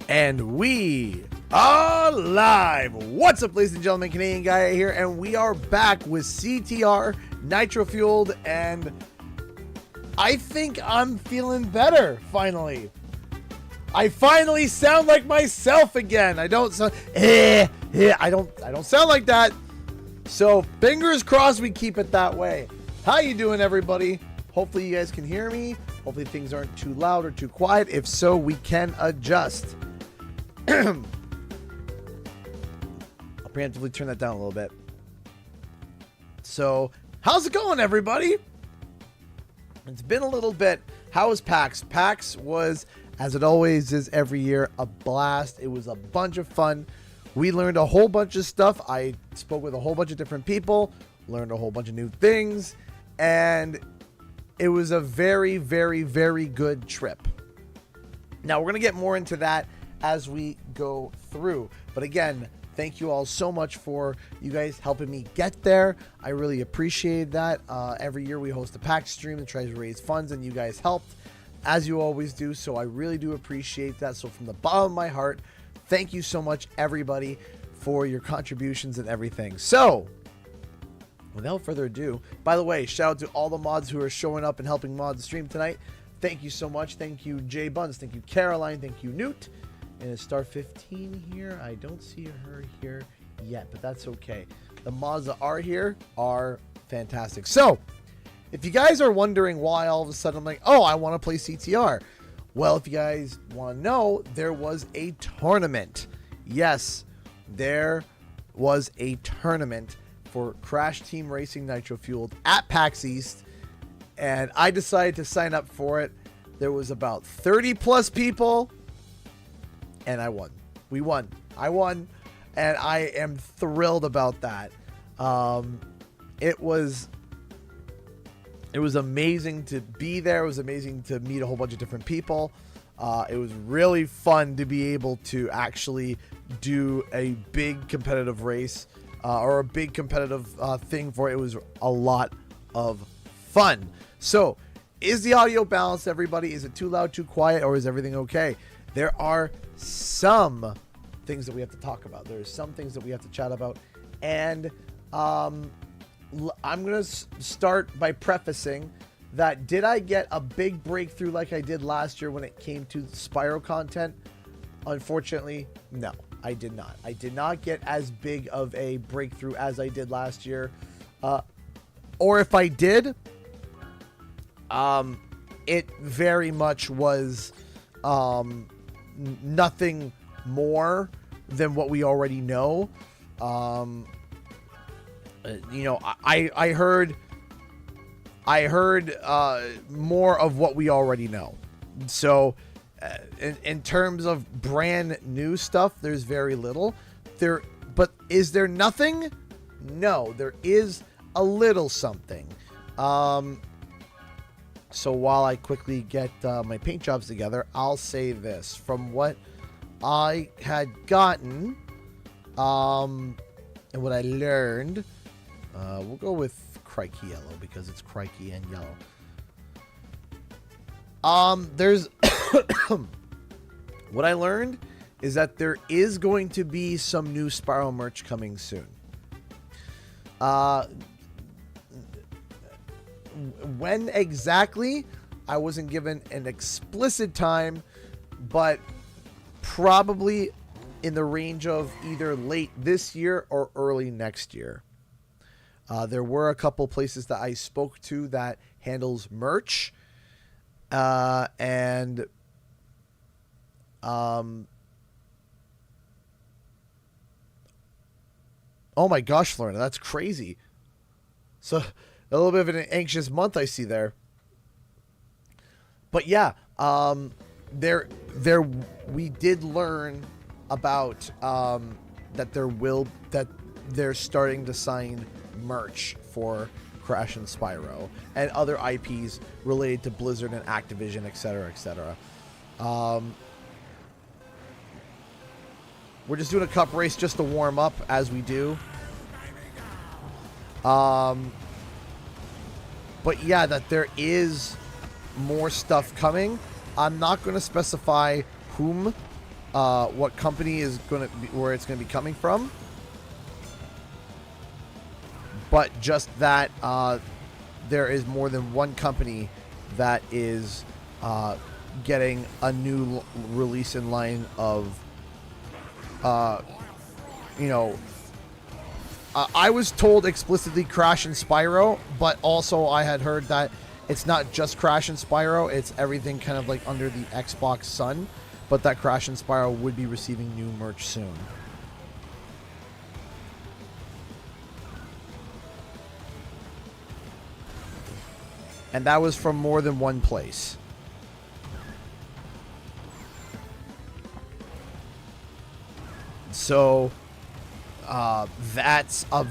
And we are live. What's up, ladies and gentlemen? Canadian Guy here, and we are back with CTR Nitro Fueled, and I think I'm feeling better finally. I finally sound like myself again. I don't sound I don't sound like that. So fingers crossed we keep it that way. How you doing, everybody? Hopefully you guys can hear me. Hopefully things aren't too loud or too quiet. If so, we can adjust. I'll preemptively turn that down a little bit. So, how's it going, everybody? It's been a little bit. How was PAX? PAX was, as it always is every year, a blast. It was a bunch of fun. We learned a whole bunch of stuff. I spoke with a whole bunch of different people, learned a whole bunch of new things, and it was a very, very, very good trip. Now, we're going to get more into that as we go through. But again, thank you all so much for you guys helping me get there. I really appreciate that. Every year we host a PAX stream that tries to raise funds, and you guys helped, as you always do. So I really do appreciate that. So from the bottom of my heart, thank you so much, everybody, for your contributions and everything. So without further ado, by the way, shout out to all the mods who are showing up and helping mod the stream tonight. Thank you so much. Thank you, Jay Buns. Thank you, Caroline. Thank you, Newt. And it's star 15 here. I don't see her here yet, but that's okay. The mods that are here are fantastic. So, if you guys are wondering why all of a sudden I'm like, oh, I want to play CTR. Well, if you guys want to know, there was a tournament. Yes, there was a tournament for Crash Team Racing Nitro Fueled at PAX East. And I decided to sign up for it. There was about 30 plus people. And I won. We won. I won. And I am thrilled about that. It was amazing to be there. It was amazing to meet a whole bunch of different people. It was really fun to be able to actually do a big competitive race or a big competitive thing for it. It was a lot of fun. So, is the audio balanced, everybody? Is it too loud, too quiet, or is everything okay? There are some things that we have to talk about. There's some things that we have to chat about. And I'm going to start by prefacing that, did I get a big breakthrough like I did last year when it came to Spyro content? Unfortunately, no, I did not. I did not get as big of a breakthrough as I did last year. Or if I did, it very much was nothing more than what we already know. You know, I heard more of what we already know. So in terms of brand new stuff, there's very little there. But is there nothing? No, there is a little something. So while I quickly get my paint jobs together, I'll say this. From what I had gotten, and what I learned, we'll go with Crikey Yellow because it's Crikey and Yellow. There's what I learned is that there is going to be some new Spyro merch coming soon. When exactly, I wasn't given an explicit time, but probably in the range of either late this year or early next year. There were a couple places that I spoke to that handles merch, and oh my gosh, Florida, that's crazy. So a little bit of an anxious month I see there. But yeah, we did learn about that they're starting to sign merch for Crash and Spyro and other IPs related to Blizzard and Activision, etc., etc. We're just doing a cup race just to warm up, as we do. But yeah, that there is more stuff coming. I'm not going to specify whom what company is going to be, where it's going to be coming from, but just that there is more than one company that is getting a new release in line of, you know, I was told explicitly Crash and Spyro, but also I had heard that it's not just Crash and Spyro, it's everything kind of like under the Xbox sun, but that Crash and Spyro would be receiving new merch soon. And that was from more than one place. So that's a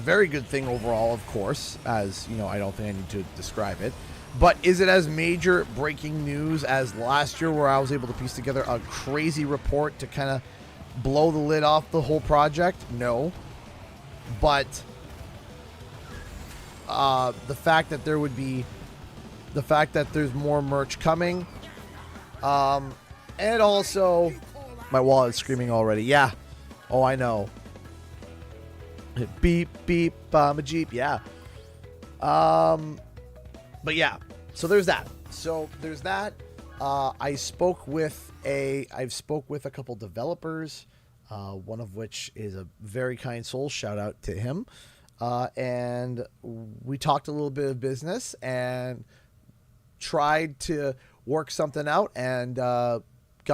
very good thing overall, of course, as you know, I don't think I need to describe it. But is it as major breaking news as last year, where I was able to piece together a crazy report to kind of blow the lid off the whole project? No. But the fact that there's more merch coming, and also my wallet's screaming already. Yeah. Oh, I know. Beep, beep, I'm a Jeep. Yeah. But yeah, so there's that. I've spoke with a couple developers, one of which is a very kind soul. Shout out to him. And we talked a little bit of business and tried to work something out, and got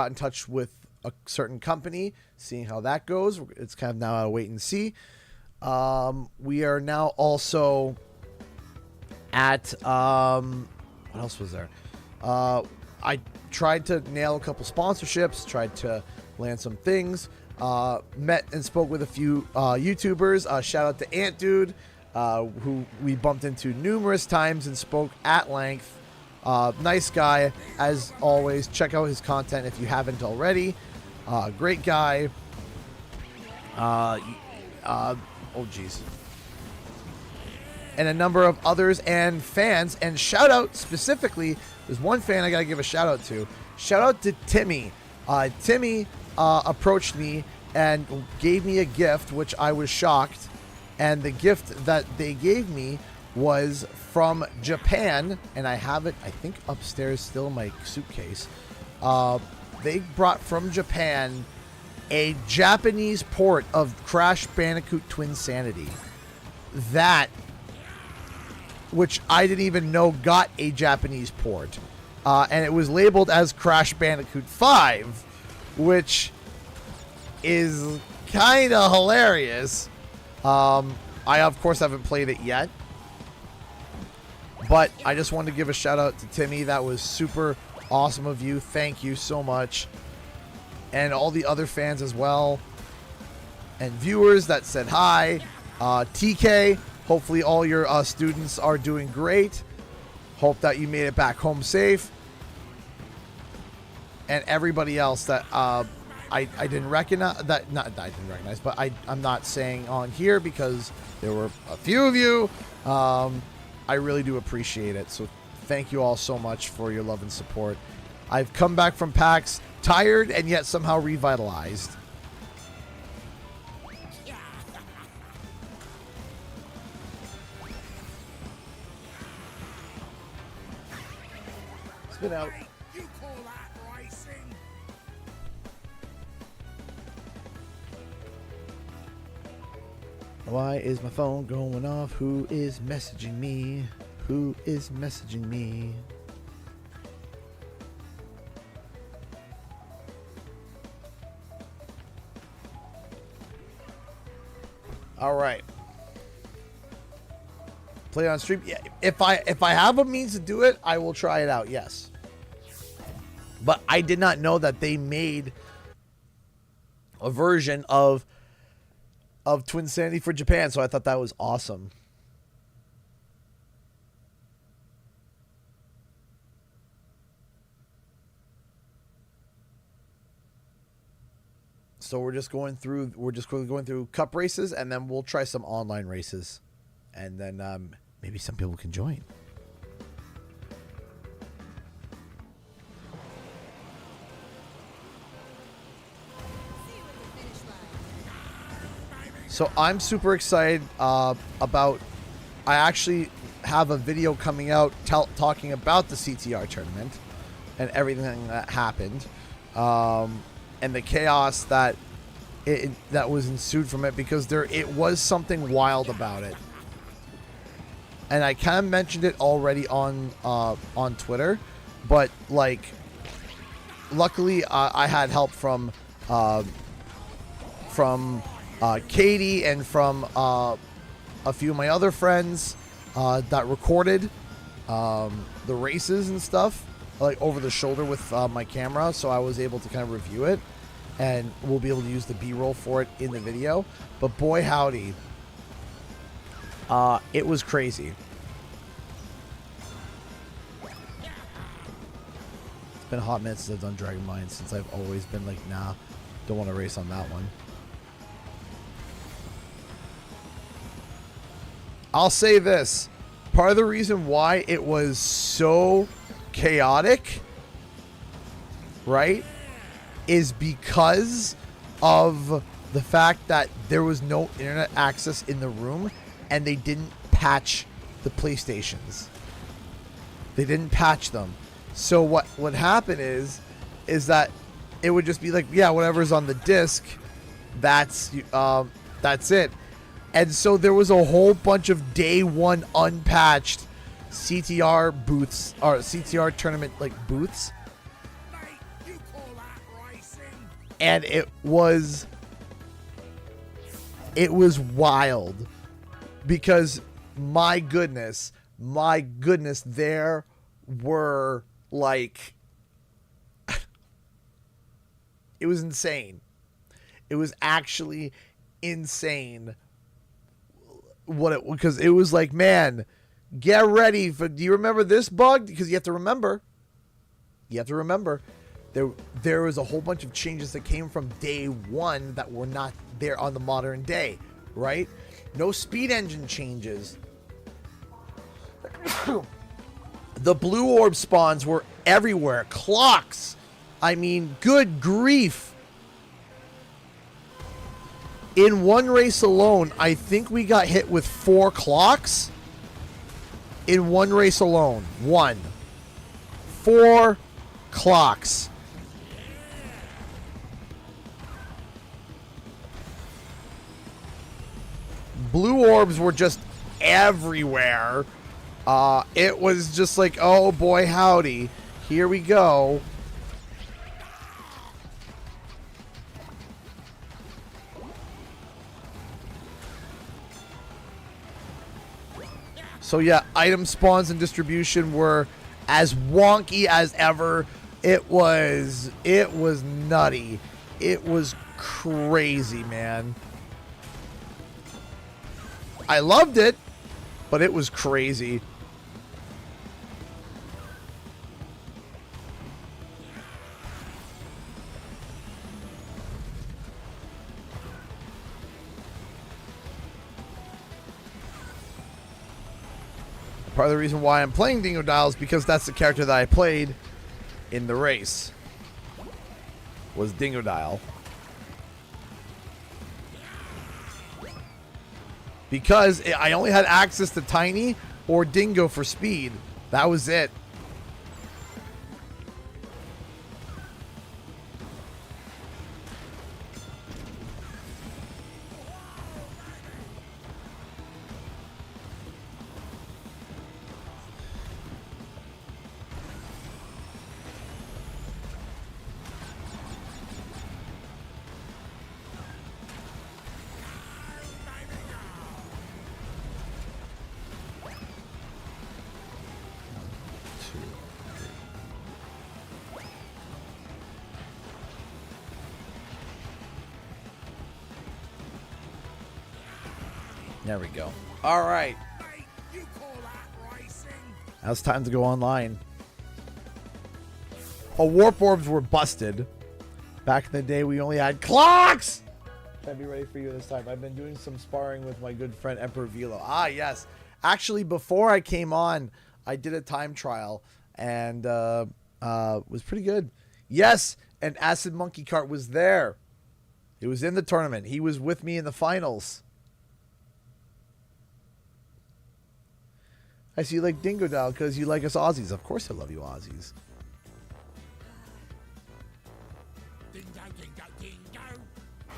in touch with a certain company, seeing how that goes. It's kind of now a wait and see. We are now also at what else was there? I tried to nail a couple sponsorships, tried to land some things, met and spoke with a few YouTubers. Shout out to Ant Dude, who we bumped into numerous times and spoke at length. Nice guy, as always. Check out his content if you haven't already. Great guy. Oh geez. And a number of others and fans. And shout out specifically, there's one fan I gotta give a shout out to. Shout out to Timmy. Timmy approached me and gave me a gift, which I was shocked. And the gift that they gave me was from Japan, and I have it, I think, upstairs still in my suitcase. They brought from Japan a Japanese port of Crash Bandicoot Twinsanity. That, which I didn't even know got a Japanese port. And it was labeled as Crash Bandicoot 5, which is kind of hilarious. I, of course, haven't played it yet. But I just wanted to give a shout out to Timmy. That was super awesome of you. Thank you so much. And all the other fans as well. And viewers that said hi. TK, hopefully all your students are doing great. Hope that you made it back home safe. And everybody else that I didn't recognize, that not that I didn't recognize, but I'm not saying on here because there were a few of you. I really do appreciate it. So thank you all so much for your love and support. I've come back from PAX tired and yet somehow revitalized. Spin out. Why is my phone going off? Who is messaging me? Who is messaging me? All right. Play on stream. Yeah, if I have a means to do it, I will try it out. Yes. But I did not know that they made a version of Twinsanity for Japan, so I thought that was awesome. So we're just going through cup races, and then we'll try some online races, and then maybe some people can join. So I'm super excited about. I actually have a video coming out talking about the CTR tournament and everything that happened, and the chaos that that was ensued from it, because it was something wild about it. And I kind of mentioned it already on Twitter, but like, luckily I had help from Katie and from a few of my other friends that recorded the races and stuff, like over the shoulder with my camera, so I was able to kind of review it, and we'll be able to use the B-roll for it in the video. But boy howdy, it was crazy. It's been a hot minute since I've done Dragon Mine, since I've always been like, nah, don't want to race on that one. I'll say this. Part of the reason why it was so chaotic, right, is because of the fact that there was no internet access in the room, and they didn't patch the PlayStations. They didn't patch them. So what would happen is that it would just be like, yeah, whatever's on the disc, that's it. And so there was a whole bunch of day one unpatched CTR booths, or CTR tournament like booths. And it was wild, because my goodness, there were like, it was insane. It was actually insane. Because it was like, man, get ready for, do you remember this bug? Because you have to remember, there was a whole bunch of changes that came from day one that were not there on the modern day, right? No speed engine changes. The blue orb spawns were everywhere. Clocks. I mean, good grief. In one race alone, I think we got hit with 4 clocks. In one race alone. 4 clocks. Blue orbs were just everywhere. It was just like, oh boy howdy. Here we go. So yeah, item spawns and distribution were as wonky as ever. It was nutty. It was crazy, man. I loved it, but it was crazy. Part of the reason why I'm playing Dingo Dial is because that's the character that I played in the race. Was Dingo Dial. Because I only had access to Tiny or Dingo for speed. That was it. There we go. All right. Now it's time to go online. Oh, warp orbs were busted. Back in the day, we only had clocks. I'll be ready for you this time. I've been doing some sparring with my good friend Emperor Velo. Ah, yes. Actually, before I came on, I did a time trial and was pretty good. Yes, and Acid Monkey Cart was there. He was in the tournament. He was with me in the finals. I see you like Dingo Dow because you like us Aussies. Of course I love you Aussies.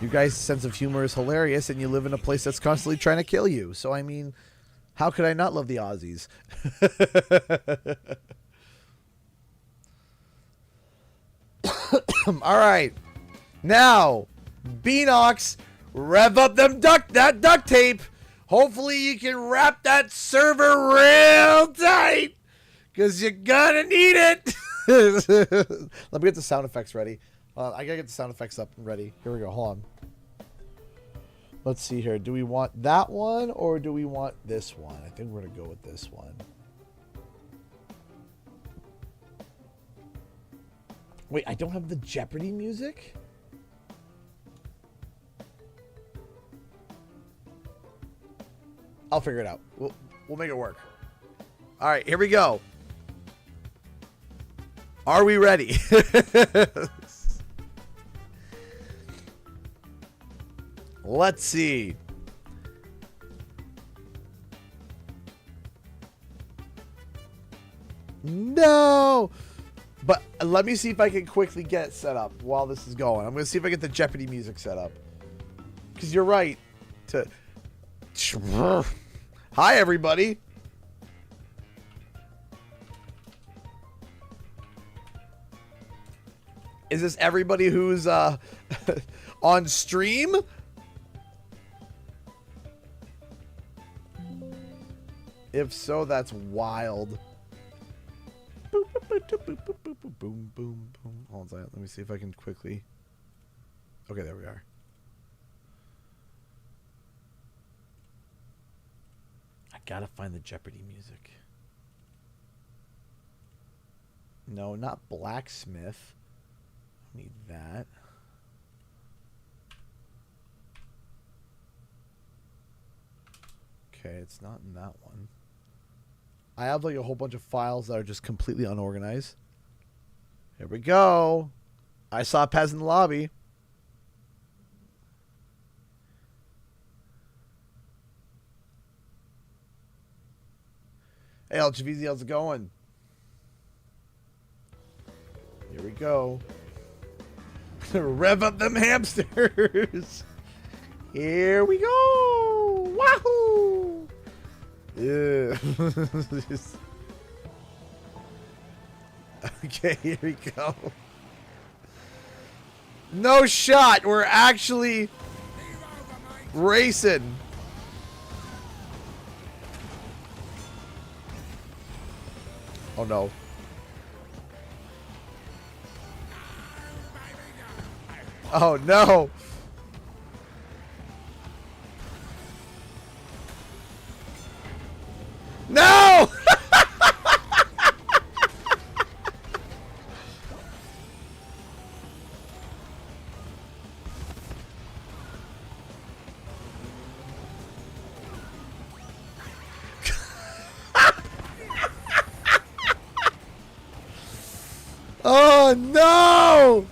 You guys' sense of humor is hilarious, and you live in a place that's constantly trying to kill you. So, I mean, how could I not love the Aussies? All right. Now, Beanox, rev up that duct tape. Hopefully you can wrap that server real tight, because you're gonna need it. Let me get the sound effects ready. I gotta get the sound effects up and ready. Here we go. Hold on. Let's see here. Do we want that one or do we want this one? I think we're gonna go with this one. Wait, I don't have the Jeopardy music? I'll figure it out. We'll make it work. All right, here we go. Are we ready? Let's see. No! But let me see if I can quickly get it set up while this is going. I'm going to see if I get the Jeopardy music set up. Because you're right. Hi, everybody. Is this everybody who's on stream? If so, that's wild. Boom, boom, boom. Hold on a second. Let me see if I can quickly. Okay, there we are. I gotta find the Jeopardy music. No, not blacksmith. I need that. Okay, it's not in that one. I have like a whole bunch of files that are just completely unorganized. Here we go. I saw Pez in the lobby. Hey, LGVZ, how's it going? Here we go. Rev up them hamsters. Here we go. Wahoo! Yeah. Okay, here we go. No shot. We're actually racing. Oh no. Oh no. No! Oh no!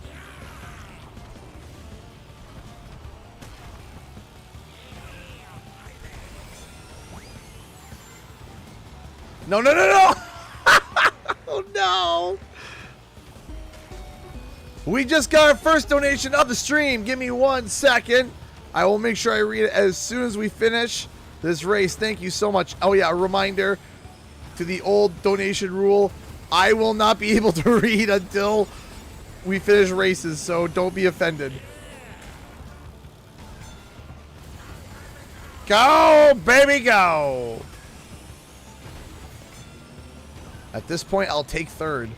No, no, no, no! Oh no! We just got our first donation of the stream. Give me 1 second. I will make sure I read it as soon as we finish this race. Thank you so much. Oh yeah, a reminder to the old donation rule. I will not be able to read until we finish races, so don't be offended. Go, baby, go! At this point, I'll take third.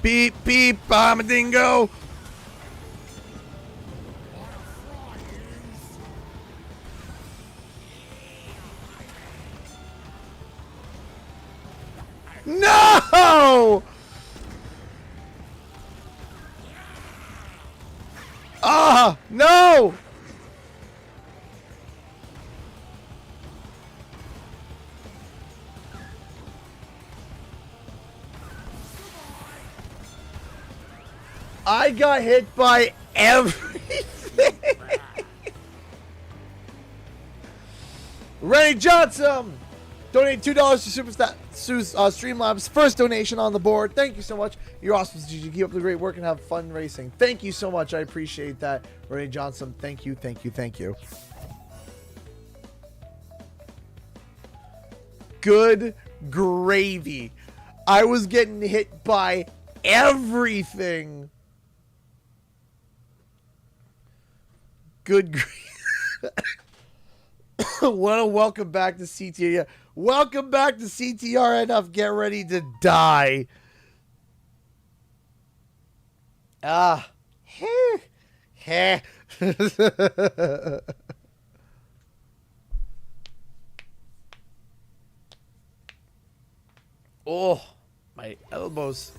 Beep, beep, bombadingo. No! Ah, no! I got hit by everything. Ray Johnson, donate $2 to Streamlabs. First donation on the board. Thank you so much. You're awesome. You keep up the great work and have fun racing. Thank you so much. I appreciate that, Ray Johnson. Thank you, thank you, thank you. Good gravy. I was getting hit by everything. Good gravy. Well, welcome back to CTR. Welcome back to CTR enough. Get ready to die. Ah. Heh. Oh, my elbows.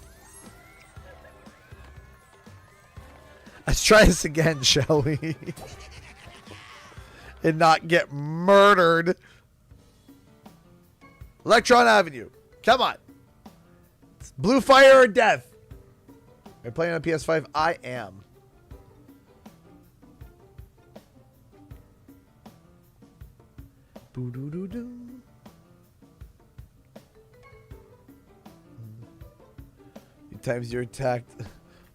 Let's try this again, shall we? And not get murdered. Electron Avenue. Come on. It's blue fire or death. Are you playing on PS5? I am. Boo-doo-doo-doo. Times you're attacked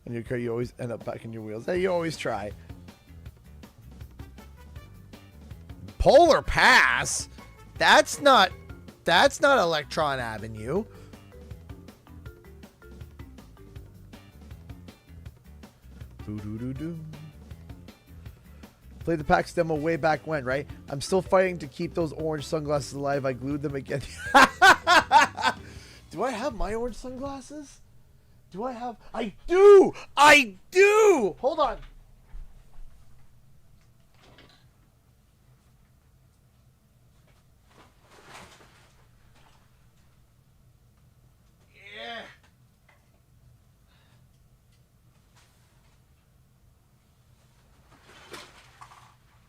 on your car, you always end up back in your wheels. Hey, you always try. Polar Pass? That's not Electron Avenue. Doo-doo-doo-doo. Played the PAX demo way back when, right? I'm still fighting to keep those orange sunglasses alive. I glued them again. Do I have my orange sunglasses? Do I have? I do! I do! Hold on. Yeah.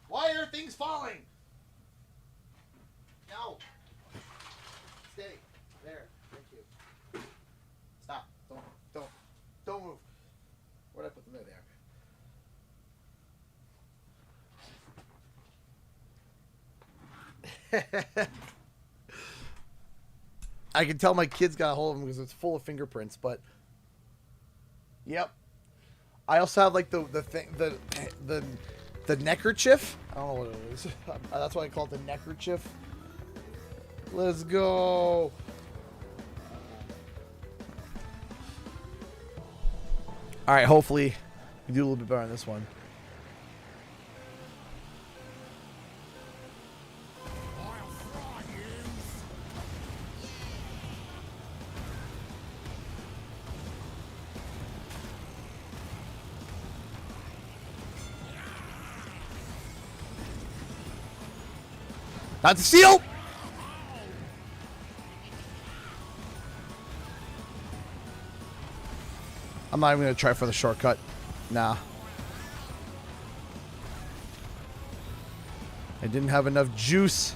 Why are things falling? No. Stay. There. Thank you. Stop. Don't move. Where'd I put them? There. I can tell my kids got a hold of them because it's full of fingerprints, but yep. I also have like the Neckerchief. I don't know what it is. That's why I call it the Neckerchief. Let's go. All right, hopefully we do a little bit better on this one. Not the seal. I'm not even going to try for the shortcut. Nah. I didn't have enough juice.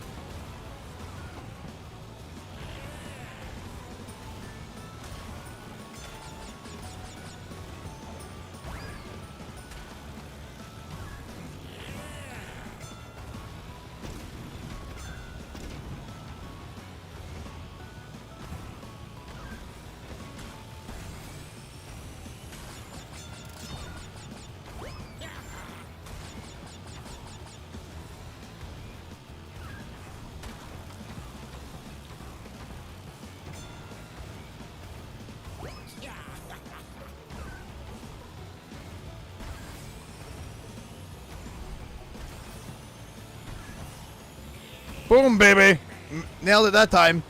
Boom, baby. Nailed it that time.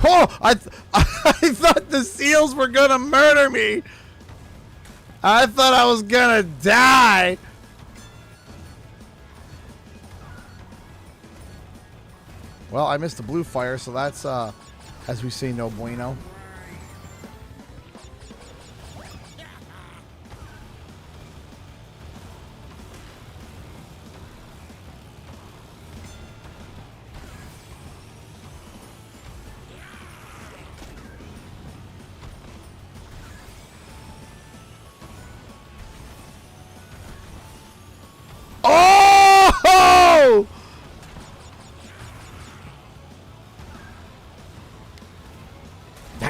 Oh, I thought the seals were gonna murder me. I thought I was gonna die. Well, I missed the blue fire, so that's as we say, no bueno.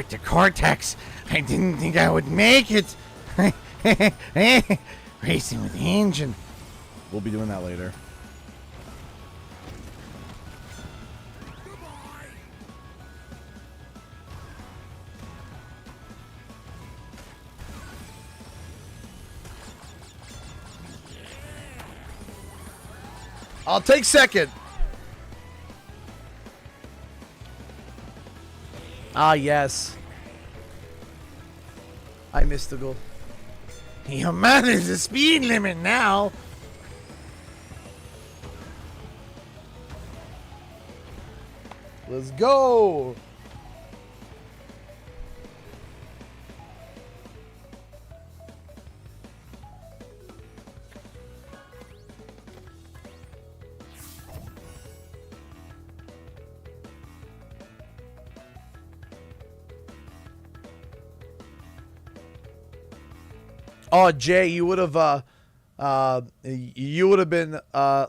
Dr. Cortex, I didn't think I would make it. Racing with the engine. We'll be doing that later. I'll take second. Ah, yes. I missed the goal. Your man is the speed limit now. Let's go. Oh, Jay, you would have been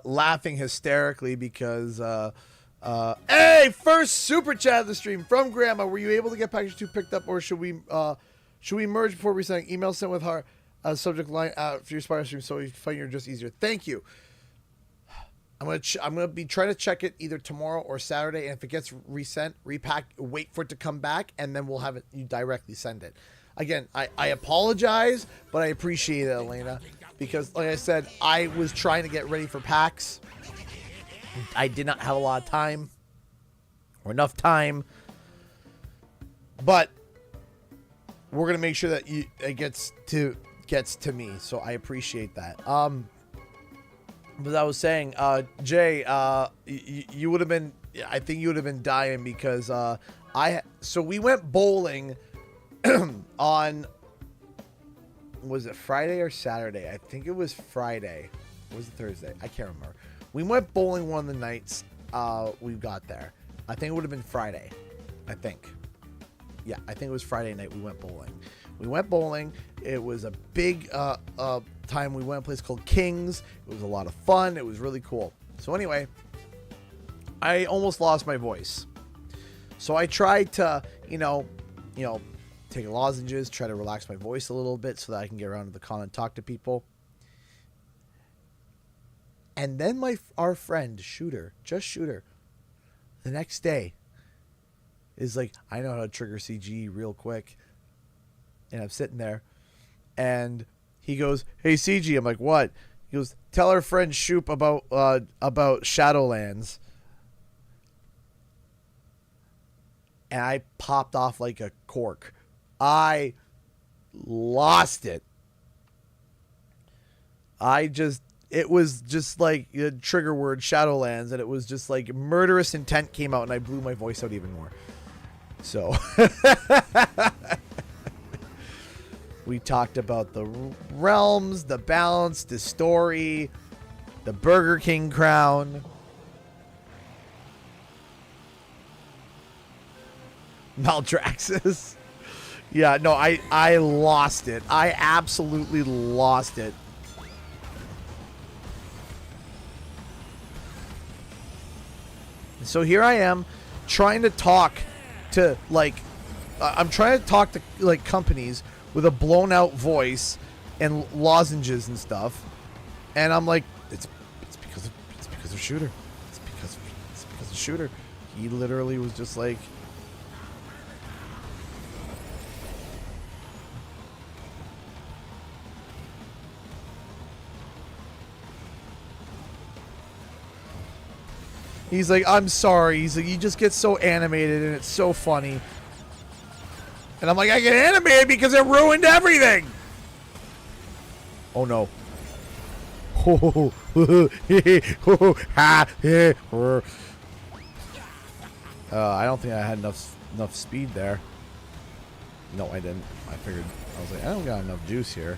laughing hysterically because hey, first super chat of the stream from Grandma. Were you able to get package 2 picked up, or should we merge before we send email sent with our subject line for your Spider stream so you find your just easier? Thank you. I'm gonna be trying to check it either tomorrow or Saturday, and if it gets resent, repack, wait for it to come back, and then we'll have it you directly send it. Again, I apologize, but I appreciate it, Elena, because like I said, I was trying to get ready for PAX. I did not have a lot of time or enough time, but we're gonna make sure that it gets to me. So I appreciate that. But I was saying, Jay, you would have been, I think you would have been dying because so we went bowling on, was it Friday or Saturday? I think it was Friday. Or was it Thursday? I can't remember. We went bowling one of the nights we got there. I think it would have been Friday. I think. Yeah, I think it was Friday night we went bowling. We went bowling. It was a big time. We went to a place called King's. It was a lot of fun. It was really cool. So anyway, I almost lost my voice. So I tried to, you know, take lozenges, try to relax my voice a little bit so that I can get around to the con and talk to people. And then our friend Shooter, the next day is like, I know how to trigger CG real quick. And I'm sitting there and he goes, "Hey CG," I'm like, "What?" He goes, "Tell our friend Shoop about Shadowlands." And I popped off like a cork. I lost it. It was just like the trigger word Shadowlands, and it was just like murderous intent came out, and I blew my voice out even more. So we talked about the realms, the balance, the story, the Burger King crown. Maldraxxus. Yeah, no, I lost it. I absolutely lost it. So here I am trying to talk to I'm trying to talk to like companies with a blown out voice and lozenges and stuff. And I'm like, it's because of Shooter. It's because of Shooter. He literally was just like, he's like, "I'm sorry." He's like, "You just get so animated and it's so funny." And I'm like, "I get animated because it ruined everything." Oh no. I don't think I had enough speed there. No, I didn't. I figured, I was like, I don't got enough juice here.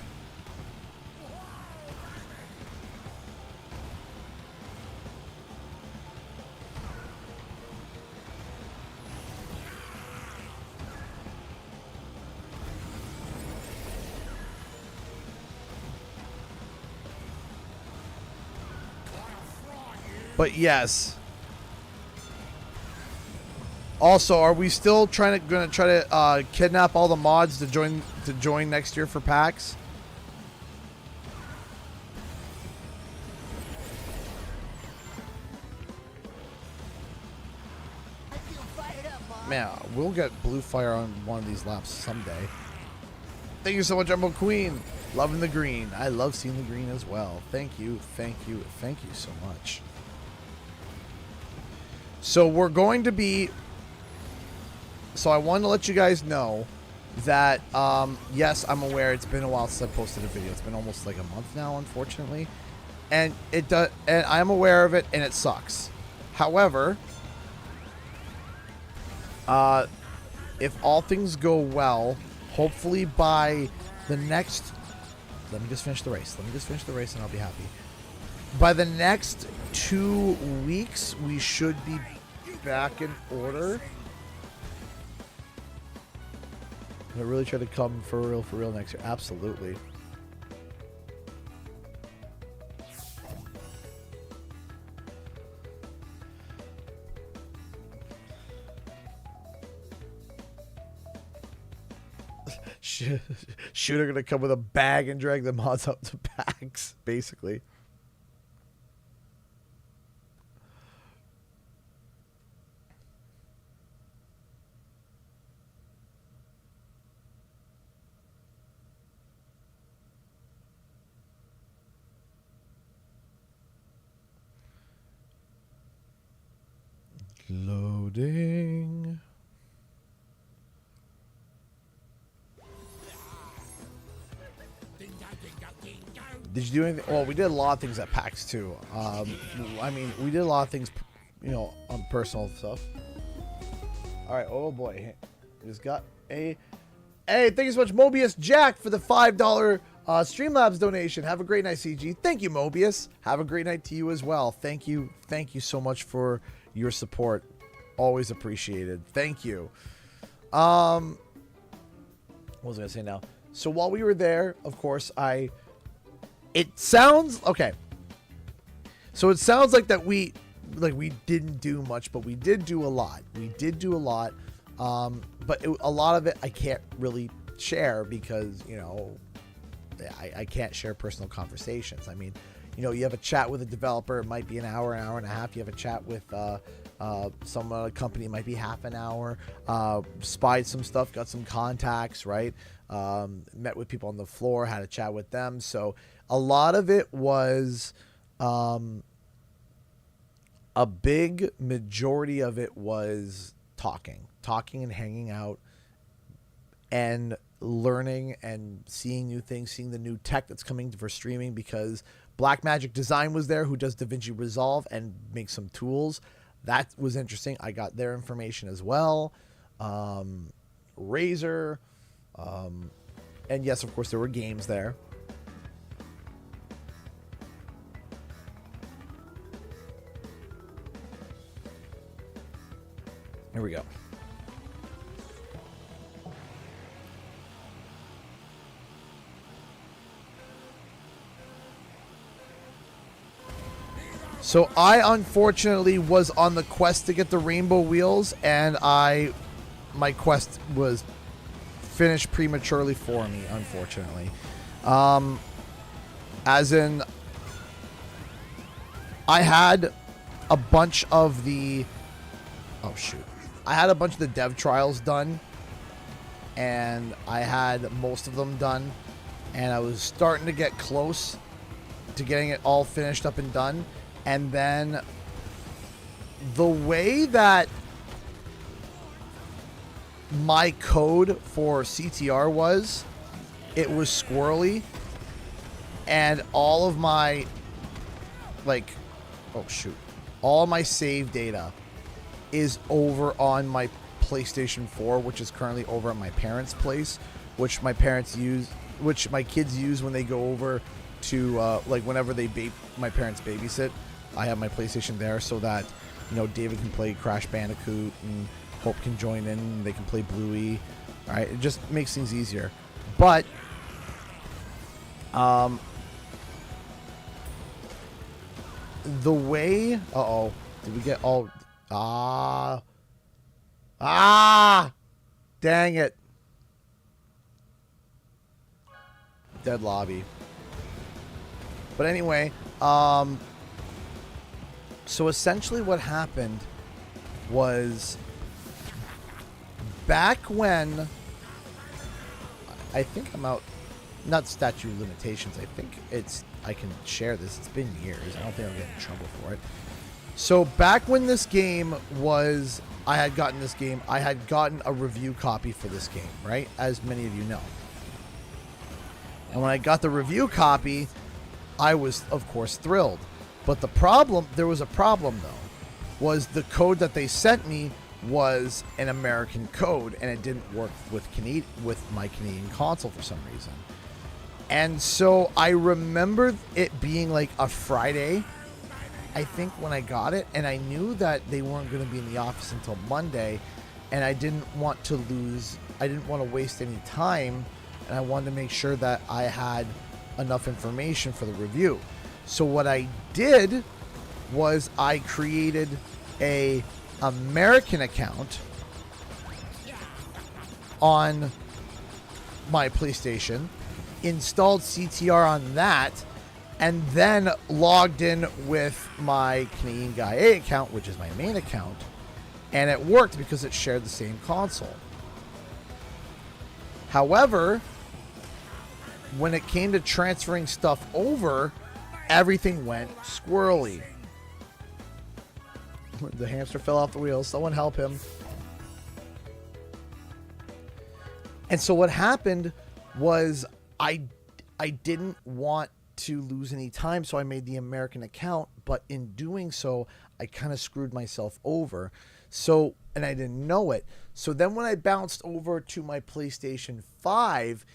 But yes. Also, are we still gonna try to kidnap all the mods to join next year for PAX? Man, we'll get blue fire on one of these laps someday. Thank you so much, Emerald Queen. Loving the green. I love seeing the green as well. Thank you, thank you, thank you so much. So we're going to be... So I wanted to let you guys know that, yes, I'm aware it's been a while since I posted a video. It's been almost like a month now, unfortunately. And and I'm aware of it, and it sucks. However, if all things go well, hopefully by the next... Let me just finish the race. Let me just finish the race and I'll be happy. By the next 2 weeks, we should be back in order. I really try to come for real next year. Absolutely. Shooter gonna come with a bag and drag the mods up to PAX, basically. Loading. Did you do anything? Well, we did a lot of things at PAX too. I mean, we did a lot of things, you know, on personal stuff. All right. Oh boy, we just got a. Hey, thank you so much, Mobius Jack, for the $5 Streamlabs donation. Have a great night, CG. Thank you, Mobius. Have a great night to you as well. Thank you so much for your support. Always appreciated. Thank you. What was I gonna say now? So while we were there, of course, it sounds okay. So it sounds like that we didn't do much, but we did do a lot. We did do a lot. But a lot of it I can't really share because, you know, I can't share personal conversations. I mean, you know, you have a chat with a developer, it might be an hour and a half. You have a chat with some company, it might be half an hour. Spied some stuff, got some contacts, right? Met with people on the floor, had a chat with them. So a lot of it was, a big majority of it was talking and hanging out and learning and seeing new things, seeing the new tech that's coming for streaming, because Blackmagic Design was there, who does DaVinci Resolve and makes some tools. That was interesting. I got their information as well. Razer, and yes, of course, there were games there. Here we go. So I unfortunately was on the quest to get the rainbow wheels, and my quest was finished prematurely for me, unfortunately. As in, I had a bunch of the... Oh, shoot. I had a bunch of the dev trials done, and I had most of them done, and I was starting to get close to getting it all finished up and done. And then the way that my code for CTR was, it was squirrely, and all of my, like, oh shoot, all my save data is over on my PlayStation 4, which is currently over at my parents' place, which my parents use, which my kids use when they go over to, like, whenever my parents babysit. I have my PlayStation there so that, you know, David can play Crash Bandicoot and Hope can join in and they can play Bluey. All right, it just makes things easier. But the way, did we get all Ah! Dang it. Dead lobby. But anyway, so essentially what happened was back when I think I'm out, not statute of limitations. I think I can share this. It's been years. I don't think I'll get in trouble for it. So back when this game was, I had gotten this game, I had gotten a review copy for this game, right? As many of you know. And when I got the review copy, I was, of course, thrilled. But the problem, there was a problem though, was the code that they sent me was an American code, and it didn't work with my Canadian console for some reason. And so I remember it being like a Friday, I think, when I got it, and I knew that they weren't going to be in the office until Monday, and I didn't want to waste any time, and I wanted to make sure that I had enough information for the review. So what I did was I created a American account on my PlayStation, installed CTR on that, and then logged in with my Canadian Guy A account, which is my main account, and it worked because it shared the same console. However, when it came to transferring stuff over, everything went squirrely. The hamster fell off the wheel. Someone help him. And so what happened was I didn't want to lose any time, so I made the American account, but in doing so, I kind of screwed myself over. So, and I didn't know it. So then when I bounced over to my PlayStation 5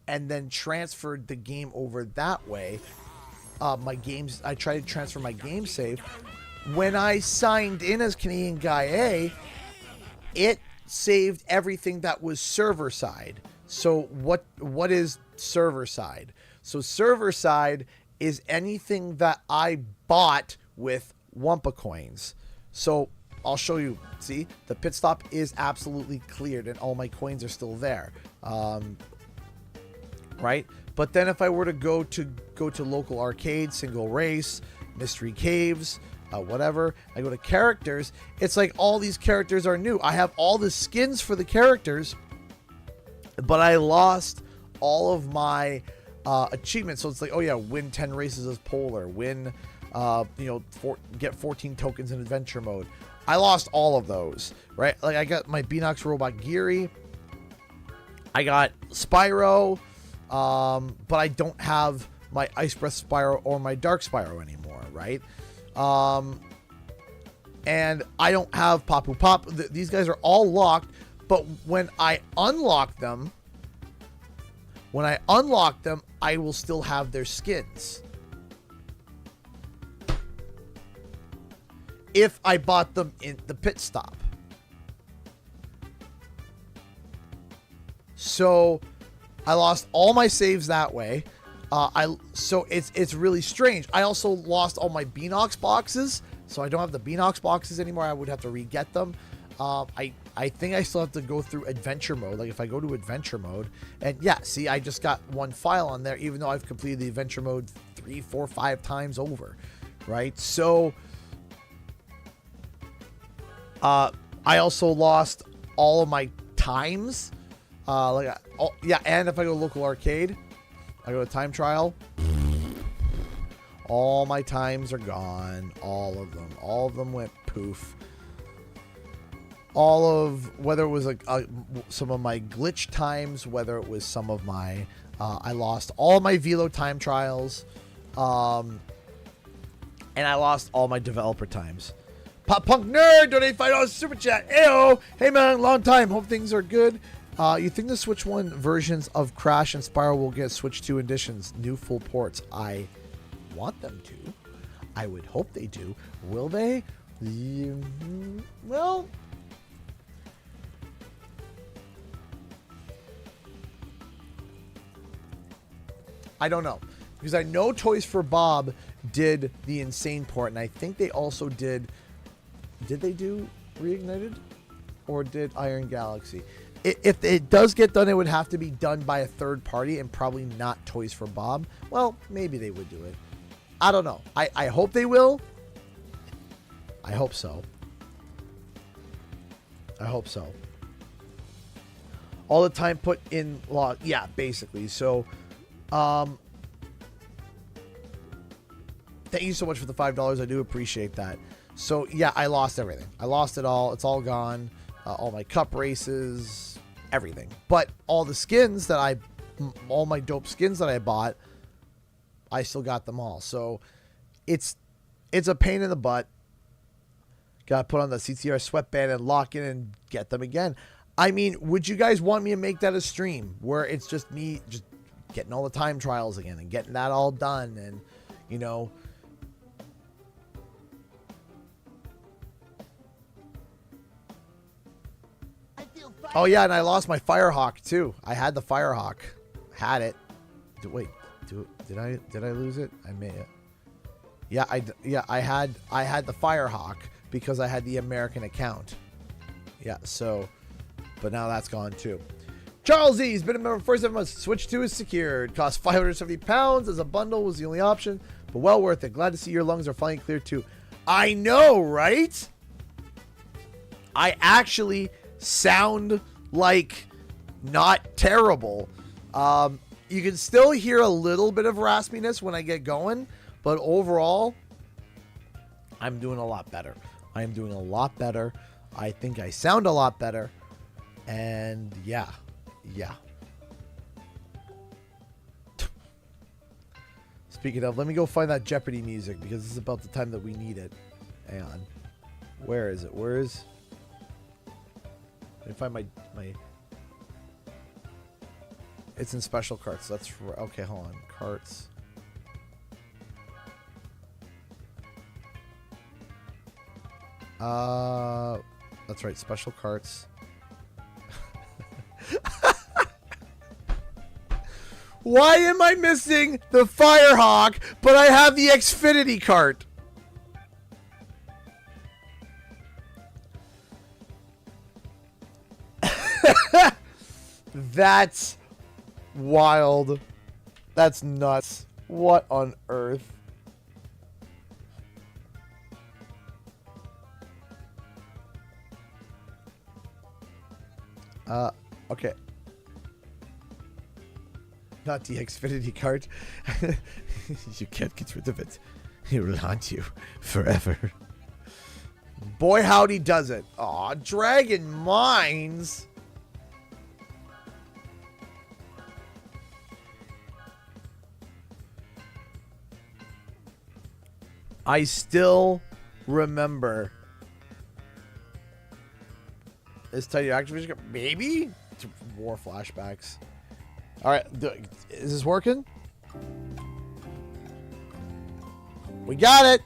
and then transferred the game over that way, I tried to transfer my game save. When I signed in as Canadian Guy A, it saved everything that was server side. So what is server side? So server side is anything that I bought with Wumpa coins. So I'll show you. See, the pit stop is absolutely cleared and all my coins are still there. Right? But then if I were to go to local arcade, single race, mystery caves, whatever, I go to characters, it's like all these characters are new. I have all the skins for the characters, but I lost all of my achievements. So it's like, oh yeah, win 10 races as Polar, win, get 14 tokens in adventure mode. I lost all of those, right? Like I got my Beanox Robot Geary, I got Spyro, but I don't have my Ice Breath Spyro or my Dark Spyro anymore, right? And I don't have Papu Pop. These guys are all locked, but when I unlock them, I will still have their skins. If I bought them in the pit stop. So I lost all my saves that way. So it's really strange. I also lost all my Beanox boxes, so I don't have the Beanox boxes anymore. I would have to re-get them. I think I still have to go through adventure mode. Like if I go to adventure mode, and yeah, see, I just got one file on there, even though I've completed the adventure mode 3, 4, 5 times over, right? So I also lost all of my times. And if I go to local arcade, I go to time trial, all my times are gone. All of them went poof. All of, whether it was like some of my glitch times, whether it was some of my, I lost all my Velo time trials, and I lost all my developer times. Pop Punk Nerd donate $5 super chat. Ayo, hey man, long time. Hope things are good. You think the Switch 1 versions of Crash and Spyro will get Switch 2 editions, new full ports? I want them to. I would hope they do. Will they? Well, I don't know. Because I know Toys for Bob did the Insane port, and I think they also did they do Reignited? or did Iron Galaxy? If it does get done, it would have to be done by a third party and probably not Toys for Bob. Well, maybe they would do it. I don't know. I hope they will. I hope so. I hope so. All the time put in law. Yeah, basically. So, thank you so much for the $5. I do appreciate that. So, yeah, I lost everything. I lost it all. It's all gone. All my cup races, everything. But all the skins that all my dope skins that I bought, I still got them all. So, it's a pain in the butt. Got to put on the CTR sweatband and lock in and get them again. I mean, would you guys want me to make that a stream where it's just me just getting all the time trials again and getting that all done and, you know... Oh, yeah, and I lost my Firehawk, too. I had the Firehawk. Had it. Wait, did I lose it? I may have. Yeah, I had the Firehawk because I had the American account. Yeah, so, but now that's gone, too. Charles E. has been a member for 7 months. Switch 2 is secured. Cost £570 as a bundle was the only option, but well worth it. Glad to see your lungs are finally clear, too. I know, right? I actually... sound like not terrible. You can still hear a little bit of raspiness when I get going, but overall I'm doing a lot better. I am doing a lot better. I think I sound a lot better. And yeah. Speaking of, let me go find that Jeopardy music because this is about the time that we need it. Hang on. Where is it? Let me find my... It's in special carts. That's... Okay, hold on. Carts. That's right. Special carts. Why am I missing the Firehawk, but I have the Xfinity Cart? That's wild. That's nuts. What on earth? Okay. Not the Xfinity Cart. You can't get rid of it. It will haunt you forever. Boy, howdy does it. Aw, Dragon Mines. I still remember this tiny Activision. Maybe? War flashbacks. Alright, is this working? We got it!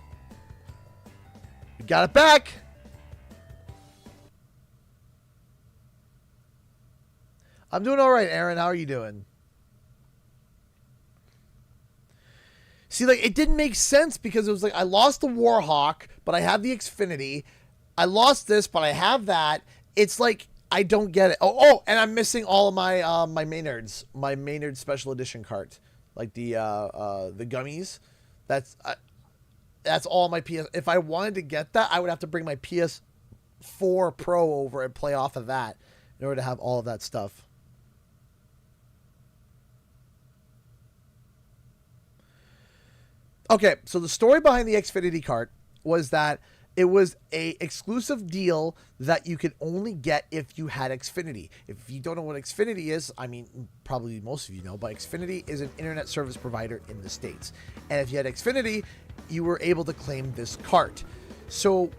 We got it back! I'm doing alright, Aaron. How are you doing? See, like, it didn't make sense because it was like, I lost the Warhawk, but I have the Xfinity. I lost this, but I have that. It's like, I don't get it. Oh, and I'm missing all of my my Maynards. My Maynard Special Edition cart. Like the gummies. That's all my PS. If I wanted to get that, I would have to bring my PS4 Pro over and play off of that in order to have all of that stuff. Okay, so the story behind the Xfinity Cart was that it was a exclusive deal that you could only get if you had Xfinity. If you don't know what Xfinity is, I mean, probably most of you know, but Xfinity is an internet service provider in the States. And if you had Xfinity, you were able to claim this cart. So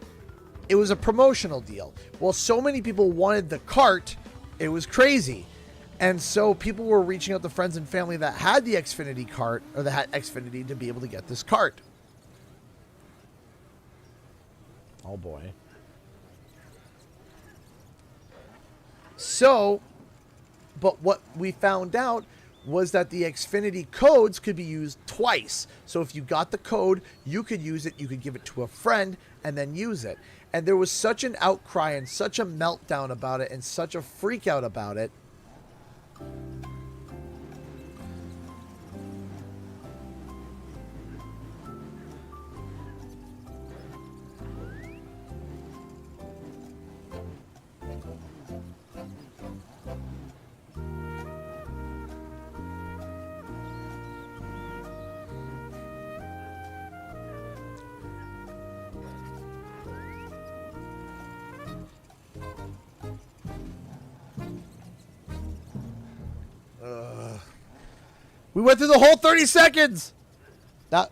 it was a promotional deal. Well, so many people wanted the cart, it was crazy. And so people were reaching out to friends and family that had the Xfinity cart, or that had Xfinity, to be able to get this cart. Oh boy. So, but what we found out was that the Xfinity codes could be used twice. So if you got the code, you could use it, you could give it to a friend, and then use it. And there was such an outcry and such a meltdown about it and such a freak out about it. We went through the whole 30 seconds. That.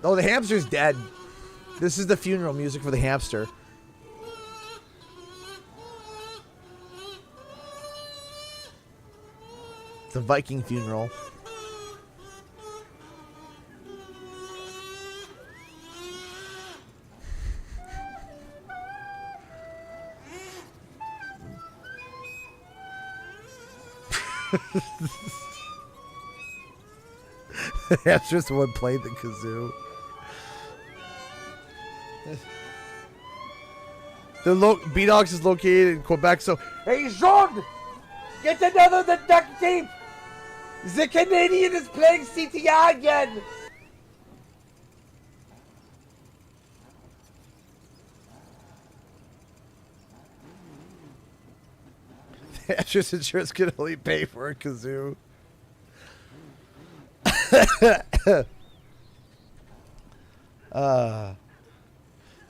Oh, the hamster's dead. This is the funeral music for the hamster. It's a Viking funeral. That's just one played the kazoo. The B-Dogs is located in Quebec, so hey, Jean, get another the duct tape. The Canadian is playing CTR again. The Ashes insurance can only pay for a kazoo.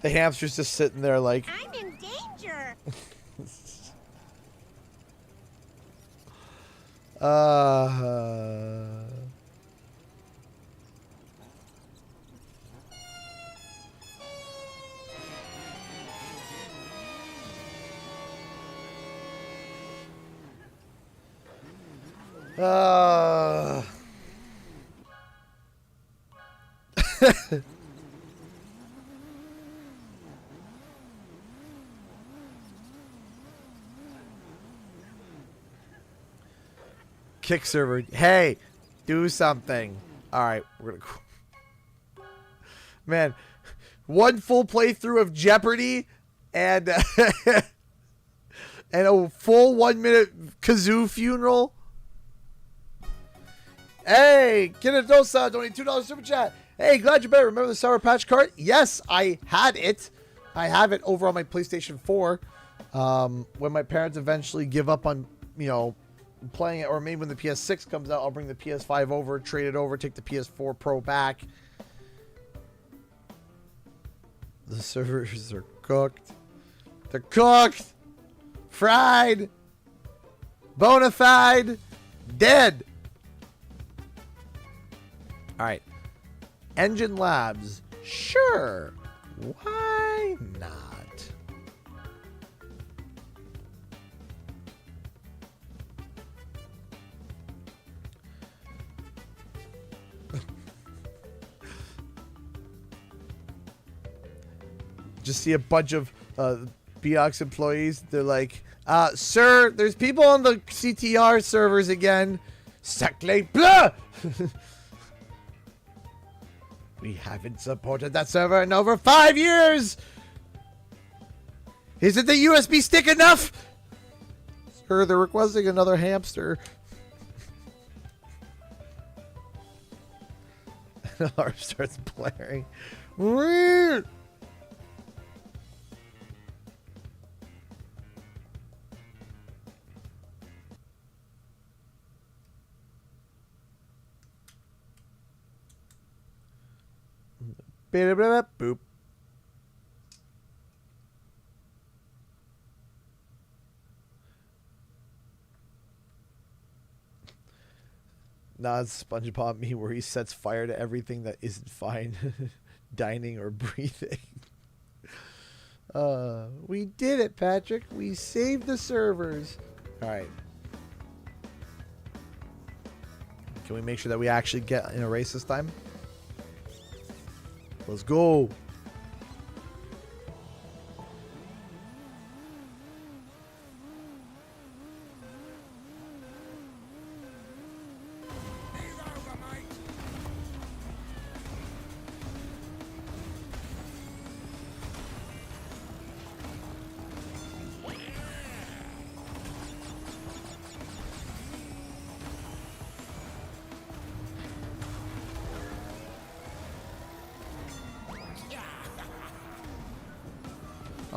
The hamster's just sitting there like, I'm in danger. Kick server. Hey, do something. All right, we're gonna. Man, one full playthrough of Jeopardy and and a full 1 minute kazoo funeral. Hey, Kinadosa, donating $2 super chat. Hey, glad you're better. Remember the Sour Patch Cart? Yes, I had it. I have it over on my PlayStation 4. When my parents eventually give up on, you know, playing it, or maybe when the PS6 comes out, I'll bring the PS5 over, trade it over, take the PS4 Pro back. The servers are cooked. They're cooked, fried, bona fide, dead. All right. Engine Labs. Sure. Why not? Just see a bunch of BOX employees. They're like, sir, there's people on the CTR servers again. Sacre bleu! We haven't supported that server in over 5 years! Isn't the USB stick enough? Sir, they're requesting another hamster. An alarm starts blaring. Boop. Nah, it's SpongeBob me where he sets fire to everything that isn't fine, dining or breathing. We did it, Patrick. We saved the servers. All right. Can we make sure that we actually get in a race this time? Let's go.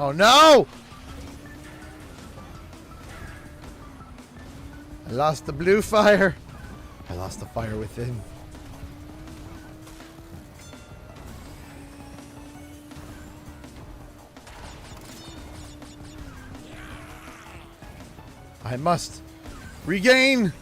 Oh no! I lost the blue fire. I lost the fire within. I must regain.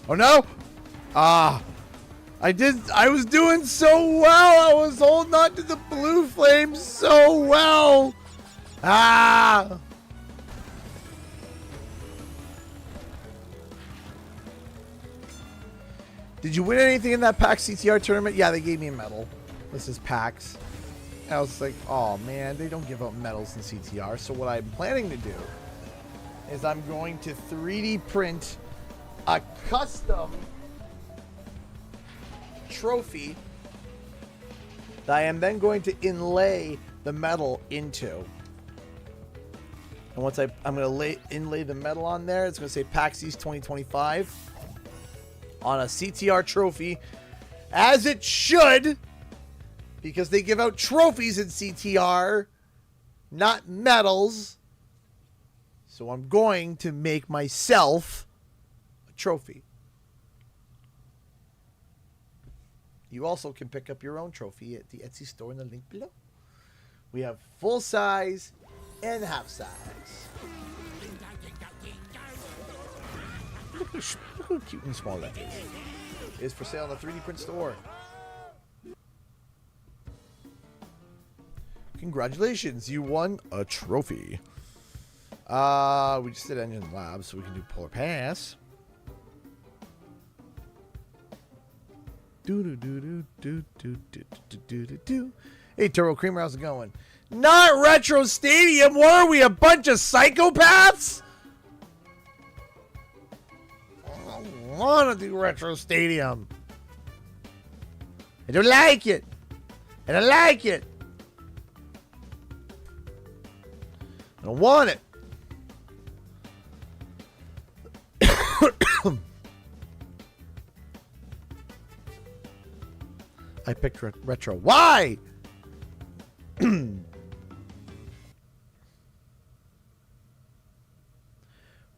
Oh no! Ah! I was doing so well! I was holding on to the blue flame so well! Ah! Did you win anything in that PAX CTR tournament? Yeah, they gave me a medal. This is PAX. I was like, oh man, they don't give out medals in CTR. So what I'm planning to do is I'm going to 3D print a custom trophy that I am then going to inlay the medal into. And once I'm going to inlay the medal on there, it's going to say PAX East 2025 on a CTR trophy, as it should, because they give out trophies in CTR, not medals. So I'm going to make myself a trophy. You also can pick up your own trophy at the Etsy store in the link below. We have full size and half size. Look how cute and small that is. It's for sale in the 3D print store. Congratulations, you won a trophy. We just did Engine Labs, so we can do Polar Pass. Hey, Turbo Creamer, how's it going? Not Retro Stadium. What are we, a bunch of psychopaths? I don't want to do Retro Stadium. I don't like it. I don't like it. I don't want it. I picked retro. Why?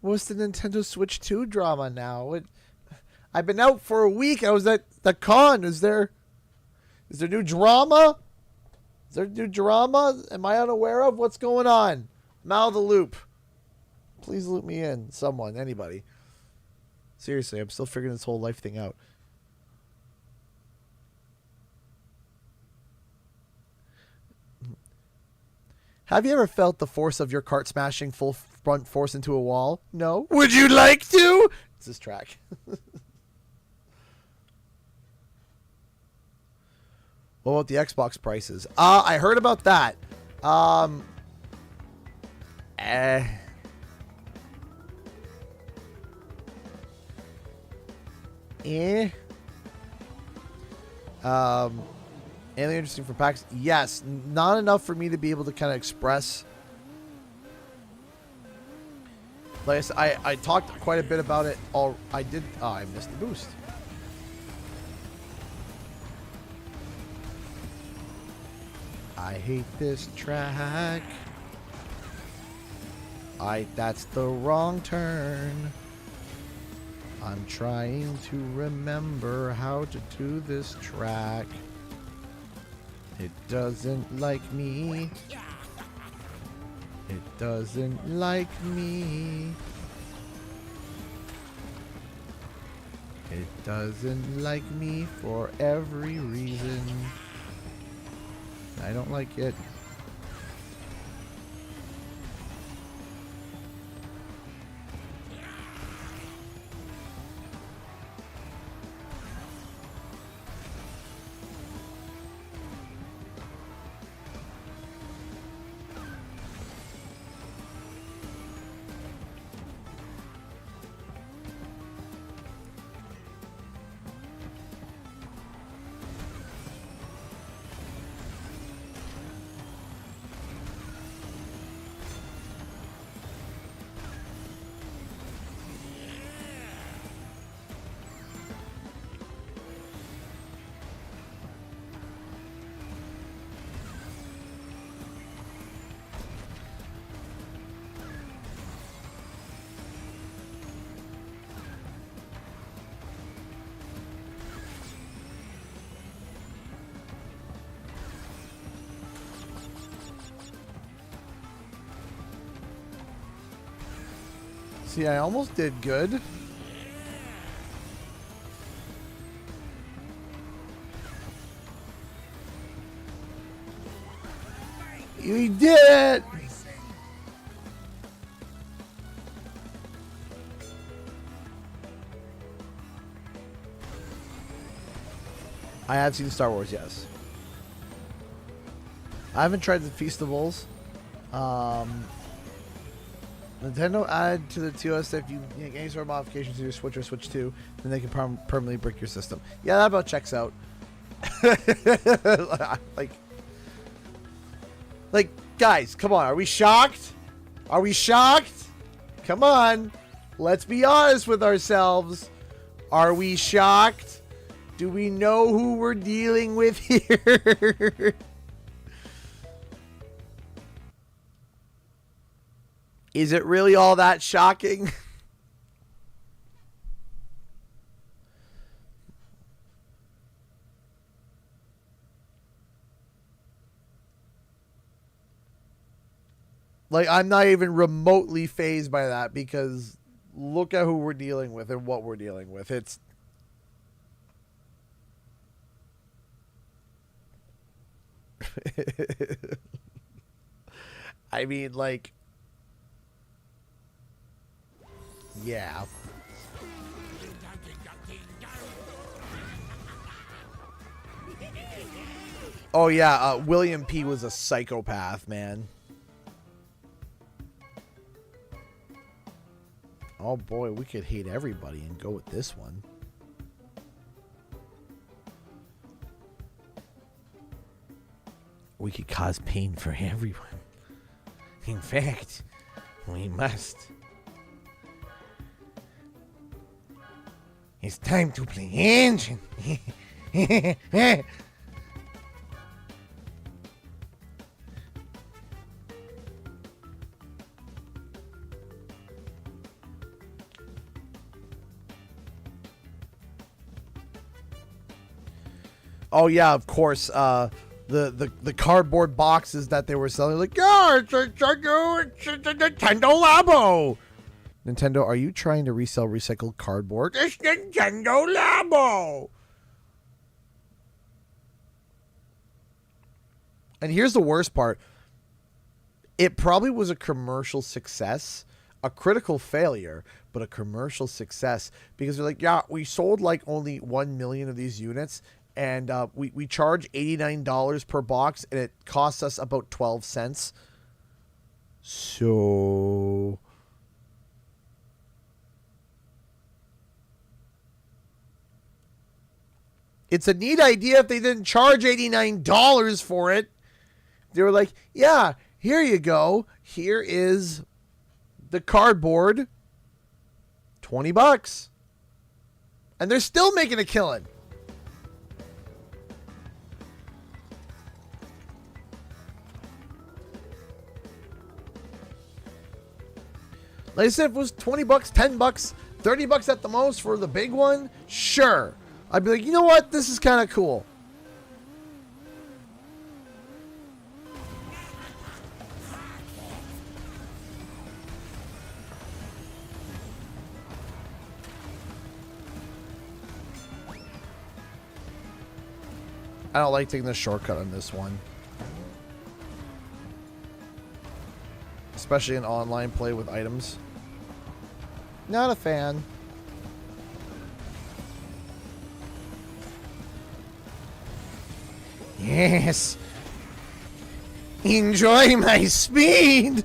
What's the Nintendo Switch 2 drama now? I've been out for a week. I was at the con. Is there new drama? Is there new drama? Am I unaware of what's going on? I'm out of the loop. Please loop me in. Someone. Anybody. Seriously, I'm still figuring this whole life thing out. Have you ever felt the force of your cart smashing full front force into a wall? No? Would you like to? It's this track. What about the Xbox prices? I heard about that. eh. Anything interesting for PAX? Yes, not enough for me to be able to kind of express. Like I said, I talked quite a bit about it. I did. Oh, I missed the boost. I hate this track. That's the wrong turn. I'm trying to remember how to do this track. It doesn't like me. It doesn't like me. It doesn't like me for every reason. I don't like it. See, I almost did good. We did it! I have seen Star Wars, yes. I haven't tried the Feastables. Nintendo added to the TOS that if you make any sort of modifications to your Switch or Switch 2, then they can permanently brick your system. Yeah, that about checks out. like, guys, come on. Are we shocked? Are we shocked? Come on. Let's be honest with ourselves. Are we shocked? Do we know who we're dealing with here? Is it really all that shocking? Like, I'm not even remotely fazed by that because look at who we're dealing with and what we're dealing with. It's... I mean, like... Yeah. Oh, yeah. William P. was a psychopath, man. Oh, boy. We could hate everybody and go with this one. We could cause pain for everyone. In fact, we must. It's time to play engine. Oh yeah, of course. The cardboard boxes that they were selling, like, yeah, it's a Nintendo Labo. Nintendo, are you trying to resell recycled cardboard? It's Nintendo Labo. And here's the worst part. It probably was a commercial success, a critical failure, but a commercial success because they're like, yeah, we sold like only 1 million of these units. And we charge $89 per box, and it costs us about 12 cents. So... It's a neat idea if they didn't charge $89 for it. They were like, yeah, here you go. Here is the cardboard. $20. And they're still making a killing. Like I said, if it was $20, $10, $30 at the most for the big one, sure. I'd be like, you know what? This is kind of cool. I don't like taking the shortcut on this one. Especially in online play with items. Not a fan. Yes. Enjoy my speed.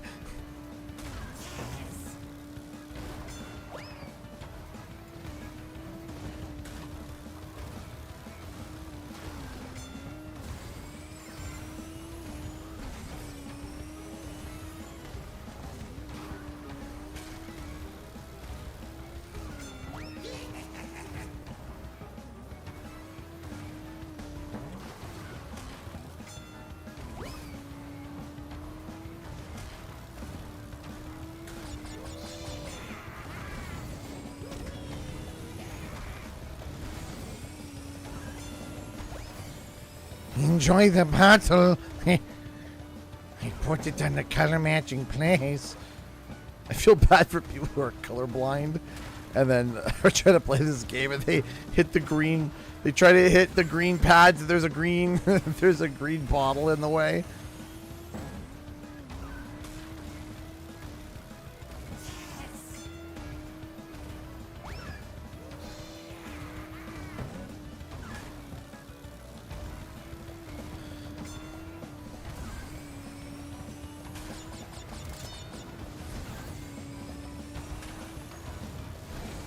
Enjoy the battle. I put it on the color matching place. I feel bad for people who are colorblind and then are trying to play this game and they hit the green. They try to hit the green pads. There's a green bottle in the way.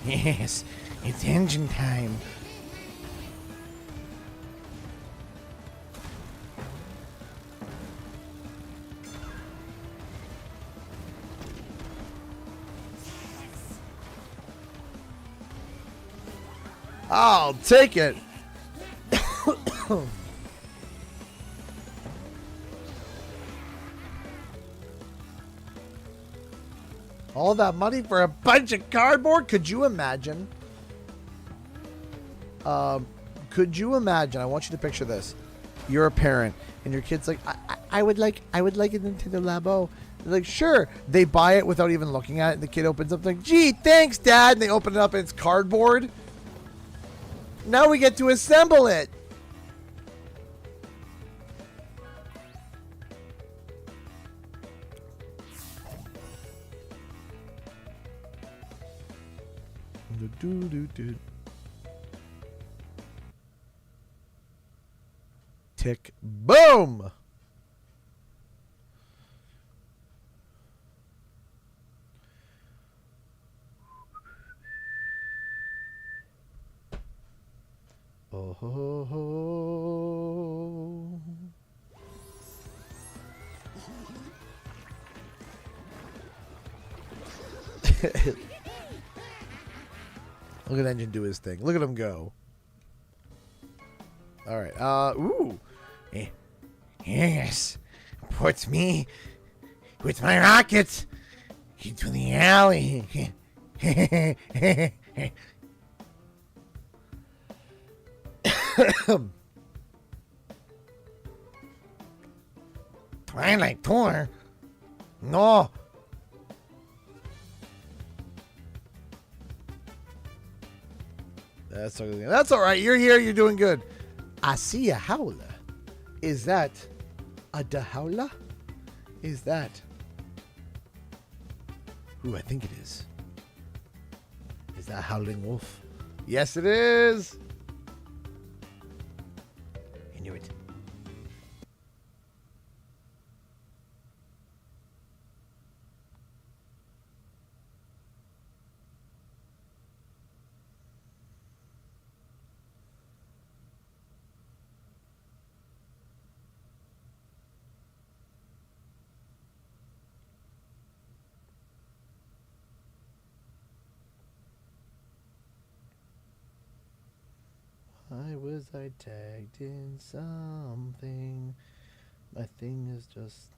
Yes, it's engine time. I'll take it. All that money for a bunch of cardboard? Could you imagine? Could you imagine? I want you to picture this. You're a parent, and your kid's like, I would like a Nintendo Labo. They're like, sure. They buy it without even looking at it. And the kid opens up like, gee, thanks, Dad. And they open it up, and it's cardboard. Now we get to assemble it. Tick, boom. Oh ho ho. Look at Engine do his thing. Look at him go. All right. Ooh. Yes. Puts me with my rockets into the alley. Twilight Tour? No. That's all right. You're here. You're doing good. I see a howler. Is that a howler? Is that who I think it is? Is that Howling Wolf? Yes, it is. I knew it. Why was I tagged in something? My thing is just...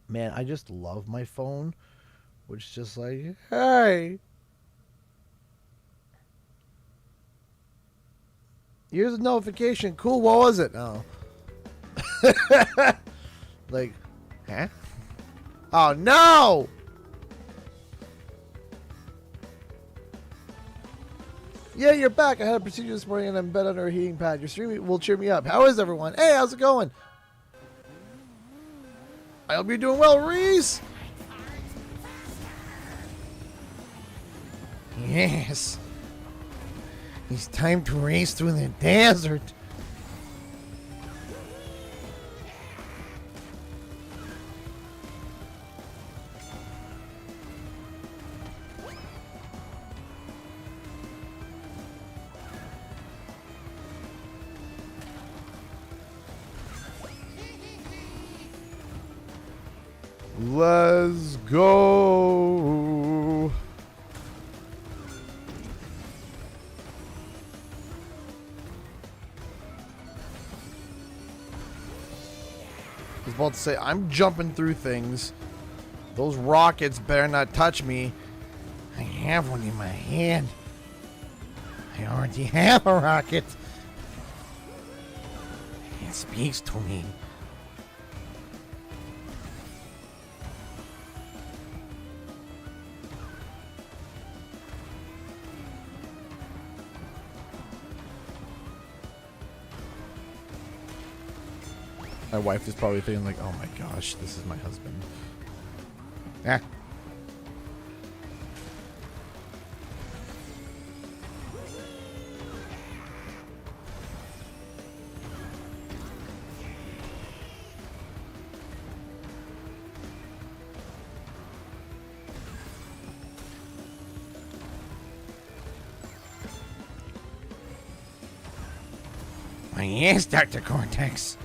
Man, I just love my phone, which is just like, hey, here's a notification. Cool, what was it? Oh. Like, huh? Oh, no! Yeah, you're back. I had a procedure this morning and I'm in bed under a heating pad. Your stream will cheer me up. How is everyone? Hey, how's it going? I hope you're doing well, Reese. Yes. It's time to race through the desert. Let's go. I was about to say, I'm jumping through things. Those rockets better not touch me. I have one in my hand. I already have a rocket. It speaks to me. My wife is probably thinking like, oh my gosh, this is my husband. Ah. Yes, Dr. Cortex.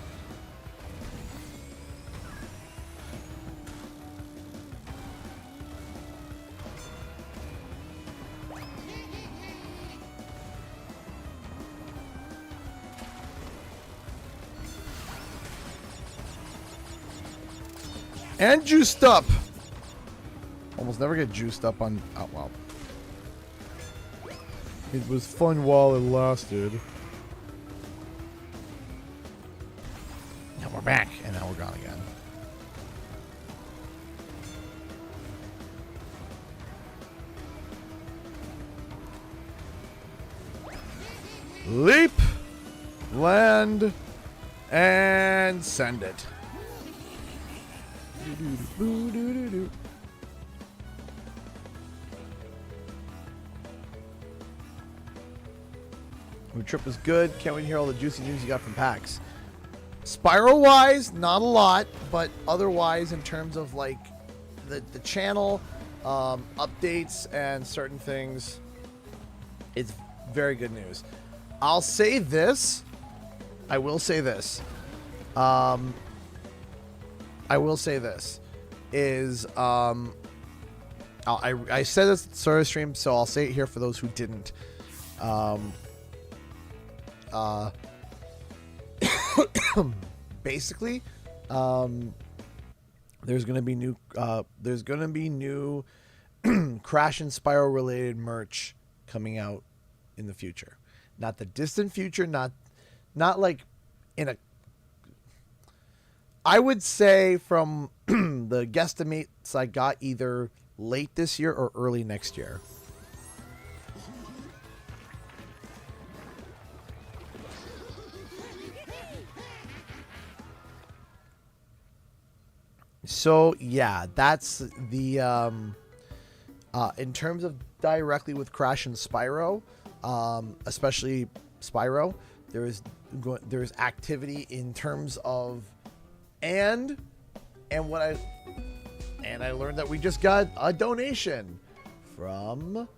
And juiced up. Almost never get juiced up on... Oh, well. It was fun while it lasted. Now we're back. And now we're gone again. Leap. Land. And send it. Your trip was good. Can't wait to hear all the juicy news you got from PAX. Spiral wise, not a lot, but otherwise, in terms of like the channel updates and certain things, it's very good news. I'll say this. I will say this. I will say this is I said this at the start of the stream, so I'll say it here for those who didn't. Basically, there's gonna be new Crash and Spiral related merch coming out in the future. Not the distant future, not like in a... I would say from the guesstimates I got, either late this year or early next year. So yeah, that's the in terms of directly with Crash and Spyro, especially Spyro, there's activity in terms of and what I learned that we just got a donation from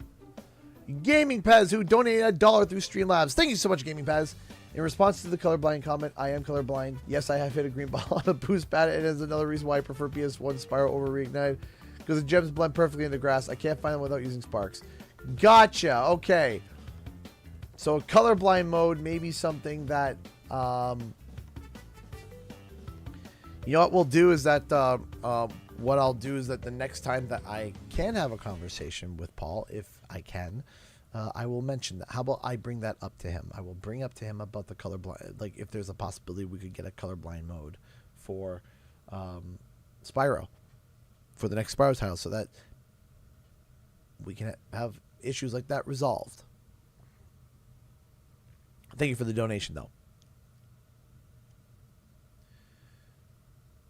Gaming Pez, who donated $1 through Streamlabs. Thank you so much, Gaming Pez. In response to the colorblind comment, I am colorblind. Yes, I have hit a green ball on a boost pad, and it is another reason why I prefer PS1 Spiral over Reignited, because the gems blend perfectly in the grass. I can't find them without using sparks. Gotcha. Okay. So colorblind mode may be something that, you know what we'll do is that, what I'll do is that the next time that I can have a conversation with Paul, if I can, I will mention that. How about I bring that up to him? I will bring up to him about the colorblind, like if there's a possibility we could get a colorblind mode for Spyro, for the next Spyro title, so that we can have issues like that resolved. Thank you for the donation, though.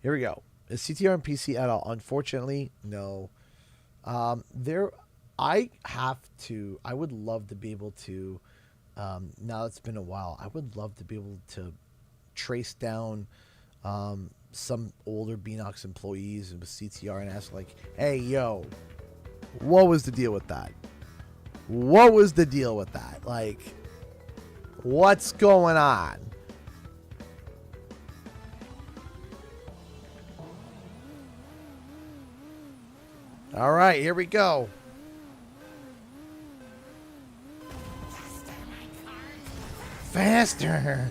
Here we go. Is CTR and PC at all? Unfortunately, no. I would love to be able to, now it's been a while, I would love to be able to trace down some older Beanox employees with CTR and ask, like, hey, yo, what was the deal with that? What was the deal with that? Like, what's going on? All right, here we go. Faster.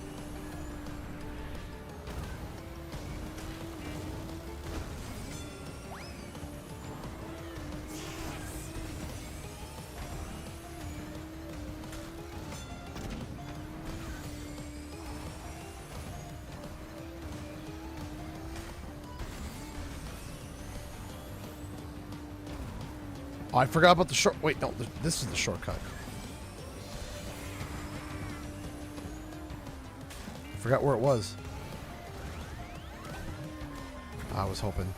Oh, I forgot about the short. Wait, no, this is the shortcut. I forgot where it was. I was hoping.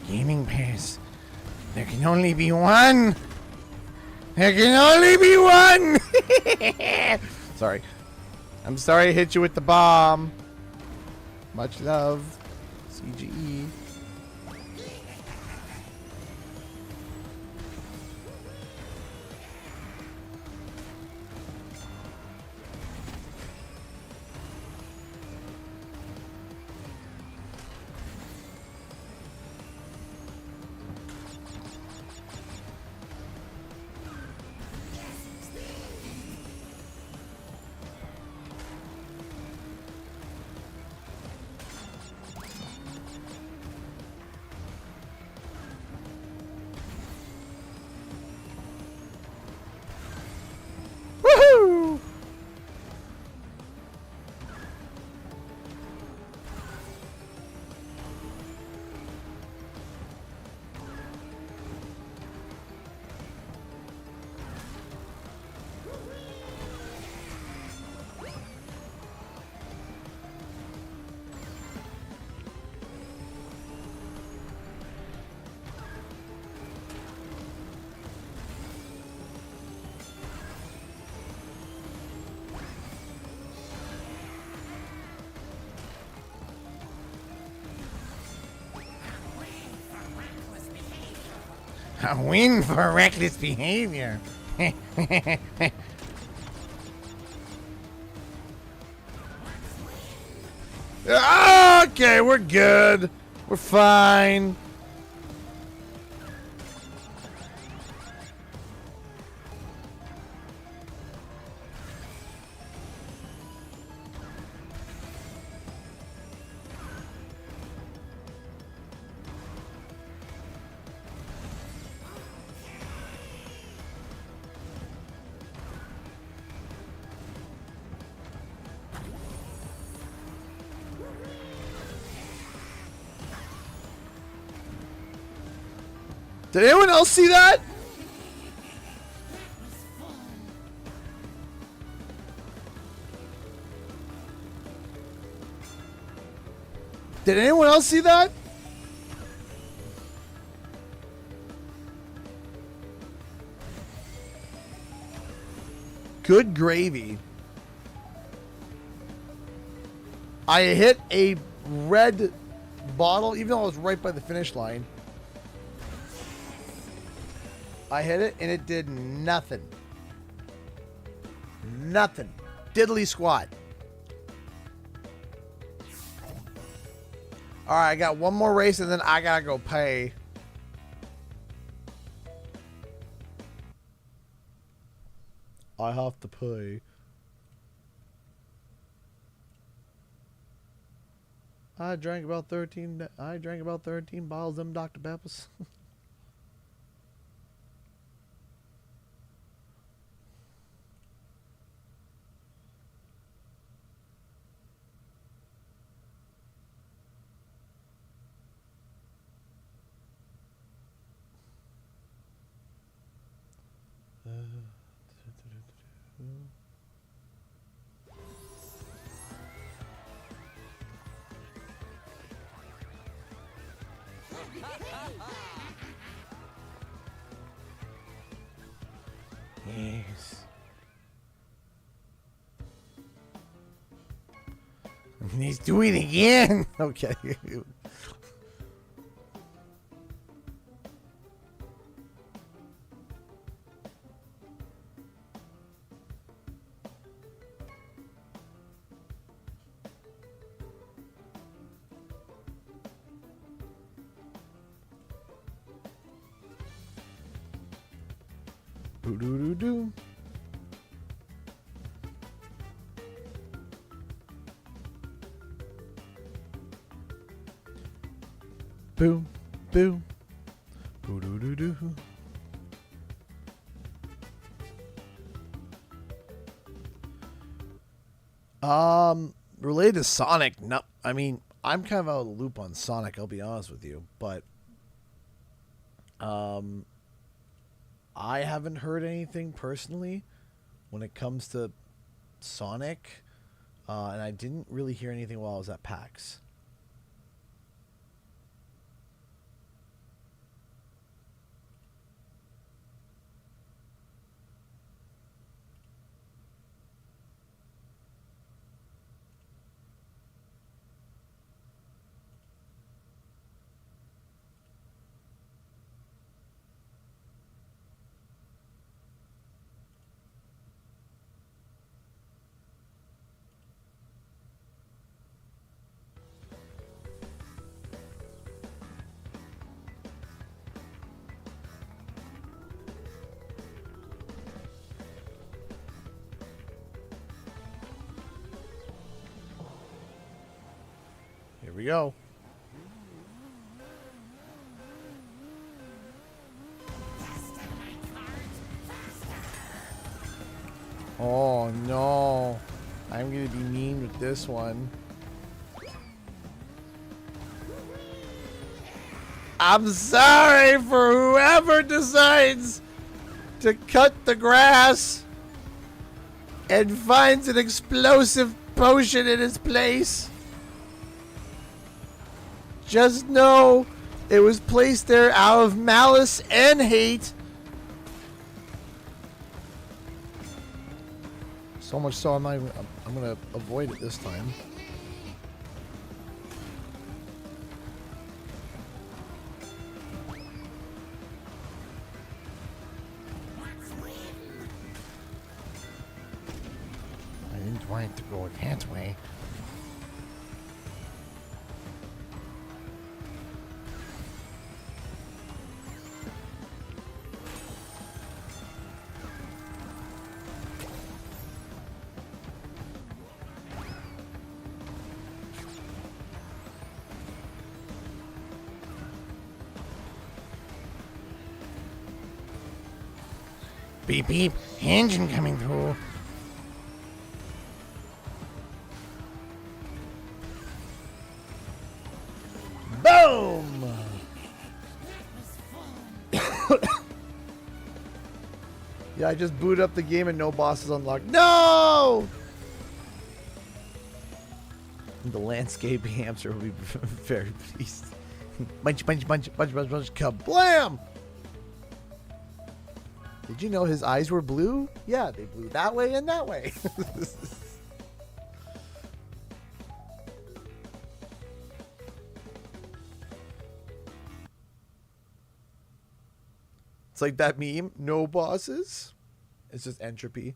Gaming pace. There can only be one. There can only be one. Sorry. I'm sorry I hit you with the bomb. Much love. CGE. Woohoo! A win for reckless behavior. Okay, we're good. We're fine. Did anyone else see that? Did anyone else see that? Good gravy. I hit a red bottle, even though I was right by the finish line. I hit it, and it did nothing. Nothing. Diddly squat. All right, I got one more race, and then I gotta go pay. I have to pay. I drank about 13 bottles of them Dr. Peppers. Yes. He's doing it again. Okay. Doo-doo-doo-doo. Boom, boom, boo-doo-doo-doo. Related to Sonic, no, I mean, I'm kind of out of the loop on Sonic, I'll be honest with you, but I haven't heard anything personally when it comes to Sonic, and I didn't really hear anything while I was at PAX. Here we go. Oh no, I'm gonna be mean with this one. I'm sorry for whoever decides to cut the grass and finds an explosive potion in its place. Just know it was placed there out of malice and hate. So much so I'm gonna avoid it this time. I didn't want it to go that way. Beep beep, engine coming through. Boom! Yeah, I just booted up the game and no bosses unlocked. No! The landscape hamster will be very pleased. Bunch, bunch, bunch, bunch, bunch, bunch, kablam! Did you know his eyes were blue? Yeah, they blew that way and that way. It's like that meme, no bosses. It's just entropy.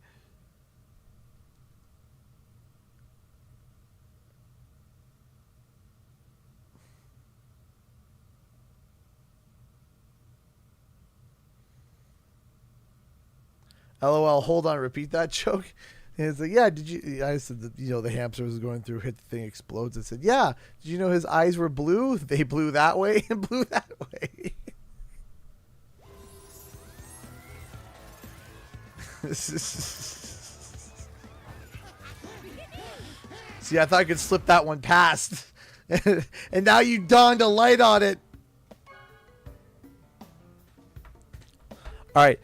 LOL, hold on, repeat that joke. And it's like, yeah, did you, I said, that, the hamster was going through, hit the thing, explodes. I said, yeah, did you know his eyes were blue? They blew that way and blew that way. See, I thought I could slip that one past. And now you dawned a light on it. All right.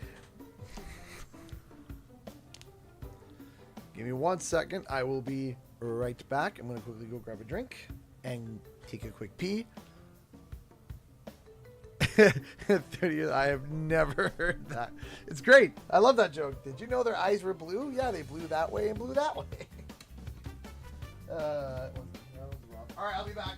Give me 1 second. I will be right back. I'm going to quickly go grab a drink and take a quick pee. 30, I have never heard that. It's great. I love that joke. Did you know their eyes were blue? Yeah, they blew that way and blew that way. All right, I'll be back.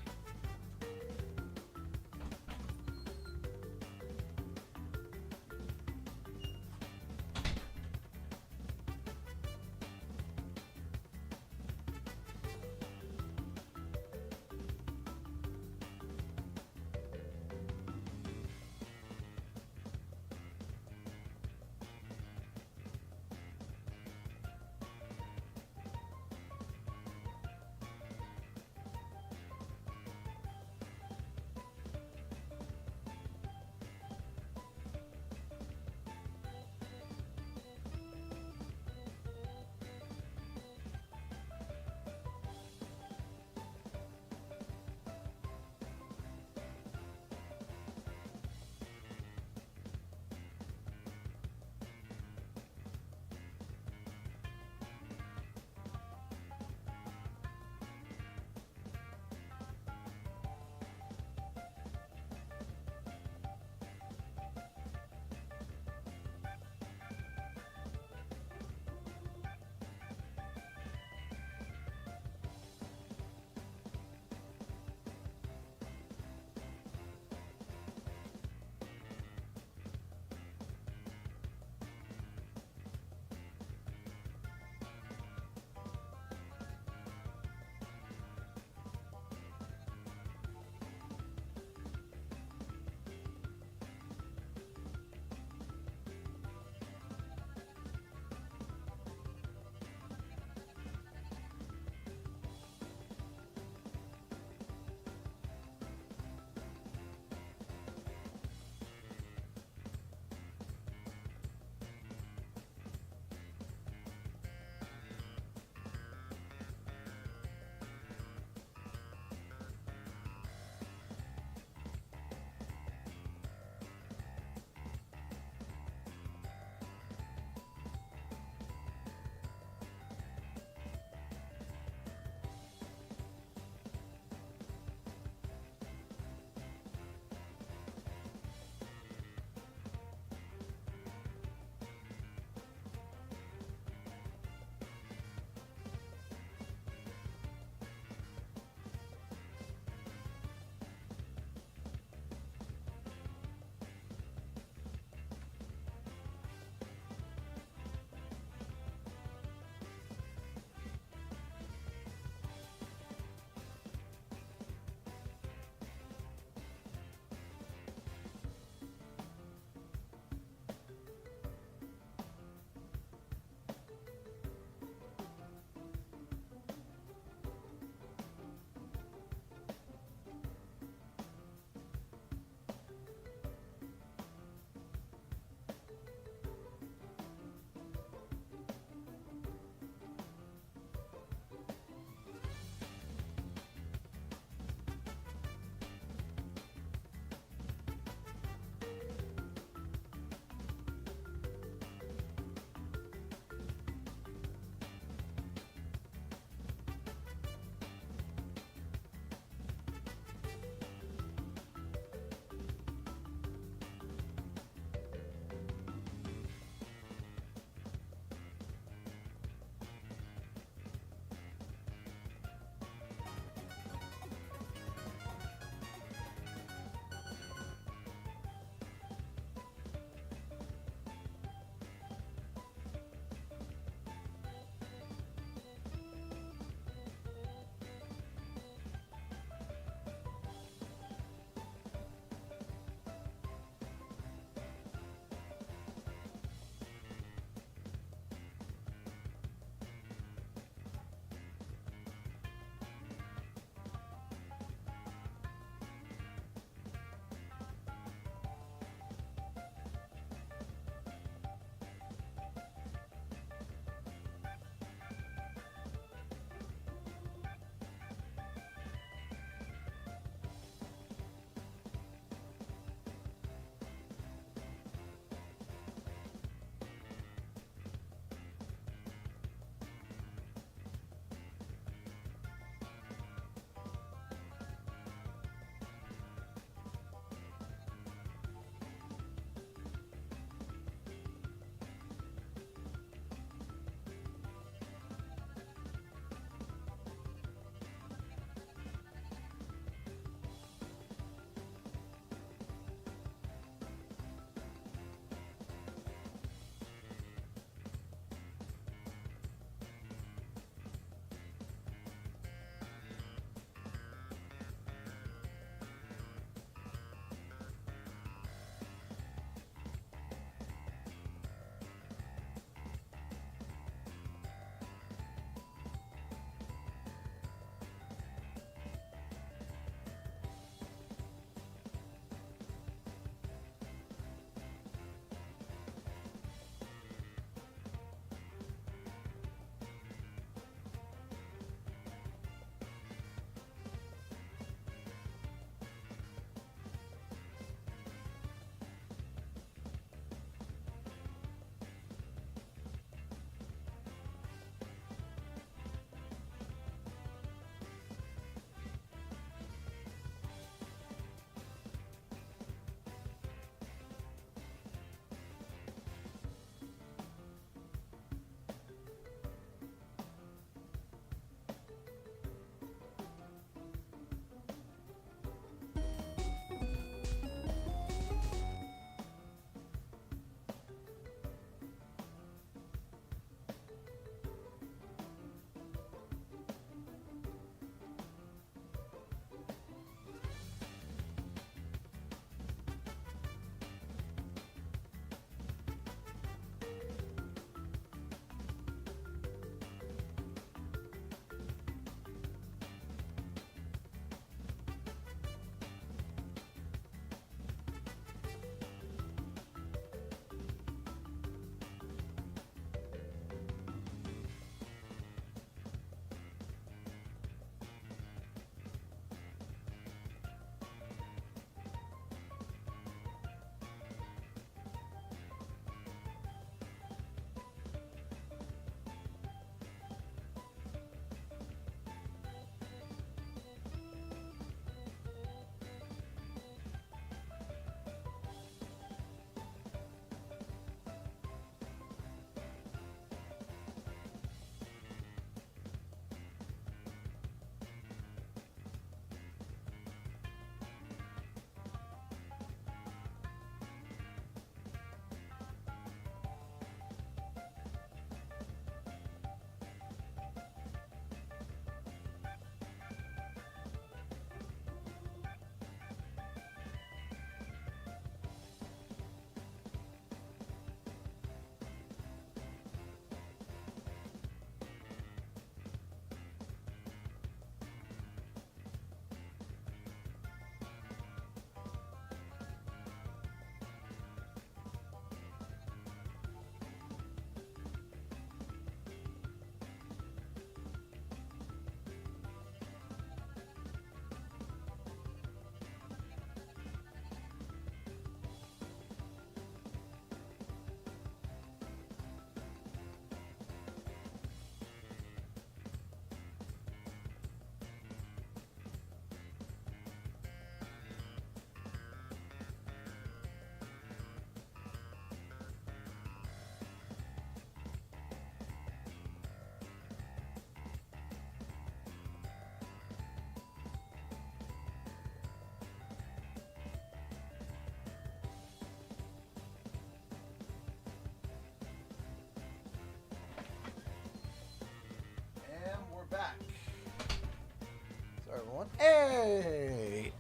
Yay!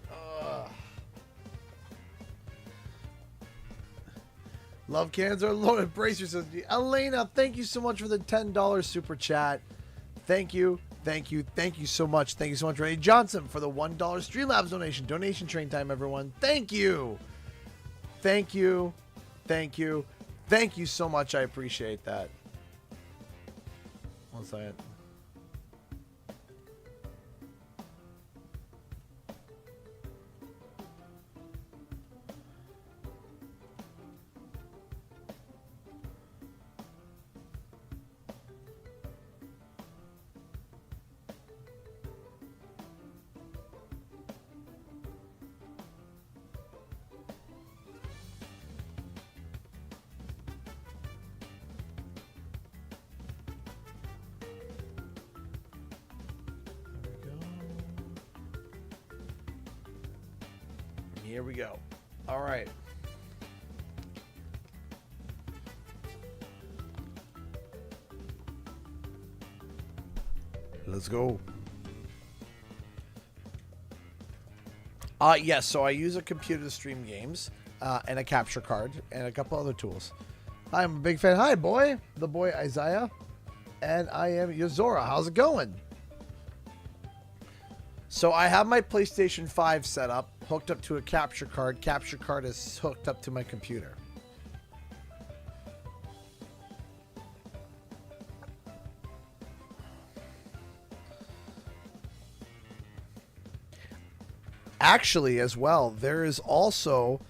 Love cans are loaded. Brace yourself. Elena, thank you so much for the $10 super chat. Thank you. Thank you. Thank you so much. Thank you so much, Ray Johnson, for the $1 Streamlabs donation. Donation train time, everyone. Thank you. Thank you. Thank you. Thank you so much. I appreciate that. One second. Here we go. All right. Let's go. Yes, so I use a computer to stream games and a capture card and a couple other tools. I'm a big fan. Hi, boy. The boy Isaiah. And I am Yozora. How's it going? So I have my PlayStation 5 set up, hooked up to a capture card. Capture card is hooked up to my computer. Actually, as well, there is also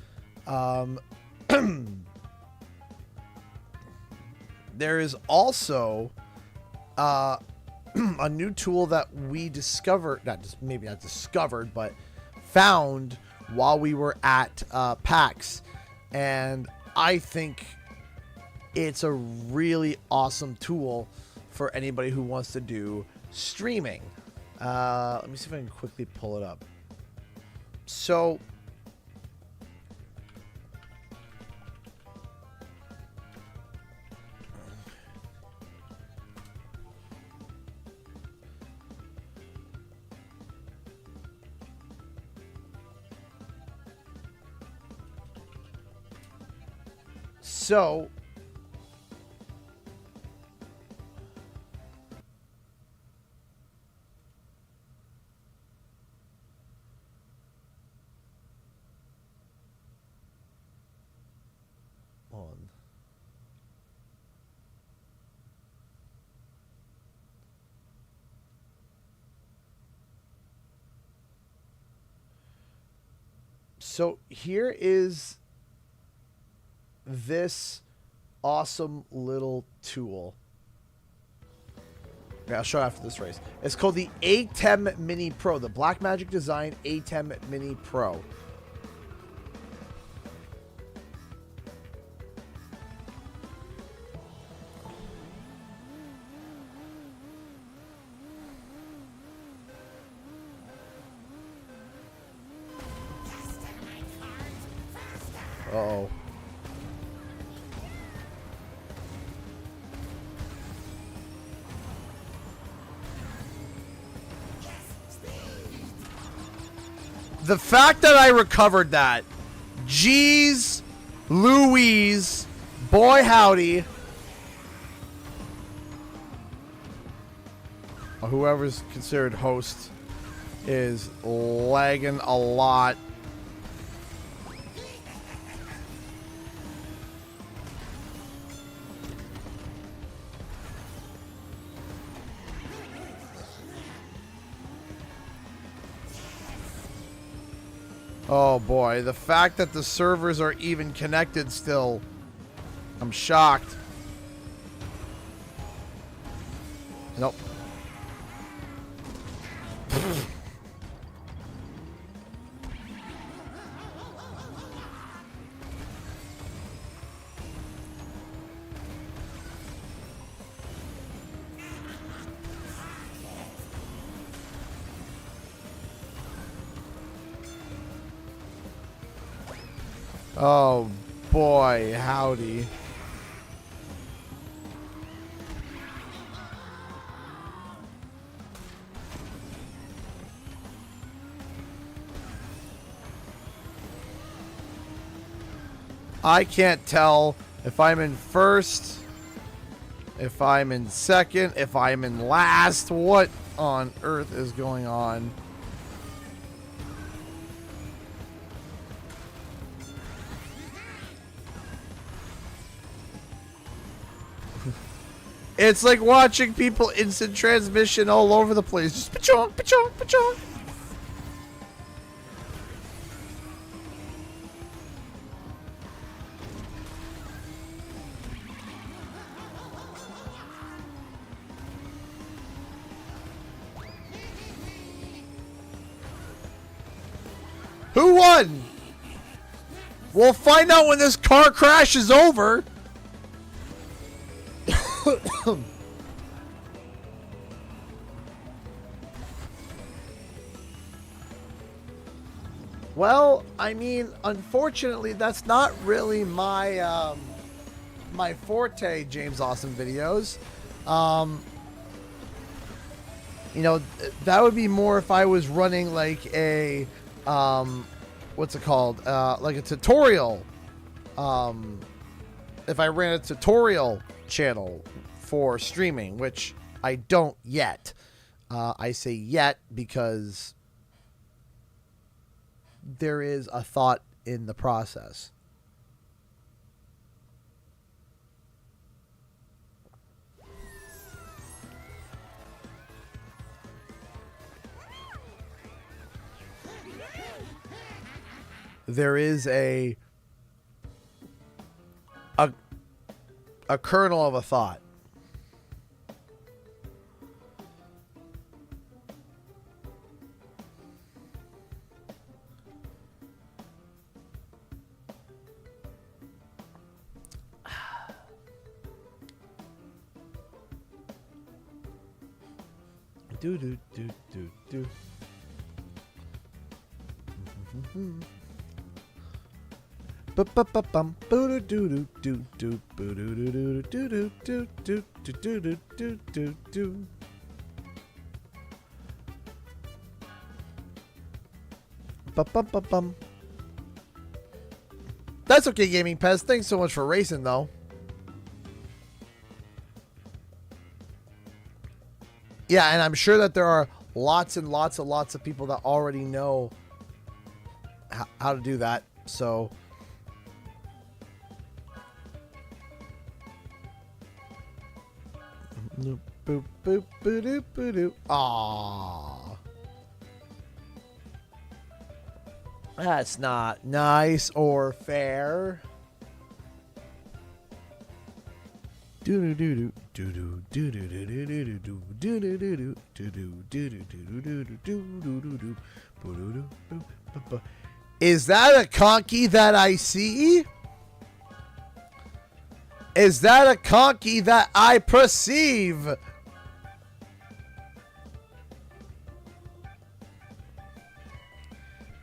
there is also a new tool that we discovered, maybe not discovered, but found while we were at PAX. And I think it's a really awesome tool for anybody who wants to do streaming. Let me see if I can quickly pull it up. So So here is this awesome little tool. Okay, I'll show you after this race. It's called the A10 Mini Pro, the Blackmagic Design A10 Mini Pro. Uh-oh. The fact that I recovered that, geez, Louise, boy howdy. Whoever's considered host is lagging a lot. Oh boy, the fact that the servers are even connected still, I'm shocked. Nope. Oh boy, howdy. I can't tell if I'm in first, if I'm in second, if I'm in last. What on earth is going on? It's like watching people instant transmission all over the place. Just pa-chonk, pa-chonk, pa-chonk. Who won? We'll find out when this car crash is over. Well, I mean, unfortunately, that's not really my my forte, James Awesome videos. You know, that would be more if I was running like a what's it called? Like a tutorial. If I ran a tutorial channel for streaming, which I don't yet. I say yet because there is a thought in the process. There is a kernel of a thought. Do do do do do. Ba-ba-ba-bum, boo-doo-doo-doo-doo-doo, boo-doo-doo-doo-doo-doo-doo-doo-doo-doo-doo. Ba-bum-ba-bum. That's okay, Gaming Pez. Thanks so much for racing, though. Yeah, and I'm sure that there are lots and lots of people that already know how to do that. So boop boop boop boop boop. Aww. That's not nice or fair. Do do do do do do do do do do do do do do do do do. Is that a conky that I see? Is that a conky that I perceive?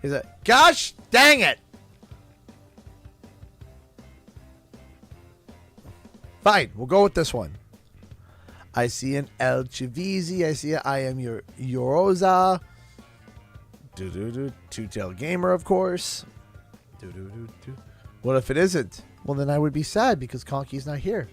Is it? Gosh dang it! Fine, we'll go with this one. I see an El Chivizi. I see I am your Yoroza. Two-tail gamer, of course. What if it isn't? Well, then I would be sad because Conky's not here.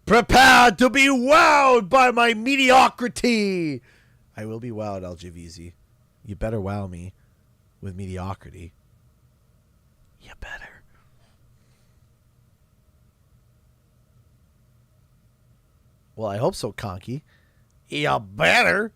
Prepare to be wowed by my mediocrity. I will be wowed, LGVZ. You better wow me with mediocrity. You better. Well, I hope so, Conky. You better.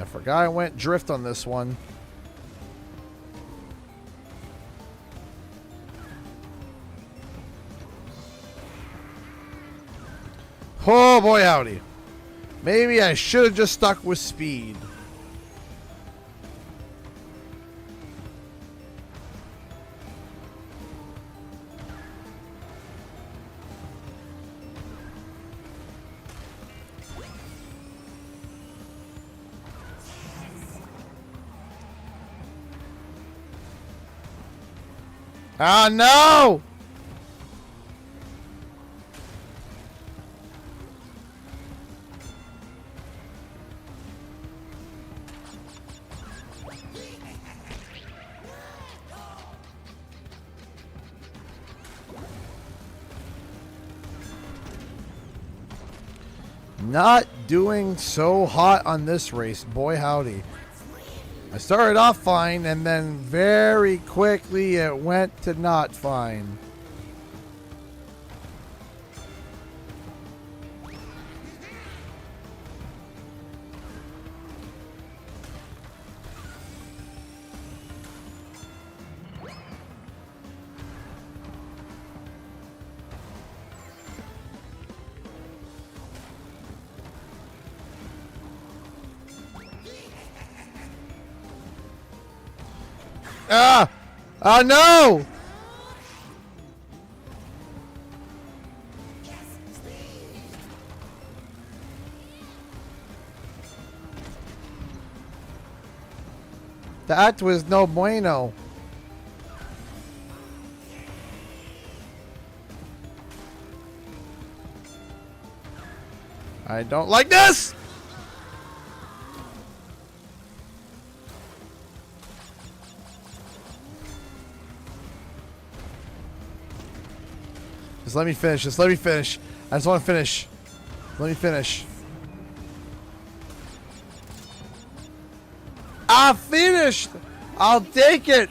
I forgot I went drift on this one. Oh boy, howdy. Maybe I should have just stuck with speed. Oh no! Not doing so hot on this race, boy howdy. I started off fine and then very quickly it went to not fine. Ah! Oh no! That was no bueno. I don't like this! Just let me finish. Just let me finish. I just want to finish. Let me finish. I finished! I'll take it!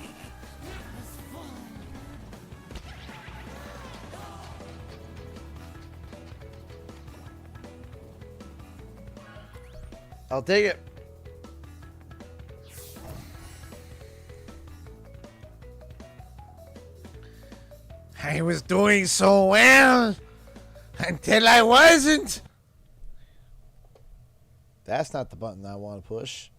I'll take it. I was doing so well until I wasn't. That's not the button I want to push.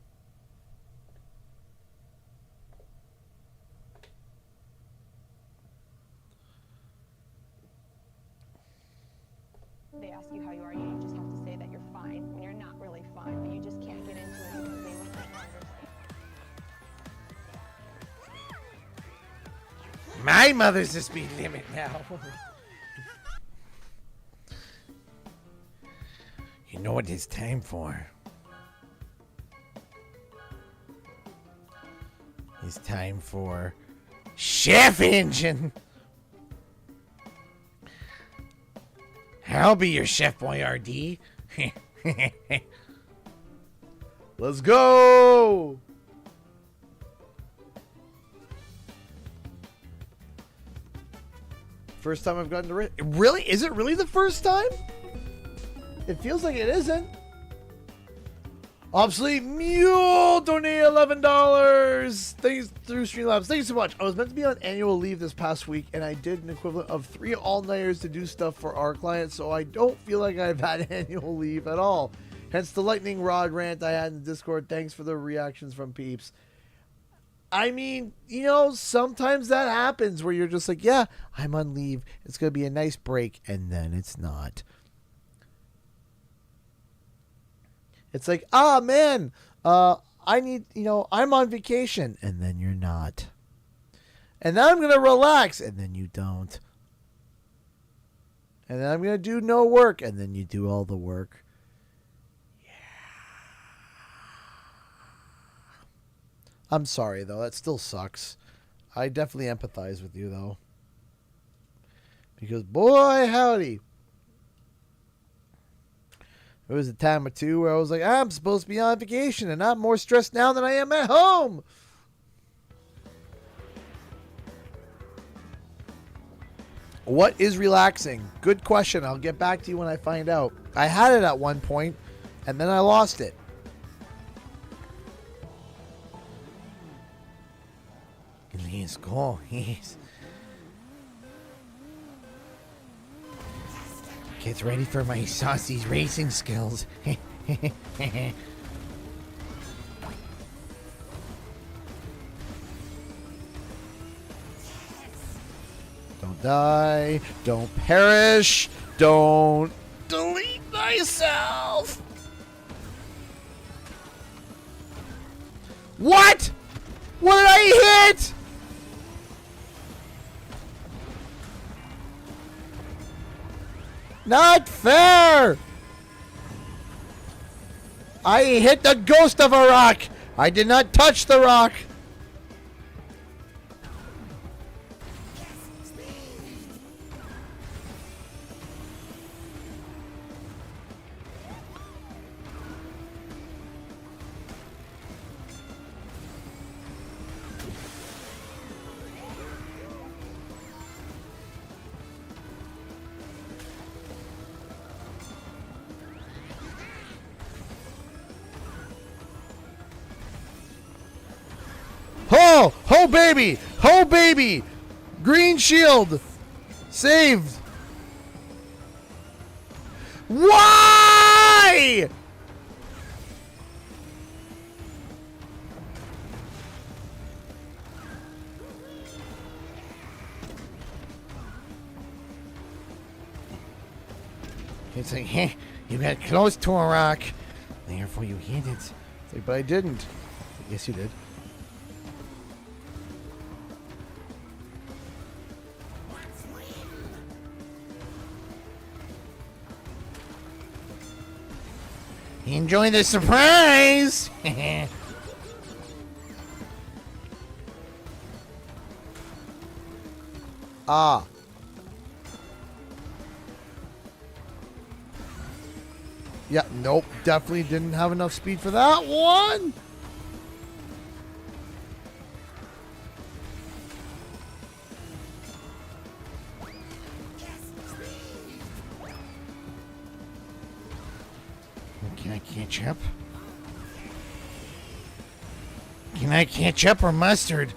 They ask you how you are, you just have to say that you're fine when you're not really fine, but you just can't get into it because they might not understand. My mother's the speed limit now. You know what it's time for? It's time for Chef Engine. I'll be your Chef Boyardee. Let's go! First time I've gotten to race. Really? Is it really the first time? It feels like it isn't. Obsolete Mule donated $11. Thanks through Streamlabs. Thank you so much. I was meant to be on annual leave this past week, and I did an equivalent of 3 all-nighters to do stuff for our clients, so I don't feel like I've had annual leave at all. Hence the lightning rod rant I had in the Discord. Thanks for the reactions from peeps. I mean, you know, sometimes that happens where you're just like, yeah, I'm on leave. It's going to be a nice break, and then it's not. It's like, ah, man, I need, you know, I'm on vacation, and then you're not. And then I'm going to relax, and then you don't. And then I'm going to do no work, and then you do all the work. Yeah. I'm sorry, though. That still sucks. I definitely empathize with you, though. Because, boy, howdy. There was a time or two where I was like, I'm supposed to be on vacation, and I'm more stressed now than I am at home. What is relaxing? Good question. I'll get back to you when I find out. I had it at one point, and then I lost it. go. Yes. Get ready for my Aussies racing skills. Don't die. Don't perish. Don't delete thyself. What? What did I hit? Not fair. I hit the ghost of a rock. I did not touch the rock. Ho! Ho, baby! Ho, baby! Green shield! Saved! Why? It's like, heh, you got close to a rock. Therefore you hit it. It's like, but I didn't. Yes, you did. Enjoy the surprise! Ah. Yeah, nope. Definitely didn't have enough speed for that one. Can I catch up? Can I catch up or mustard?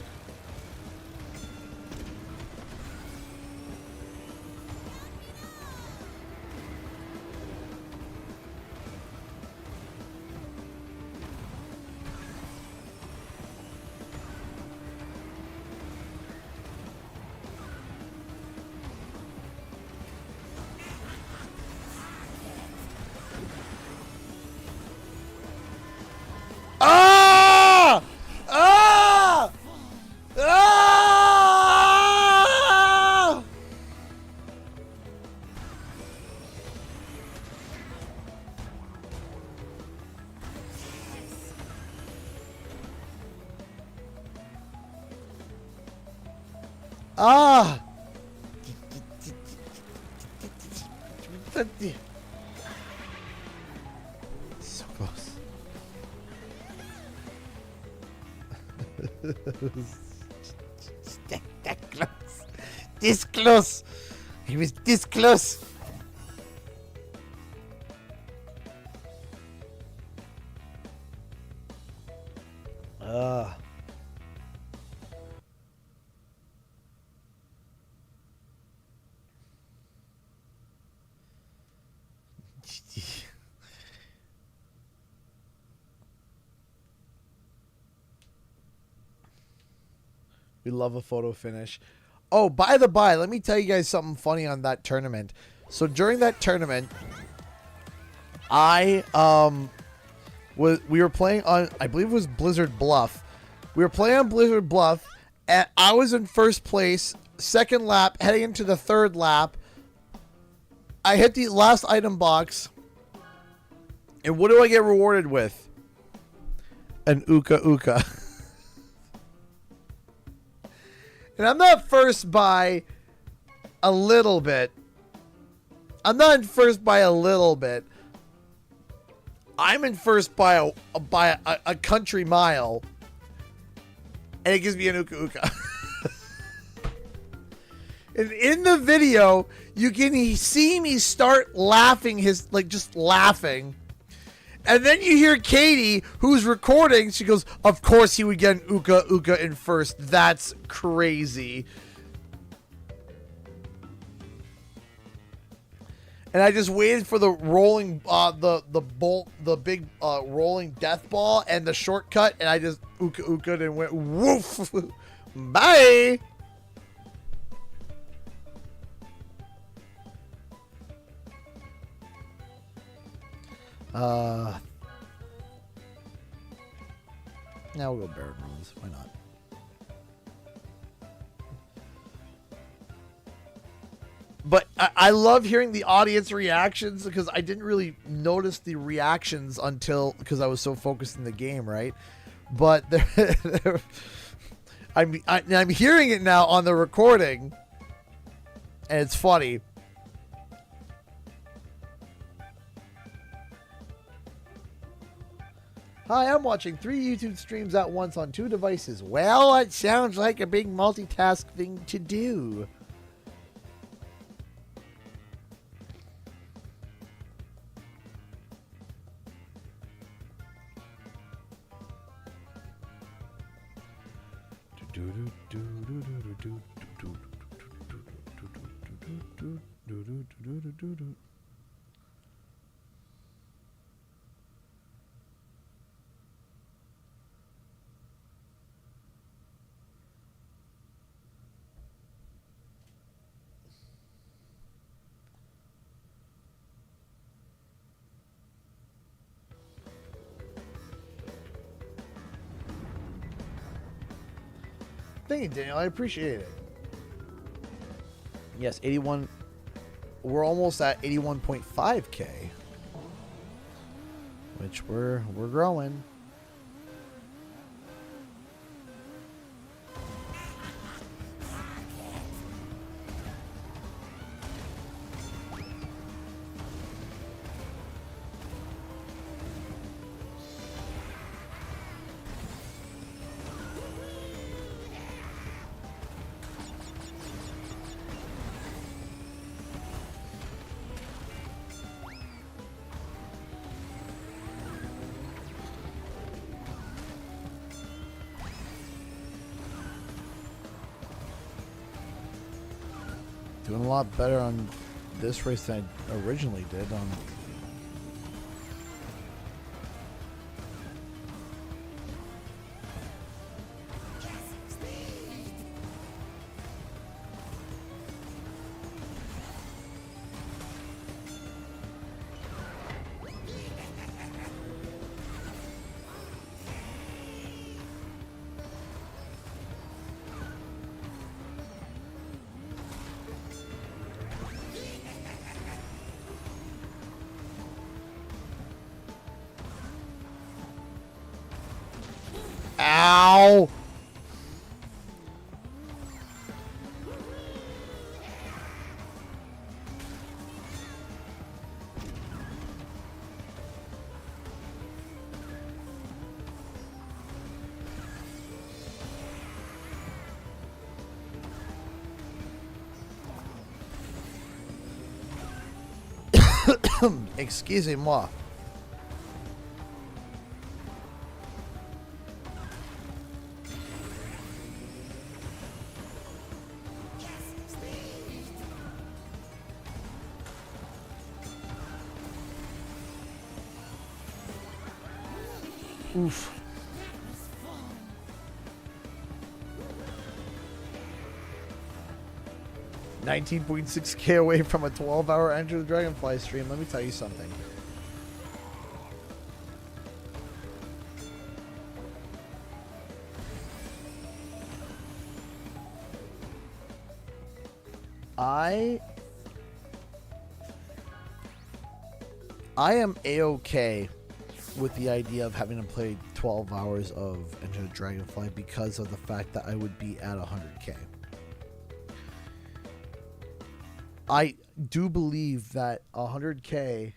Ah! Ah! Ah! Ah! So close. that close. This close. He was this close. We love a photo finish. Oh, by the by, let me tell you guys something funny on that tournament. So during that tournament, we were playing on, I believe it was Blizzard Bluff. We were playing on Blizzard Bluff, and I was in first place, second lap, heading into the third lap. I hit the last item box, and what do I get rewarded with? An Uka Uka. And I'm not first by a little bit. I'm not in first by a little bit. I'm in first by a country mile. And it gives me an Uka Uka. And in the video, you can see me start laughing, just laughing. And then you hear Katie, who's recording. She goes, "Of course he would get an Uka in first. That's crazy." And I just waited for the rolling, the big rolling death ball and the shortcut, and I just Uka and went woof. Bye. Now we'll go Baron rules. Why not? But I love hearing the audience reactions because I didn't really notice the reactions until because I was so focused in the game, right? But I'm hearing it now on the recording, and it's funny. Hi, I'm watching 3 YouTube streams at once on 2 devices. Well, it sounds like a big multitask thing to do. Thank you, Daniel. I appreciate it. Yes, 81. We're almost at 81.5K, which we're growing. Doing a lot better on this race than I originally did on. Ow! Excusez-moi. Oof. $19.6K away from a 12-hour Enter the Dragonfly stream. Let me tell you something. I am A-okay with the idea of having to play 12 hours of Enter the Dragonfly because of the fact that I would be at 100K. I do believe that 100K,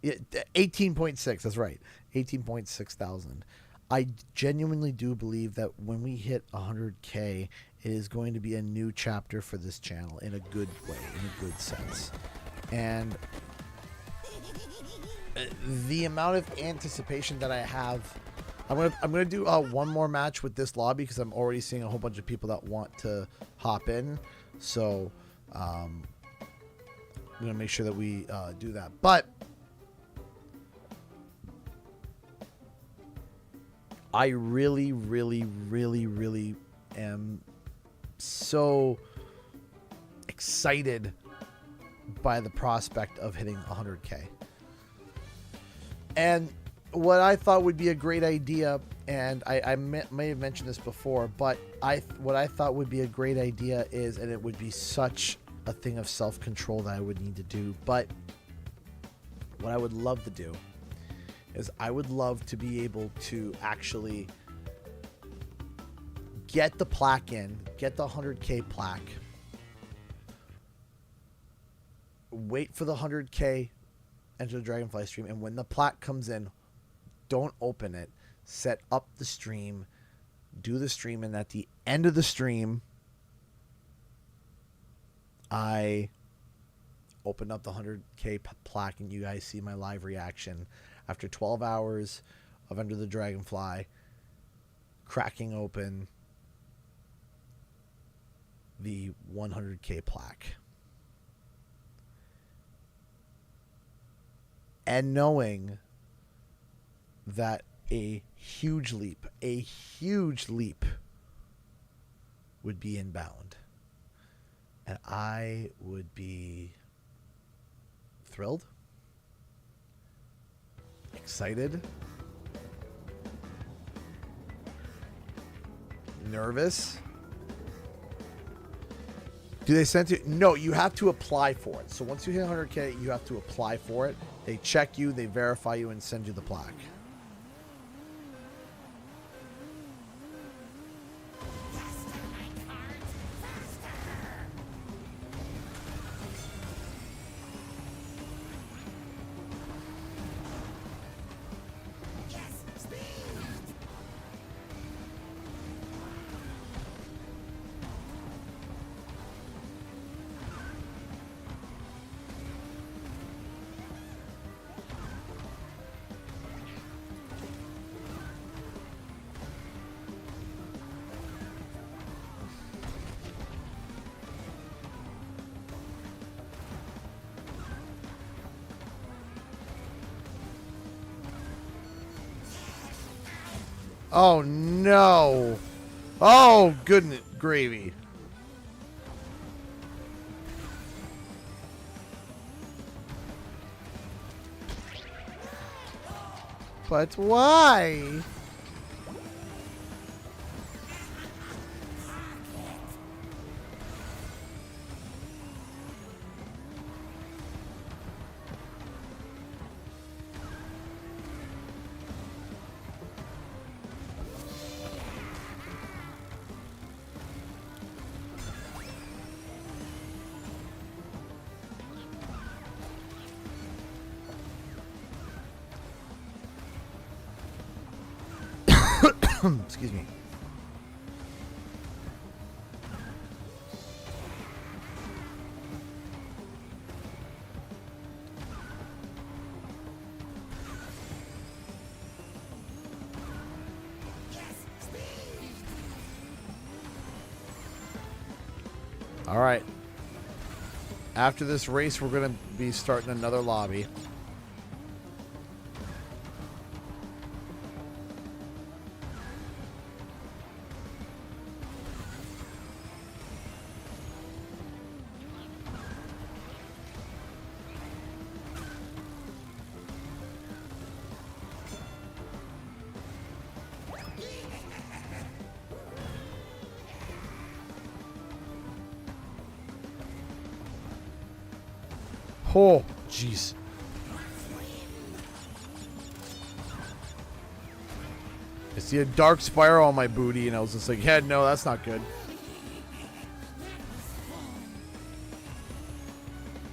18.6, that's right, 18.6 thousand. I genuinely do believe that when we hit 100K, it is going to be a new chapter for this channel in a good way, in a good sense. And the amount of anticipation that I have. I'm gonna do one more match with this lobby because I'm already seeing a whole bunch of people that want to hop in. So I'm gonna make sure that we do that. But I really, really, really, really am so excited by the prospect of hitting 100K. And what I thought would be a great idea, and I may have mentioned this before, but what I thought would be a great idea is, and it would be such a thing of self-control that I would need to do, but what I would love to do is I would love to be able to actually get the plaque in, get the 100K plaque, wait for the 100K, enter the Dragonfly stream, and when the plaque comes in, don't open it, set up the stream, do the stream, and at the end of the stream, I open up the 100K plaque and you guys see my live reaction after 12 hours of Under the Dragonfly, cracking open the 100K plaque. And knowing that a huge leap would be inbound. And I would be thrilled, excited, nervous. Do they send it? No, you have to apply for it. So once you hit 100K, you have to apply for it. They check you, they verify you, and send you the plaque. Oh no. Oh goodness gravy. But why? Excuse me. All right. After this race, we're going to be starting another lobby. Oh, jeez. I see a dark spiral on my booty, and I was just like, yeah, no, that's not good.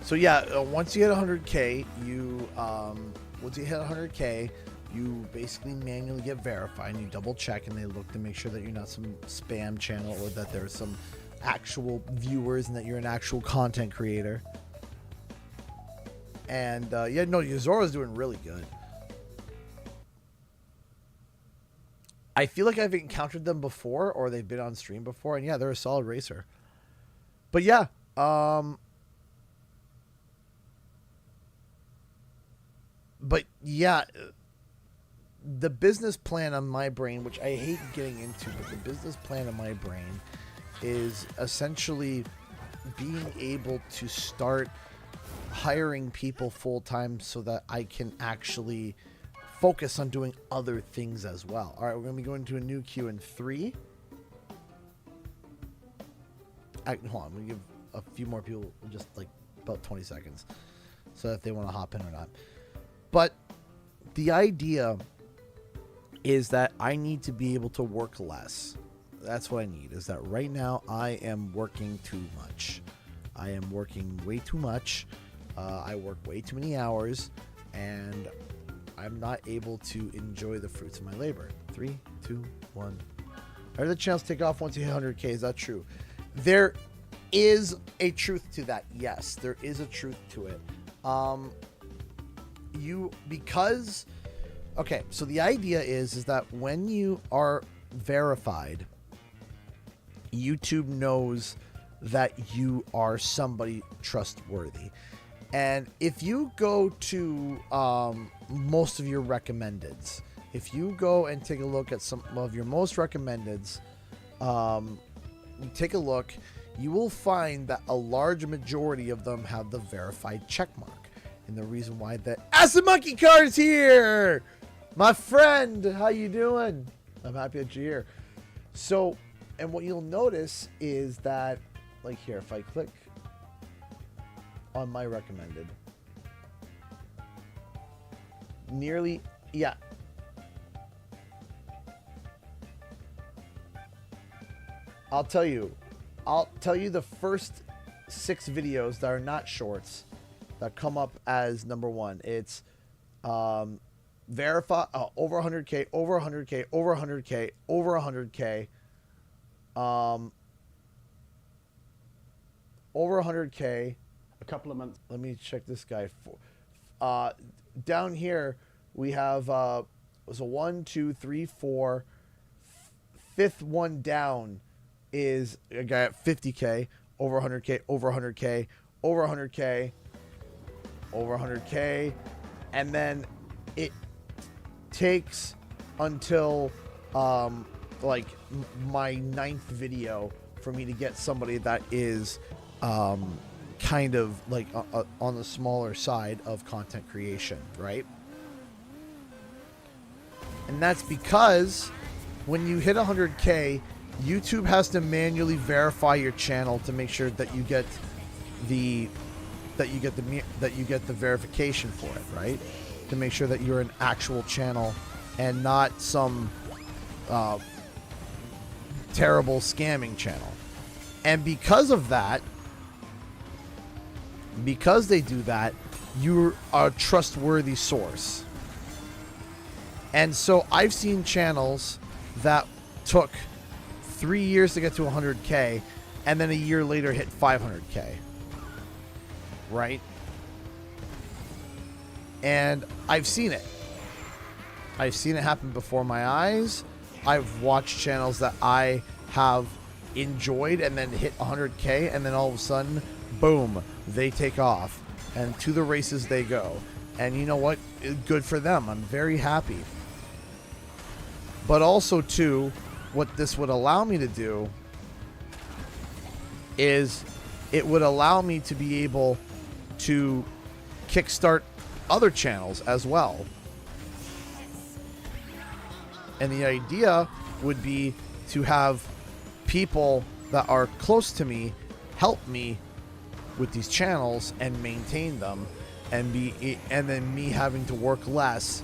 So yeah, once you hit 100K, you basically manually get verified, and you double check, and they look to make sure that you're not some spam channel or that there's some actual viewers and that you're an actual content creator. And yeah, no, Yuzoro's doing really good. I feel like I've encountered them before, or they've been on stream before, and yeah, they're a solid racer. But yeah, but yeah, the business plan on my brain, which I hate getting into, but the business plan on my brain is essentially being able to start hiring people full-time so that I can actually focus on doing other things as well. All right, we're going to be going to a new queue in 3. Hold on, I'm going to give a few more people just like about 20 seconds so that they want to hop in or not. But the idea is that I need to be able to work less. That's what I need, is that right now I am working too much. I am working way too much. I work way too many hours, and I'm not able to enjoy the fruits of my labor. 3, 2, 1. Are the channels take off once you hit 100K? Is that true? There is a truth to that. Yes, there is a truth to it. Okay, so the idea is that when you are verified, YouTube knows that you are somebody trustworthy. And if you go to most of your recommendeds, if you go and take a look at some of your most recommendeds, you take a look, you will find that a large majority of them have the verified check mark. And the reason why that Acid Monkey Cart is here, my friend, how you doing? I'm happy that you're here. So, and what you'll notice is that, like here, if I click on my recommended, nearly, yeah. I'll tell you the first 6 videos that are not shorts that come up as number 1. It's verify over 100K, over 100K, over 100K, over 100K, over 100K. A couple of months. Let me check this guy. Down here we have was a 1, 2, 3, 4. Fifth one down is a guy at 50K, over 100K, over 100K, over 100K, over 100K, and then it takes until like my 9th video for me to get somebody that is kind of like on the smaller side of content creation, right? And that's because when you hit 100K, YouTube has to manually verify your channel to make sure that you get the verification for it, right? To make sure that you're an actual channel and not some terrible scamming channel. And because of that, because they do that, you're a trustworthy source. And so I've seen channels that took 3 years to get to 100K and then a year later hit 500K. Right? And I've seen it. I've seen it happen before my eyes. I've watched channels that I have enjoyed and then hit 100K, and then all of a sudden, boom, they take off. And to the races they go. And you know what? Good for them. I'm very happy. But also, too, what this would allow me to do is it would allow me to be able to kickstart other channels as well. And the idea would be to have people that are close to me help me with these channels and maintain them, and then me having to work less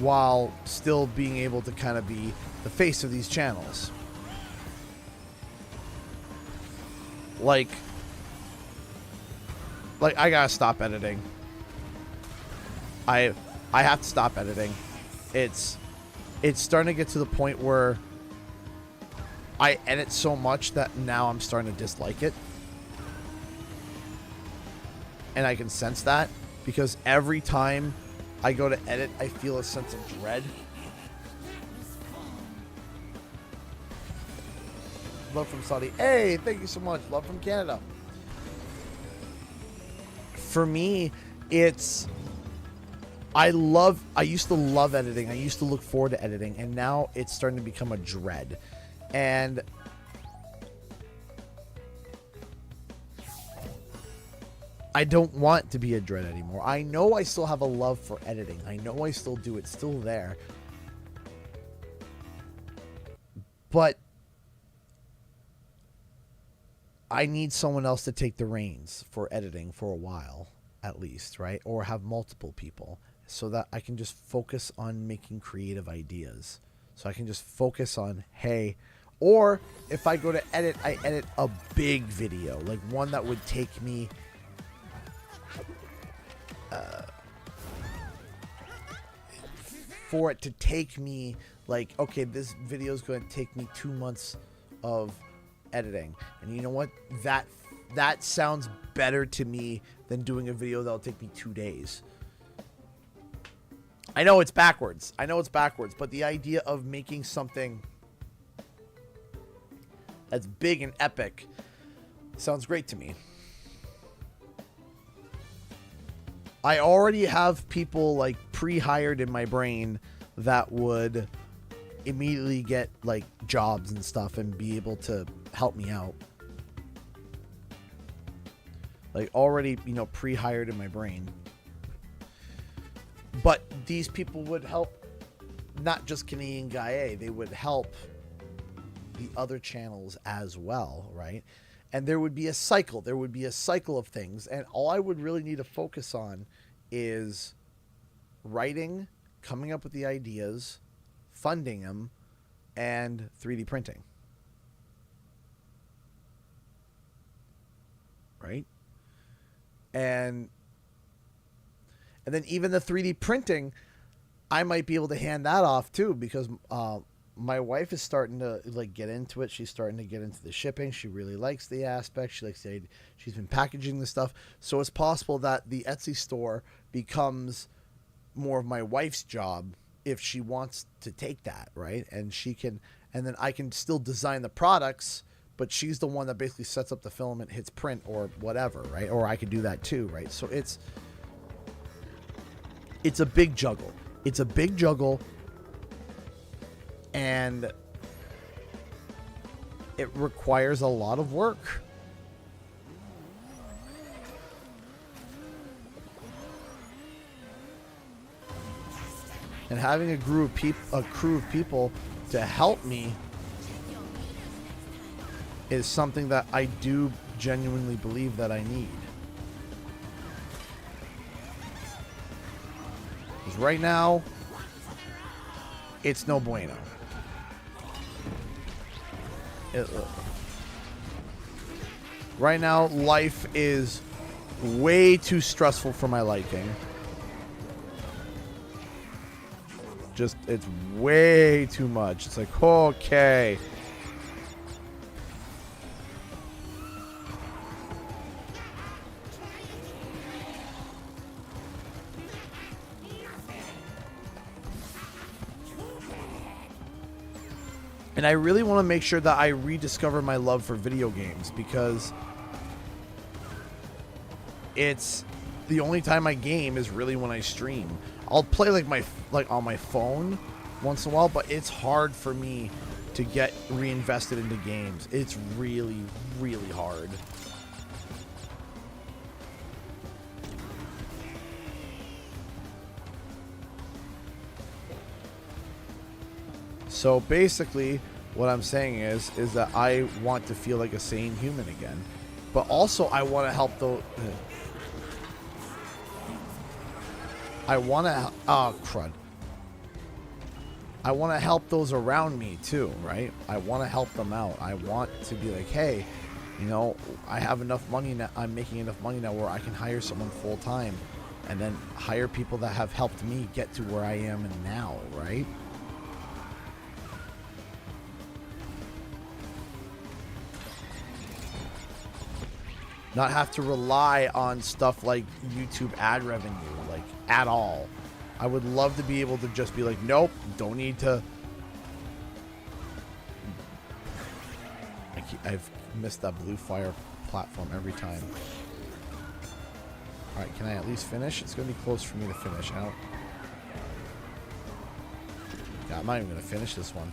while still being able to kind of be the face of these channels. Like I gotta stop editing. I have to stop editing. It's starting to get to the point where I edit so much that now I'm starting to dislike it. And I can sense that. because every time I go to edit, I feel a sense of dread. Love from Saudi. Hey, thank you so much. Love from Canada. For me, it's... I used to love editing. I used to look forward to editing, and now it's starting to become a dread. And I don't want to be a dread anymore. I know I still have a love for editing. I know I still do. It's still there. But I need someone else to take the reins for editing for a while, at least, right? Or have multiple people, so that I can just focus on making creative ideas. So I can just focus on, hey, or if I go to edit, I edit a big video, like one that would take me for it to take me, like, okay, this video is going to take me 2 months of editing, and you know what, that sounds better to me than doing a video that'll take me 2 days. I know it's backwards, but the idea of making something that's big and epic sounds great to me. I already have people like pre-hired in my brain that would immediately get like jobs and stuff and be able to help me out. Like already, you know, pre-hired in my brain. But these people would help not just Canadian Guy A, they would help the other channels as well, right? And there would be a cycle. There would be a cycle of things. And all I would really need to focus on is writing, coming up with the ideas, funding them, and 3D printing. Right? And then even the 3D printing, I might be able to hand that off too, because my wife is starting to like get into it. She's starting to get into the shipping. She really likes the aspect. She likes the, she's been packaging the stuff. So it's possible that the Etsy store becomes more of my wife's job if she wants to take that, right? And she can, and then I can still design the products, but she's the one that basically sets up the filament, hits print or whatever, right? Or I could do that too, right? So it's a big juggle. It's a big juggle, and it requires a lot of work. And having a crew of people to help me is something that I do genuinely believe that I need. Because right now, it's no bueno. Right now, life is way too stressful for my liking. Just, it's way too much. It's like, okay. And I really want to make sure that I rediscover my love for video games, because it's the only time I game is really when I stream. I'll play like on my phone once in a while, but it's hard for me to get reinvested into games. It's really, really hard. So basically, what I'm saying is that I want to feel like a sane human again, but also I want to help the. I want to. Oh crud! I want to help those around me too, right? I want to help them out. I want to be like, hey, you know, I have enough money now. I'm making enough money now where I can hire someone full time, and then hire people that have helped me get to where I am now, right? not have to rely on stuff like YouTube ad revenue, like at all. I would love to be able to just be like, nope, don't need to. I've missed that blue fire platform every time. All right, can I at least finish? It's going to be close for me to finish out. Yeah, I'm not even going to finish this one.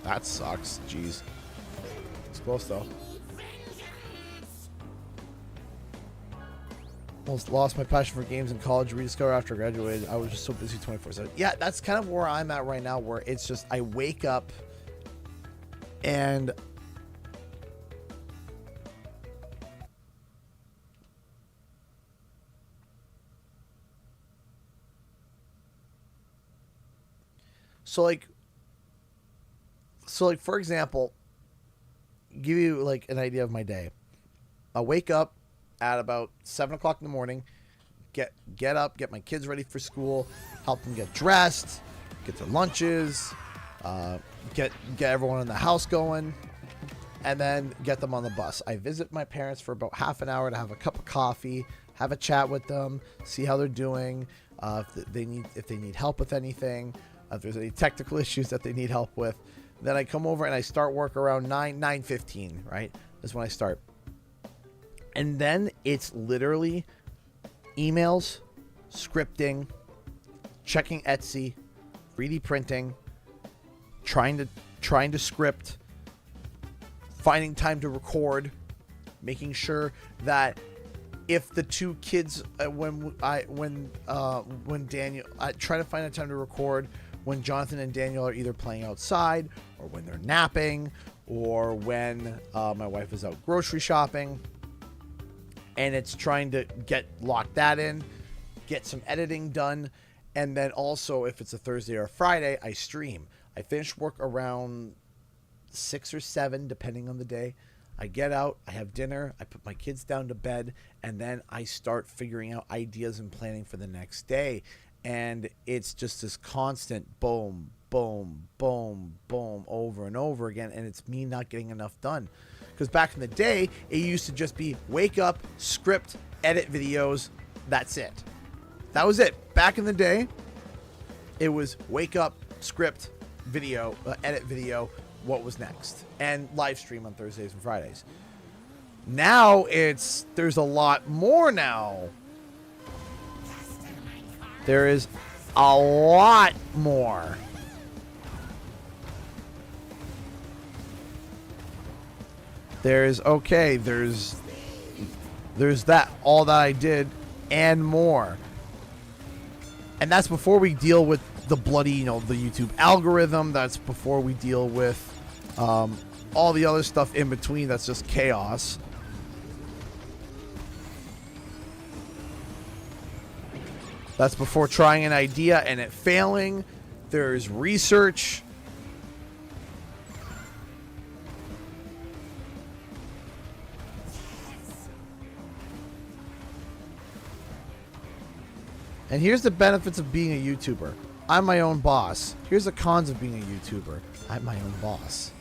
That sucks. Jeez. It's close, though. Almost lost my passion for games in college. Rediscover after I graduated. I was just so busy 24/7. Yeah, that's kind of where I'm at right now, where it's just I wake up and so like for example, give you like an idea of my day. I wake up at about 7 o'clock in the morning, get up, get my kids ready for school, help them get dressed, get their lunches, get everyone in the house going, and then get them on the bus. I visit my parents for about half an hour to have a cup of coffee, have a chat with them, see how they're doing, if they need help with anything, if there's any technical issues that they need help with. Then I come over and I start work around 9:15, right? That's when I start. And then it's literally emails, scripting, checking Etsy, 3D printing, trying to script, finding time to record, making sure that if the two kids when Daniel, I try to find a time to record when Jonathan and Daniel are either playing outside or when they're napping or when my wife is out grocery shopping. And it's trying to lock that in, get some editing done, and then also if it's a Thursday or a Friday, I stream. I finish work around 6 or 7, depending on the day. I get out, I have dinner, I put my kids down to bed, and then I start figuring out ideas and planning for the next day. And it's just this constant boom, boom, boom, boom, over and over again, and it's me not getting enough done. Because back in the day, it used to just be wake up, script, edit videos, that's it. That was it. Back in the day, it was wake up, script, video, edit video, what was next, and live stream on Thursdays and Fridays. Now there's a lot more now. There is a lot more. There's that, all that I did and more. And that's before we deal with the bloody, the YouTube algorithm. That's before we deal with all the other stuff in between. That's just chaos. That's before trying an idea and it failing. There's research. And here's the benefits of being a YouTuber. I'm my own boss. Here's the cons of being a YouTuber. I'm my own boss.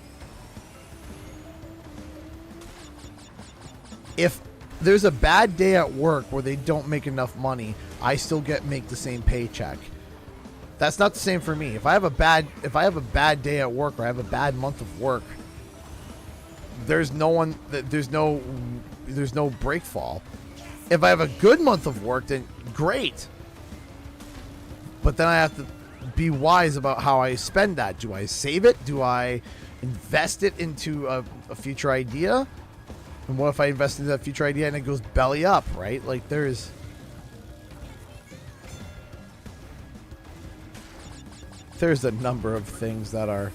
If there's a bad day at work where they don't make enough money, I still make the same paycheck. That's not the same for me. If I have a bad day at work or I have a bad month of work, there's no break fall. If I have a good month of work, then great. But then I have to be wise about how I spend that. Do I save it? Do I invest it into a future idea? And what if I invest into that future idea and it goes belly up, right? Like there's a number of things that are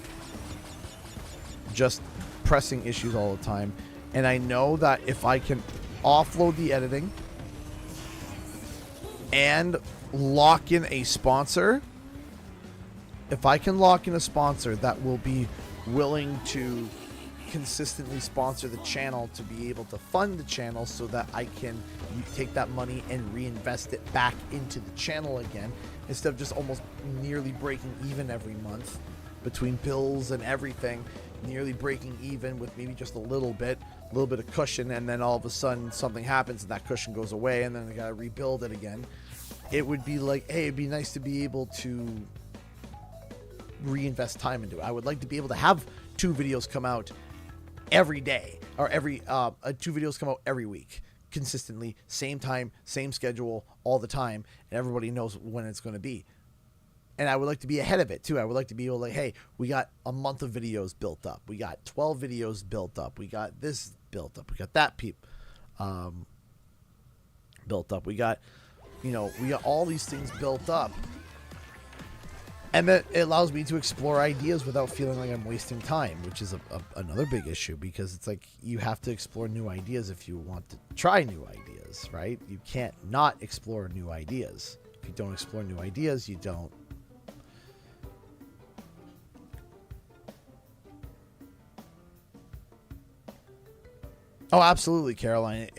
just pressing issues all the time. And I know that if I can offload the editing and lock in a sponsor, if I can lock in a sponsor that will be willing to consistently sponsor the channel to be able to fund the channel so that I can take that money and reinvest it back into the channel again instead of just almost nearly breaking even every month between bills and everything. nearly breaking even with maybe just a little bit of cushion, and then all of a sudden something happens and that cushion goes away, and then I gotta rebuild it again. It would be like, hey, it'd be nice to be able to reinvest time into it. I would like to be able to have 2 videos come out every day, or 2 videos come out every week, consistently, same time, same schedule, all the time, and everybody knows when it's going to be. And I would like to be ahead of it too. I would like to be able to, hey, we got a month of videos built up, we got 12 videos built up, we got this built up, we got that built up, we got all these things built up. And that it allows me to explore ideas without feeling like I'm wasting time, which is another big issue, because it's like you have to explore new ideas if you want to try new ideas, right? You can't not explore new ideas. If you don't explore new ideas, you don't. Oh, absolutely, Caroline.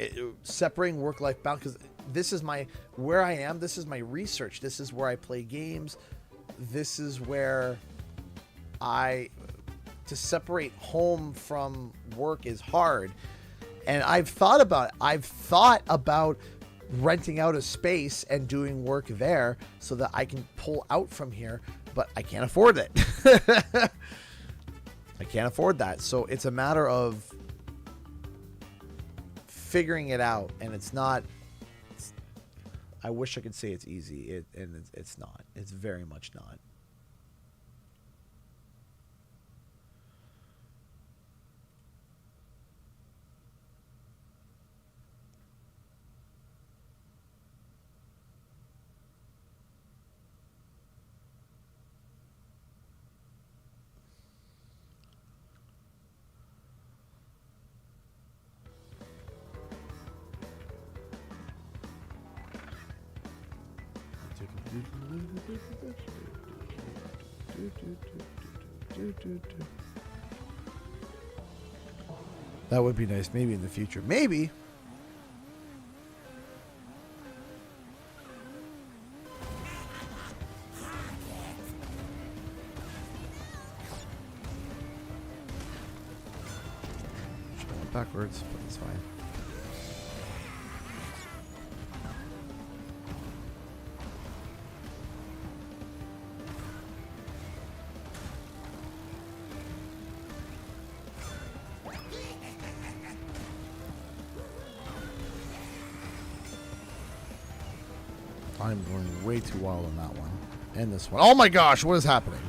Separating work-life balance, because this is where I am. This is my research. This is where I play games. This is where to separate home from work is hard. And I've thought about renting out a space and doing work there so that I can pull out from here, but I can't afford it. I can't afford that. So it's a matter of figuring it out, and it's not. I wish I could say it's easy, and it's not. It's very much not. That would be nice, maybe in the future. Maybe. Should have went backwards, but it's fine. I'm going way too wild on that one. And this one. Oh my gosh, what is happening?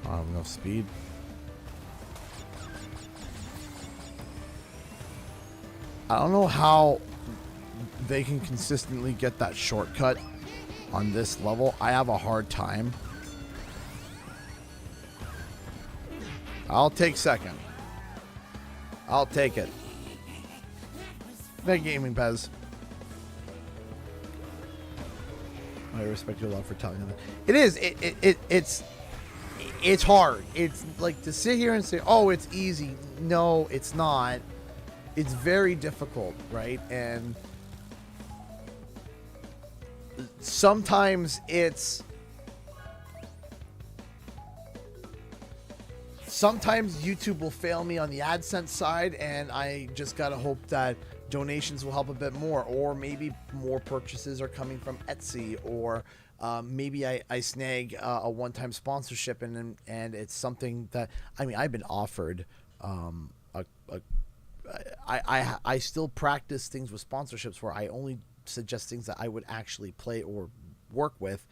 I don't have enough speed. I don't know how they can consistently get that shortcut on this level. I have a hard time. I'll take second. I'll take it. Thank you, Gaming Pez. I respect your love for telling them that. It is. It's hard. It's like to sit here and say, oh, it's easy. No, it's not. It's very difficult, right? And sometimes YouTube will fail me on the AdSense side, and I just gotta hope that donations will help a bit more, or maybe more purchases are coming from Etsy, or maybe I snag a one-time sponsorship, and it's something that, I mean, I've been offered I still practice things with sponsorships where I only suggest things that I would actually play or work with,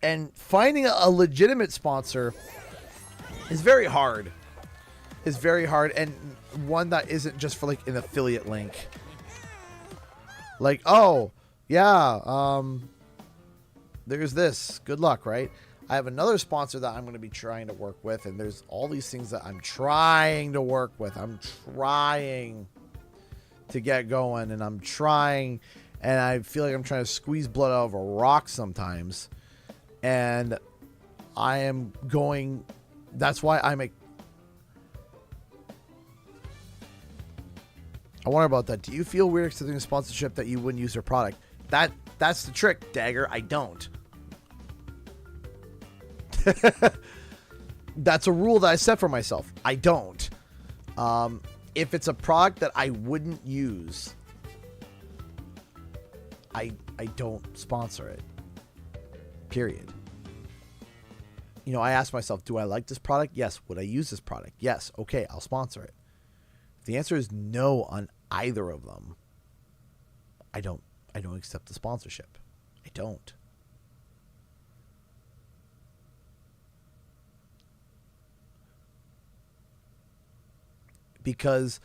and finding a legitimate sponsor is very hard. is very hard, and one that isn't just for like an affiliate link. Like, oh, yeah, there's this. Good luck, right? I have another sponsor that I'm going to be trying to work with, and there's all these things that I'm trying to work with. I'm trying to get going, and I'm trying, and I feel like I'm trying to squeeze blood out of a rock sometimes. And I am going, that's why I wonder about that. Do you feel weird accepting a sponsorship that you wouldn't use their product? That's the trick, Dagger. I don't. That's a rule that I set for myself. I don't. If it's a product that I wouldn't use, I don't sponsor it. Period. You know, I ask myself, do I like this product? Yes. Would I use this product? Yes. Okay, I'll sponsor it. If the answer is no on either of them, I don't accept the sponsorship. I don't. Because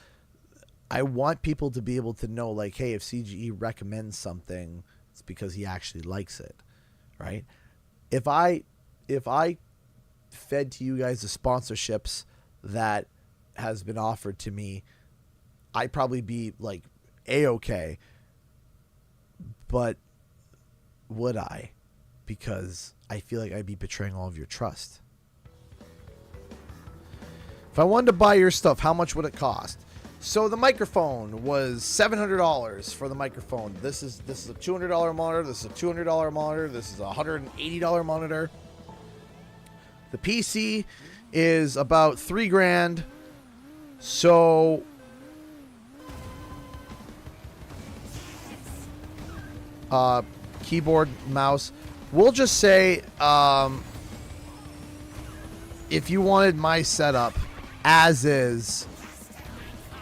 I want people to be able to know, like, hey, if CGE recommends something, it's because he actually likes it, right? If I fed to you guys the sponsorships that has been offered to me, I'd probably be like A-okay. But would I? Because I feel like I'd be betraying all of your trust. If I wanted to buy your stuff, how much would it cost? So the microphone was $700 for the microphone. This is a $200 monitor. This is a $200 monitor. This is a $180 monitor. The PC is about $3,000. So keyboard, mouse. We'll just say if you wanted my setup as is,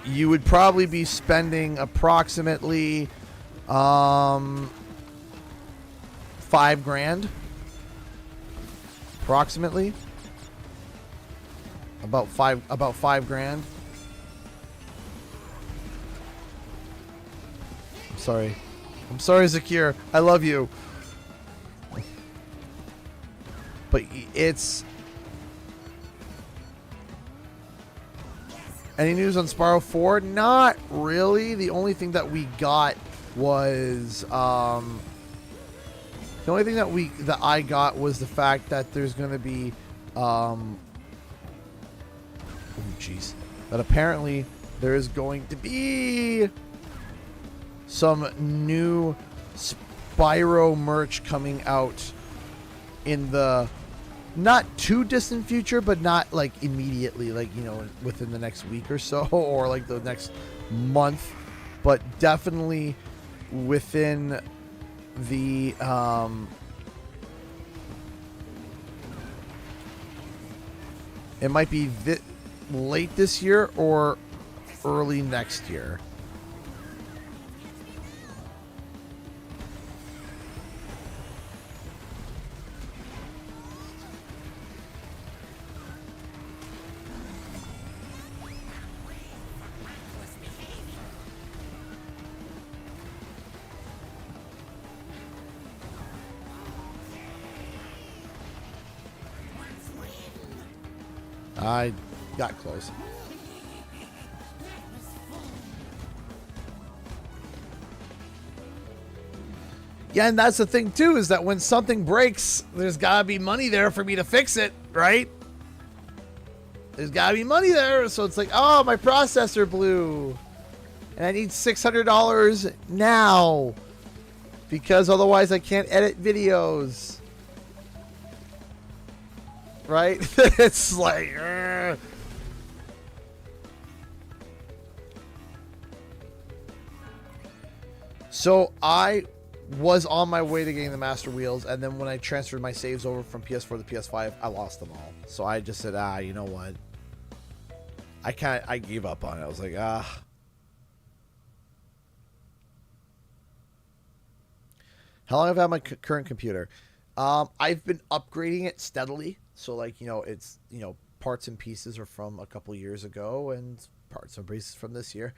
you would probably be spending approximately $5,000. Approximately. About $5,000. I'm sorry, Zakir. I love you. But it's... Any news on Sparrow 4? Not really. The only thing that we got was... the only thing that I got was the fact that there's going to be... oh, jeez. That apparently there is going to be... some new Spyro merch coming out in the not too distant future, but not like immediately, like, you know, within the next week or so, or like the next month, but definitely within the it might be late this year or early next year. I got close. Yeah, and that's the thing too, is that when something breaks, there's gotta be money there for me to fix it, right? There's gotta be money there, so it's like, oh, my processor blew, and I need $600 now, because otherwise I can't edit videos. Right? It's like... So I was on my way to getting the Master Wheels, and then when I transferred my saves over from PS4 to PS5, I lost them all. So I just said, you know what? I gave up on it. I was like, How long have I had my current computer? I've been upgrading it steadily. So, like, you know, it's, you know, parts and pieces are from a couple years ago, and parts and pieces from this year.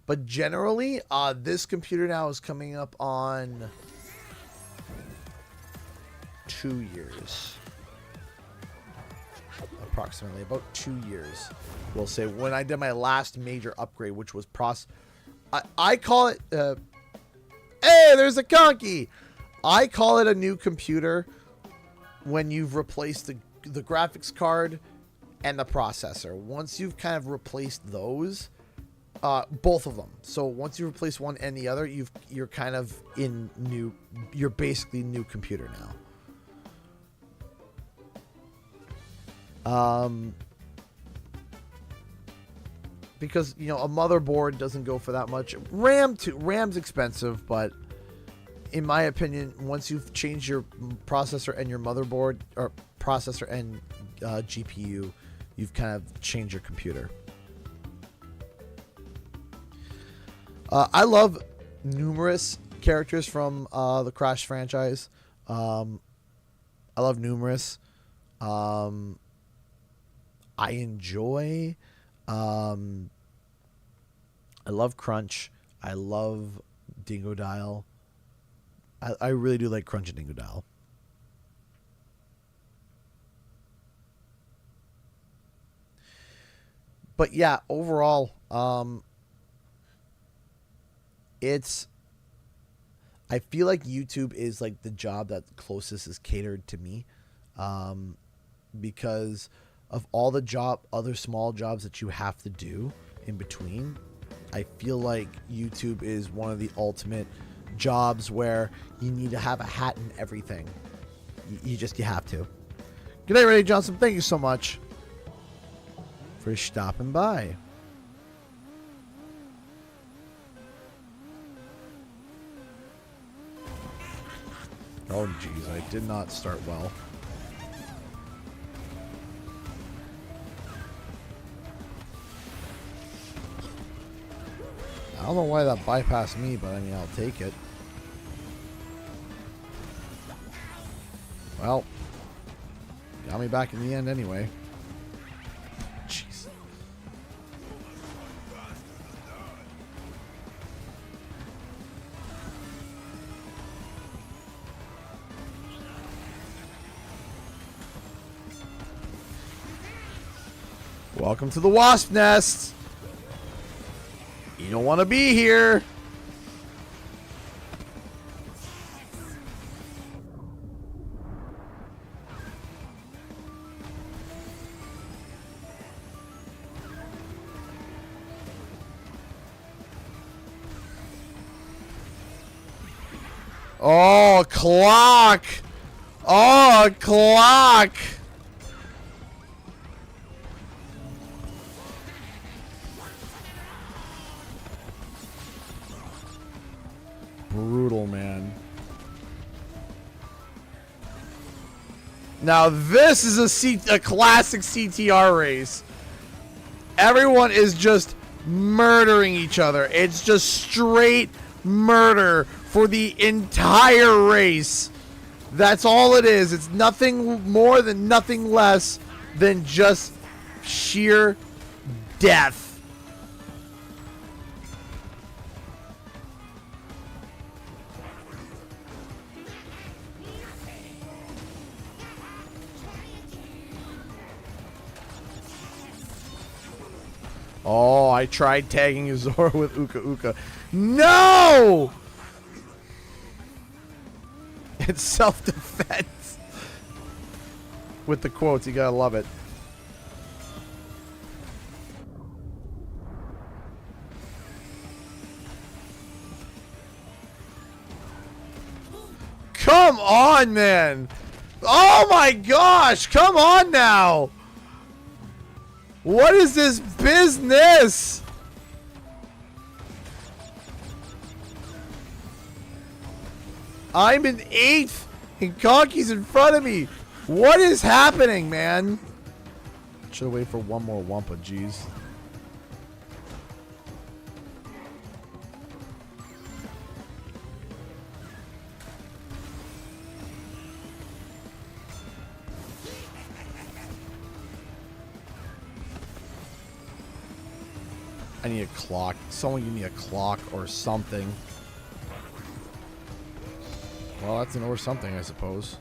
But generally, this computer now is coming up on 2 years. Approximately about 2 years. We'll say when I did my last major upgrade, which was I call it, hey, there's a conky. I call it a new computer when you've replaced the graphics card and the processor. Once you've kind of replaced those, both of them. So once you replace one and the other, you're kind of in new. You're basically new computer now. Because you know a motherboard doesn't go for that much. RAM's expensive, but in my opinion, once you've changed your processor and your motherboard, or processor and GPU, you've kind of changed your computer. I love numerous characters from the Crash franchise. I love numerous. I enjoy. I love Crunch. I love Dingo Dial. I really do like Crunch and Dingo Dial. But yeah, overall, I feel like YouTube is like the job that closest is catered to me, because of all the other small jobs that you have to do in between. I feel like YouTube is one of the ultimate jobs where you need to have a hat in everything. You have to. Good night, Ray Johnson. Thank you so much for stopping by. Oh, geez, I did not start well. I don't know why that bypassed me, but I mean, I'll take it. Well, got me back in the end anyway. Jeez. Welcome to the wasp nest. You don't want to be here. Oh, clock. Oh, clock. Brutal, man. Now this is a classic CTR race. Everyone is just murdering each other. It's just straight murder for the entire race. That's all it is. It's nothing more than nothing less than just sheer death. Oh, I tried tagging Azora with Uka Uka. No! It's self-defense. With the quotes, you gotta love it. Come on, man! Oh my gosh! Come on now! What is this business? I'm in 8th and Conky's in front of me. What is happening, man? Should have waited for one more Wumpa, jeez. I need a clock. Someone give me a clock or something. Well, that's an or something, I suppose.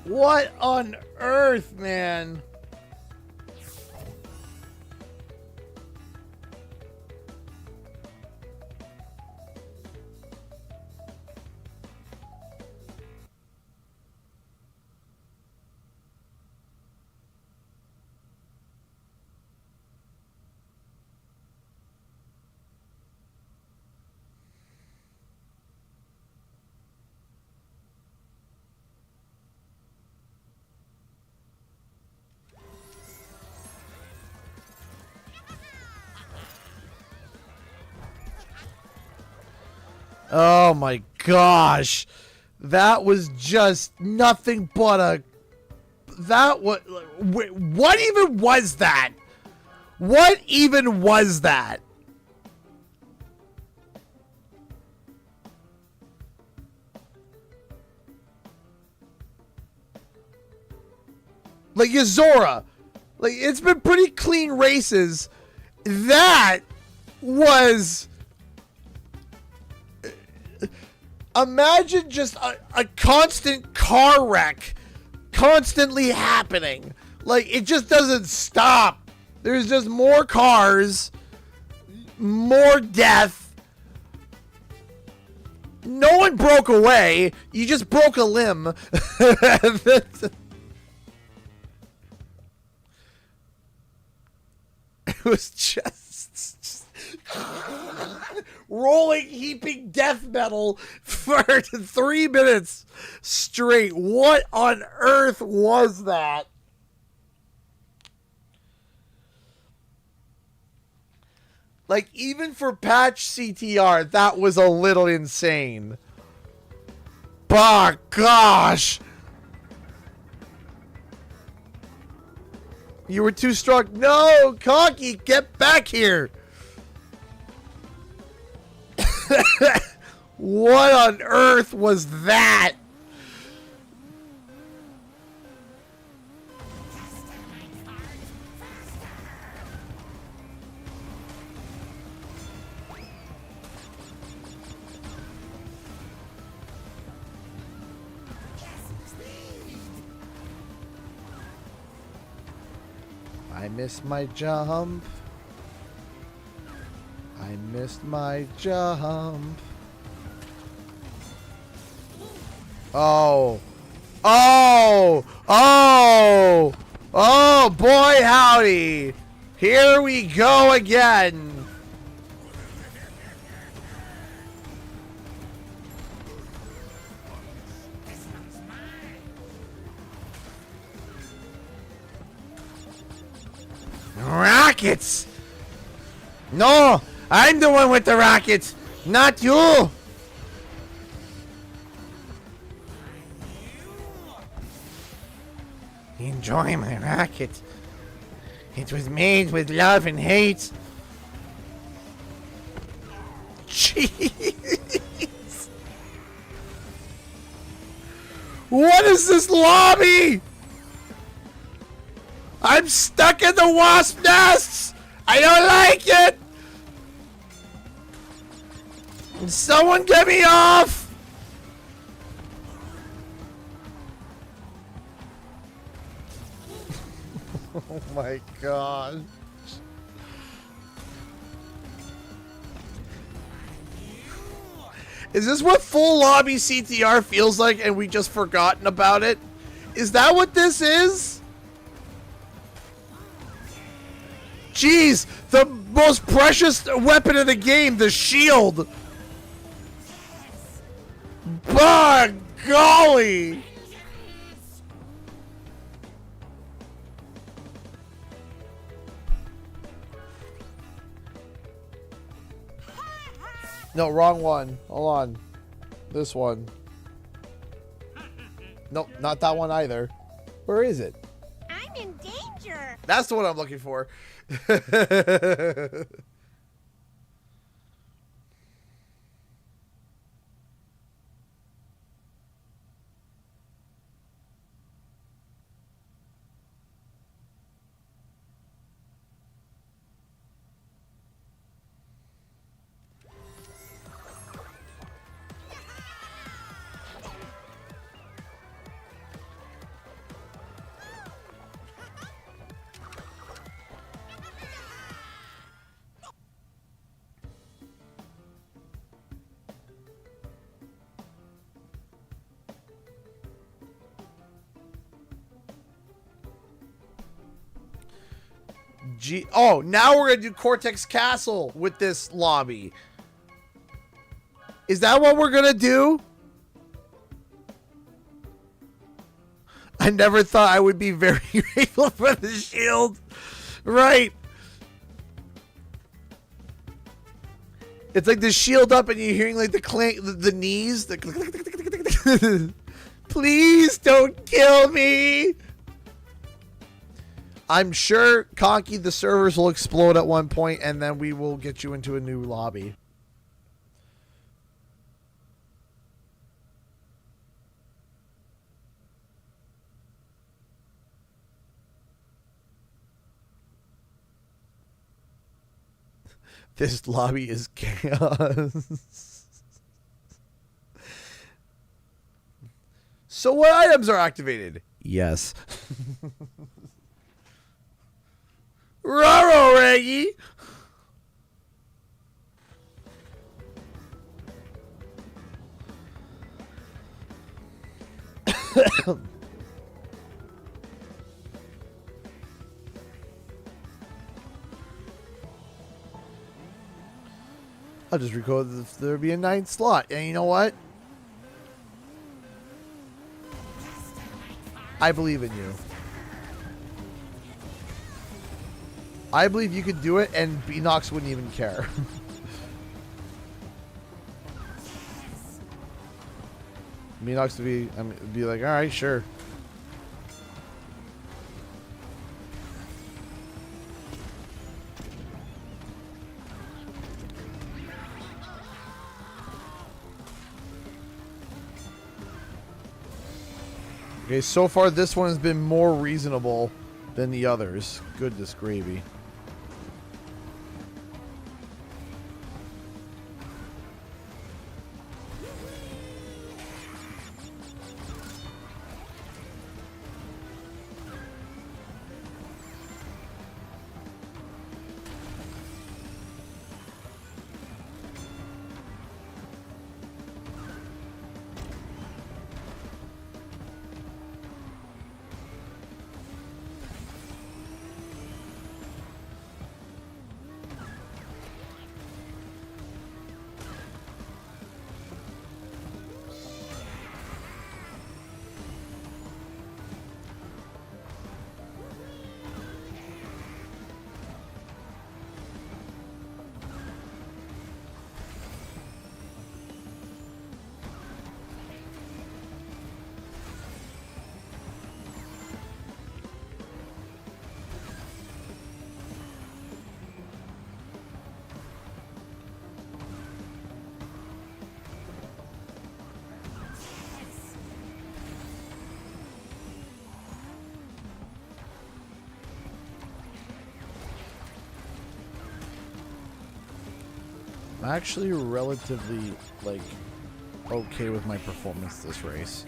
What on earth, man? Oh my gosh. That was just nothing but a... That was... What even was that? What even was that? Like Yazora. Like, it's been pretty clean races. That was... Imagine just a constant car wreck constantly happening. Like, it just doesn't stop. There's just more cars, more death. No one broke away. You just broke a limb. It was just rolling, heaping death metal for 3 minutes straight. What on earth was that? Like, even for patch CTR, that was a little insane. Bah, gosh. You were too strong. No, Conky, get back here. What on earth was that? I missed my jump. I missed my jump. Oh. Oh. Oh. Oh, boy, howdy. Here we go again. Rockets! No! I'm the one with the rockets! Not you! Enjoy my rocket. It was made with love and hate. Jeez! What is this lobby? I'm stuck in the wasp nests! I don't like it! Someone get me off! Oh my god. Is this what full lobby CTR feels like and we just forgotten about it? Is that what this is? Jeez, the most precious weapon in the game, the shield. By golly. No, wrong one. Hold on. This one. Nope, not that one either. Where is it? I'm in danger. That's the one I'm looking for. Oh, now we're gonna do Cortex Castle with this lobby. Is that what we're gonna do? I never thought I would be very grateful for the shield. Right. It's like the shield up and you're hearing like the clank, the knees. Please don't kill me. I'm sure, Conky, the servers will explode at one point, and then we will get you into a new lobby. This lobby is chaos. So what items are activated? Yes. Roro, Reggie! I'll just record if there'll be a 9th slot. And you know what? I believe in you. I believe you could do it, and Beanox wouldn't even care. Beanox would be like, all right, sure. Okay, so far this one has been more reasonable than the others. Goodness gravy. I'm actually relatively, like, okay with my performance this race.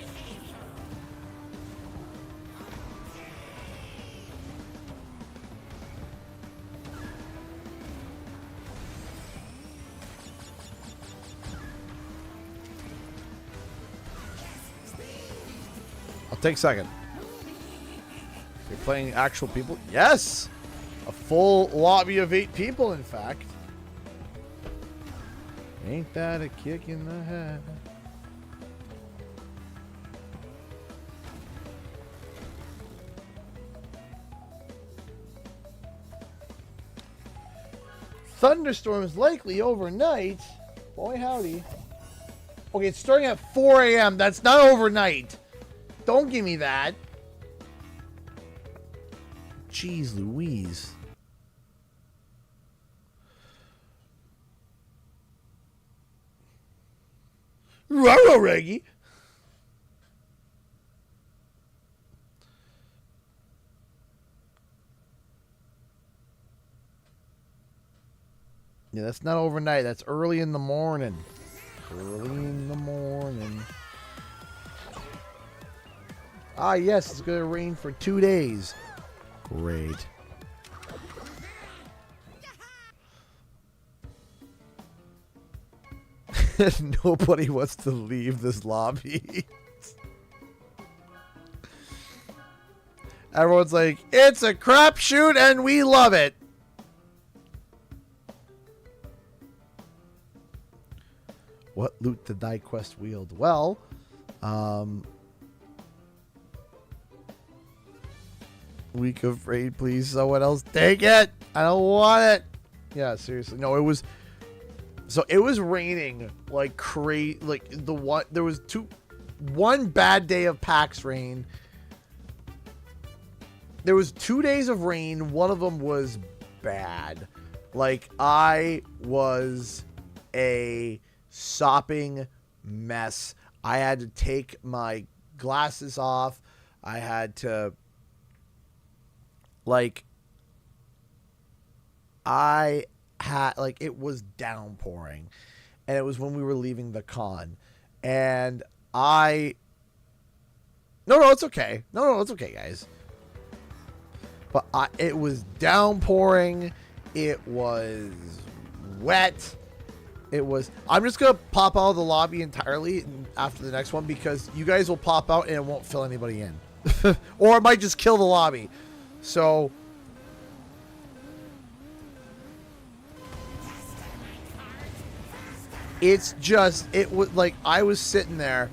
I'll take second. You're playing actual people? Yes! A full lobby of 8 people, in fact. Ain't that a kick in the head? Thunderstorms likely overnight. Boy, howdy. Okay, it's starting at 4 a.m. That's not overnight. Don't give me that. Jeez Louise. Roro Reggie. Yeah, that's not overnight. That's early in the morning. Early in the morning. Ah, yes, it's going to rain for 2 days. Great. Nobody wants to leave this lobby. Everyone's like, it's a crapshoot and we love it. What loot did thy quest wield? Well, week of raid, please. Someone else take it. I don't want it. Yeah, seriously. No, it was. So it was raining like crazy. Like there was one bad day of PAX rain. There was 2 days of rain. One of them was bad. Like I was a sopping mess. I had to take my glasses off. I had to it was downpouring, and it was when we were leaving the con, and no, it's okay. No, it's okay, guys. But it was downpouring. It was wet. It was. I'm just gonna pop out of the lobby entirely after the next one because you guys will pop out and it won't fill anybody in, or it might just kill the lobby. So. It's just, it was like I was sitting there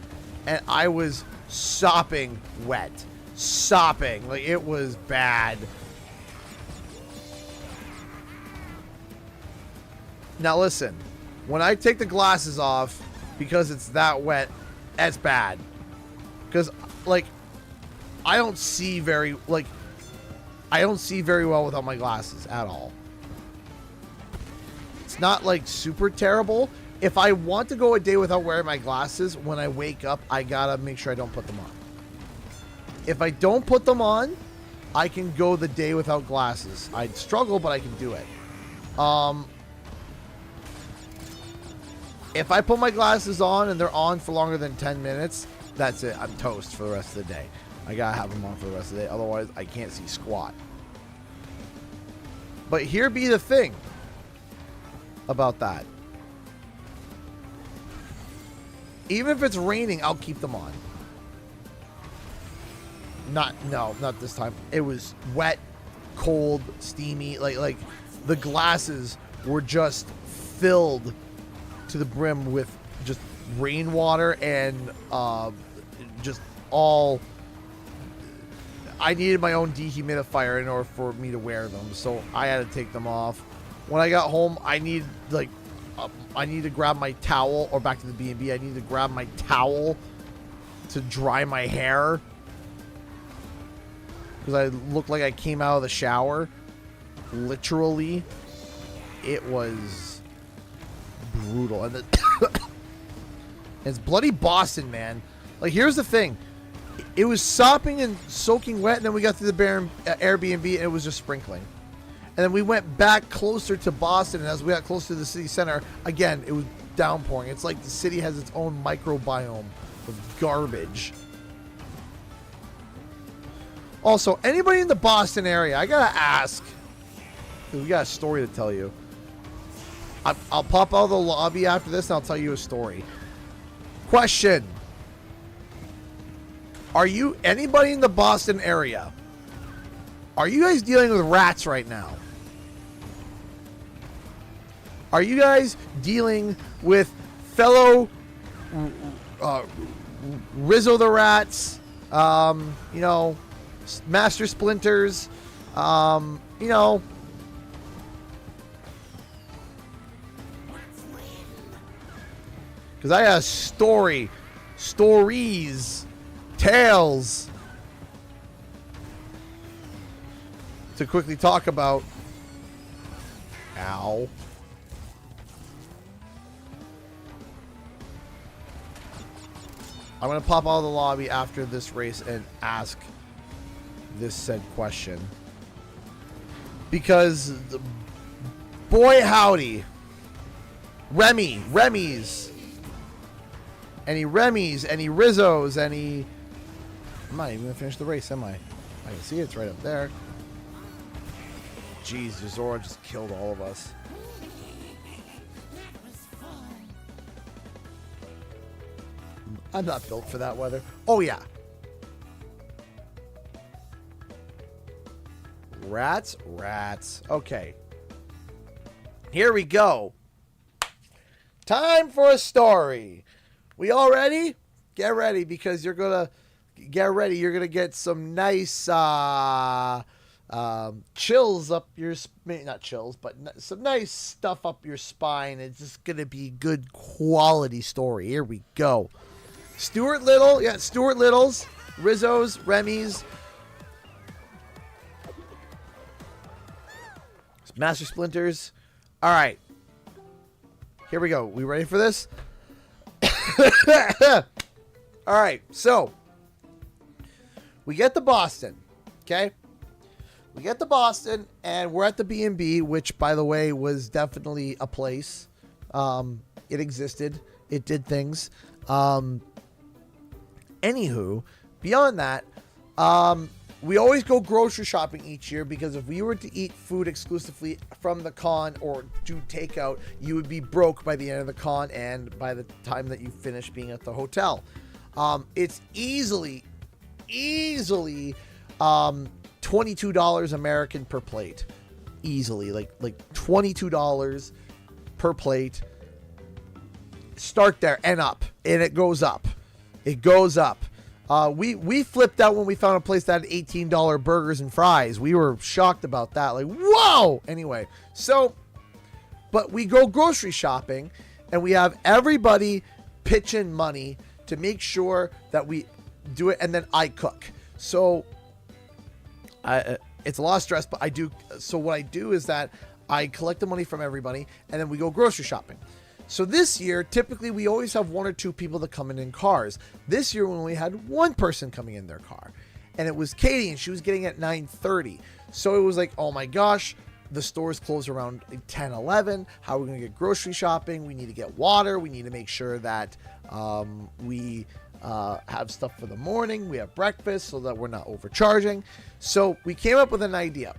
and I was sopping wet. Sopping. Like it was bad. Now listen, when I take the glasses off because it's that wet, that's bad. Because like I don't see very well without my glasses at all. It's not like super terrible. If I want to go a day without wearing my glasses, when I wake up, I gotta make sure I don't put them on. If I don't put them on, I can go the day without glasses. I'd struggle, but I can do it. If I put my glasses on and they're on for longer than 10 minutes, that's it. I'm toast for the rest of the day. I gotta have them on for the rest of the day. Otherwise, I can't see squat. But here be the thing about that. Even if it's raining, I'll keep them on. Not this time. It was wet, cold, steamy. Like the glasses were just filled to the brim with just rainwater and just all. I needed my own dehumidifier in order for me to wear them, so I had to take them off. When I got home, I need to grab my towel, or back to the B&B, I need to grab my towel to dry my hair because I looked like I came out of the shower. Literally, it was brutal. And it's bloody Boston, man. Like, here's the thing. It was sopping and soaking wet, and then we got to the Airbnb, and it was just sprinkling. And then we went back closer to Boston, and as we got closer to the city center, again, it was downpouring. It's like the city has its own microbiome of garbage. Also, anybody in the Boston area, I gotta ask, because we got a story to tell you. I'll pop out of the lobby after this, and I'll tell you a story. Question. Are you, anybody in the Boston area, are you guys dealing with rats right now? Are you guys dealing with fellow Rizzo the Rats, you know, Master Splinters, you know, because I have stories, tales to quickly talk about. Ow. I'm going to pop out of the lobby after this race and ask this said question. Because, boy howdy, Remy's, any Rizzos, any... I'm not even going to finish the race, am I? I can see it's right up there. Jeez, Zora just killed all of us. I'm not built for that weather. Oh, yeah. Rats. Okay. Here we go. Time for a story. We all ready? Get ready, because you're going to... Get ready. You're going to get some nice... chills up your... Not chills, but some nice stuff up your spine. It's just going to be good quality story. Here we go. Stuart Little, yeah, Stuart Littles, Rizzo's, Remy's, Master Splinters. All right, here we go. We ready for this? All right, so we get to Boston, okay? We get to Boston, and we're at the B&B, which, by the way, was definitely a place. It existed. It did things. Anywho, beyond that, we always go grocery shopping each year, because if we were to eat food exclusively from the con or do takeout, you would be broke by the end of the con and by the time that you finish being at the hotel. It's easily $22 American per plate. Easily, like $22 per plate. Start there and up, and it goes up. It goes up. We flipped out when we found a place that had $18 burgers and fries. We were shocked about that. Like, whoa! Anyway, so, but we go grocery shopping, and we have everybody pitch in money to make sure that we do it, and then I cook. So, it's a lot of stress, but I do. So what I do is that I collect the money from everybody, and then we go grocery shopping. So this year, typically we always have one or two people that come in cars. This year we only had one person coming in their car, and it was Katie, and she was getting at 9:30. So it was like, oh my gosh, the stores close around 10, 11. How are we going to get grocery shopping? We need to get water. We need to make sure that we have stuff for the morning. We have breakfast so that we're not overcharging. So we came up with an idea.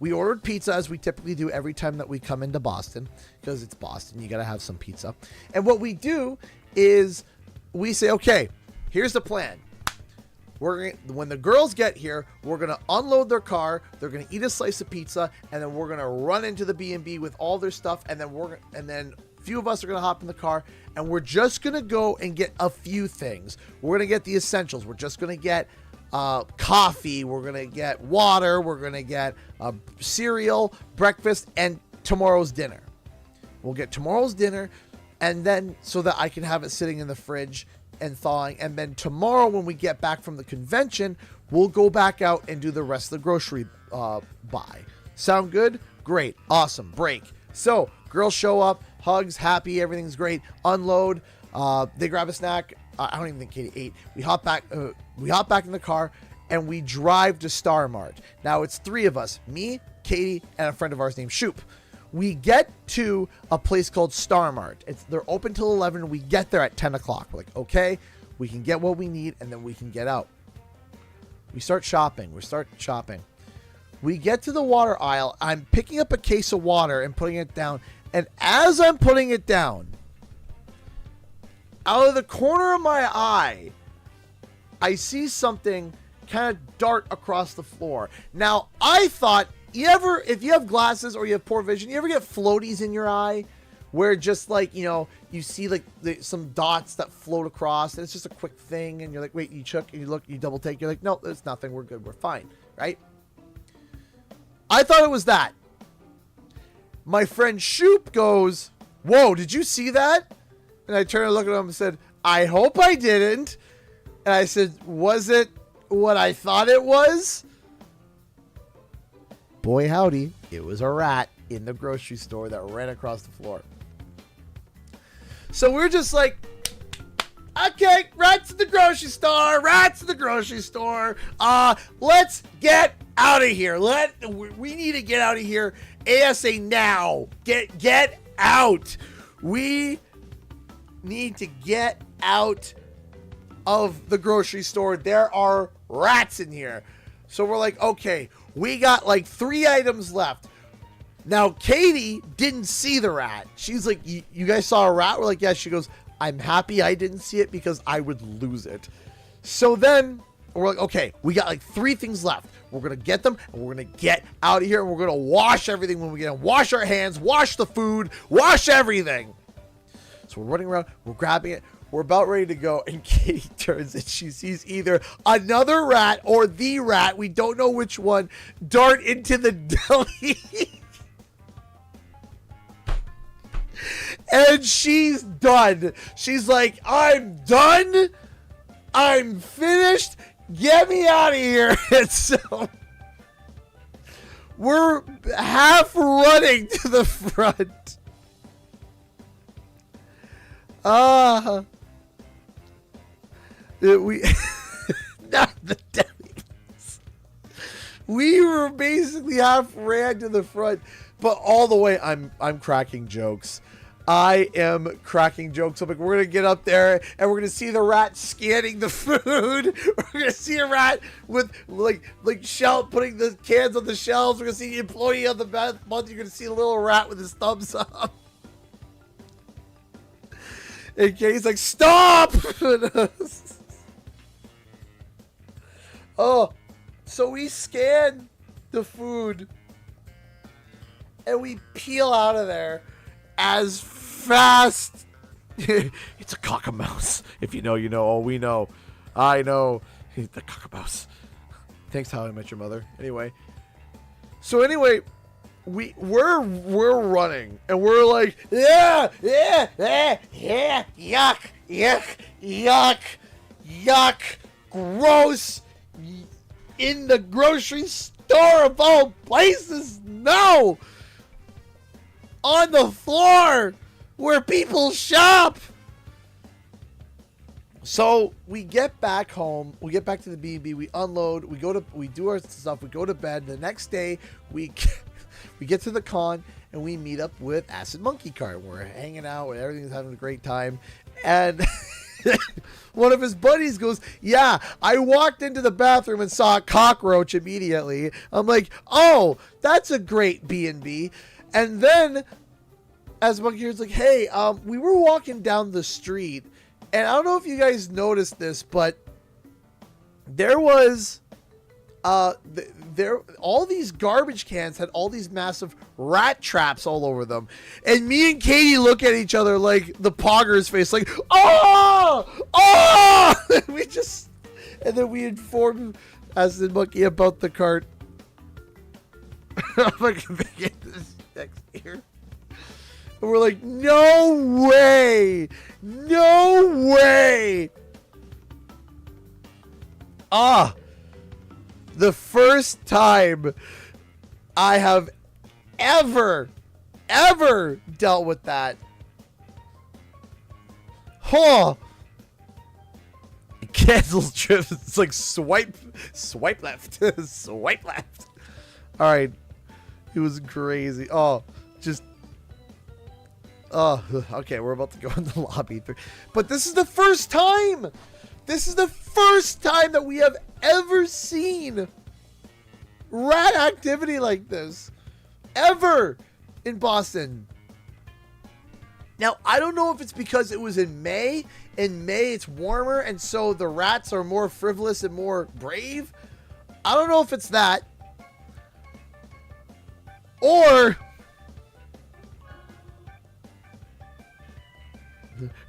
We ordered pizza, as we typically do every time that we come into Boston, because it's Boston. You got to have some pizza. And what we do is we say, okay, here's the plan. When the girls get here, we're going to unload their car. They're going to eat a slice of pizza, and then we're going to run into the B&B with all their stuff. And then a few of us are going to hop in the car, and we're just going to go and get a few things. We're going to get the essentials. We're just going to get coffee, we're gonna get water, we're gonna get cereal, breakfast, and tomorrow's dinner. We'll get tomorrow's dinner, and then so that I can have it sitting in the fridge and thawing, and then tomorrow when we get back from the convention, we'll go back out and do the rest of the grocery buy. Sound good? Great. Awesome. Break. So girls show up, hugs, happy, everything's great. Unload, they grab a snack. I don't even think Katie ate. We hop back in the car, and we drive to Star Mart. Now it's three of us, me, Katie, and a friend of ours named Shoop. We get to a place called Star Mart. They're open till 11. We get there at 10 o'clock. We're like, okay, we can get what we need, and then we can get out. We start shopping. We get to the water aisle. I'm picking up a case of water and putting it down. And as I'm putting it down, out of the corner of my eye, I see something kind of dart across the floor. Now, I thought, if you have glasses or you have poor vision, you ever get floaties in your eye? Where just like, you know, you see like some dots that float across, and it's just a quick thing, and you're like, wait, you check, and you look, you double take, you're like, no, there's nothing, we're good, we're fine, right? I thought it was that. My friend Shoop goes, whoa, did you see that? And I turned and looked at him and said, I hope I didn't. And I said, was it what I thought it was? Boy howdy, it was a rat in the grocery store that ran across the floor. So we're just like, okay, rats in the grocery store, rats in the grocery store. Let's get out of here. We need to get out of here ASA now. Get out. We need to get out of the grocery store. There are rats in here. So we're like, okay, we got like 3 items left. Now, Katie didn't see the rat. She's like, you guys saw a rat? We're like, yeah. She goes, I'm happy I didn't see it because I would lose it. So then we're like, okay, we got like 3 things left. We're going to get them and we're going to get out of here and we're going to wash everything when we get in. Wash our hands, wash the food, wash everything. So we're running around, we're grabbing it. We're about ready to go, and Katie turns and she sees either another rat or the rat, we don't know which one, dart into the deli. And she's done. She's like, I'm done. I'm finished. Get me out of here. And so we're half running to the front. We not the delis. We were basically half ran to the front, but all the way I'm cracking jokes. I am cracking jokes. I'm like, we're gonna get up there and we're gonna see the rat scanning the food. We're gonna see a rat with like putting the cans on the shelves. We're gonna see the employee of the month. You're gonna see a little rat with his thumbs up. And Katie's like, stop! Oh, so we scan the food and we peel out of there as fast. It's a cockamouse. If you know, you know. Oh, we know. I know. The cockamouse. Thanks, How I Met Your Mother. Anyway. So anyway, we're running and we're like, yeah, yuck, gross, in the grocery store of all places, no, on the floor where people shop. So we get back home, we get back to the B&B, we unload, we do our stuff, we go to bed. The next day we get to the con and we meet up with Acid Monkey Cart. We're hanging out, everything's having a great time, and one of his buddies goes, yeah, I walked into the bathroom and saw a cockroach immediately. I'm like, oh, that's a great B&B. And then as Monkey Cart's like, hey, we were walking down the street, and I don't know if you guys noticed this, but there was all these garbage cans had all these massive rat traps all over them, and me and Katie look at each other like the Poggers face, like, oh, and then we informed Acid Monkey about the cart. I'm like, get this next year. And we're like, no way. The first time I have ever dealt with that. Cancel trip. It's like swipe left. Swipe left. All right. It was crazy. Okay, we're about to go in the lobby. But this is the first time. This is the first time that we have ever seen rat activity like this. Ever in Boston. Now, I don't know if it's because it was in May. In May, it's warmer, and so the rats are more frivolous and more brave. I don't know if it's that. Or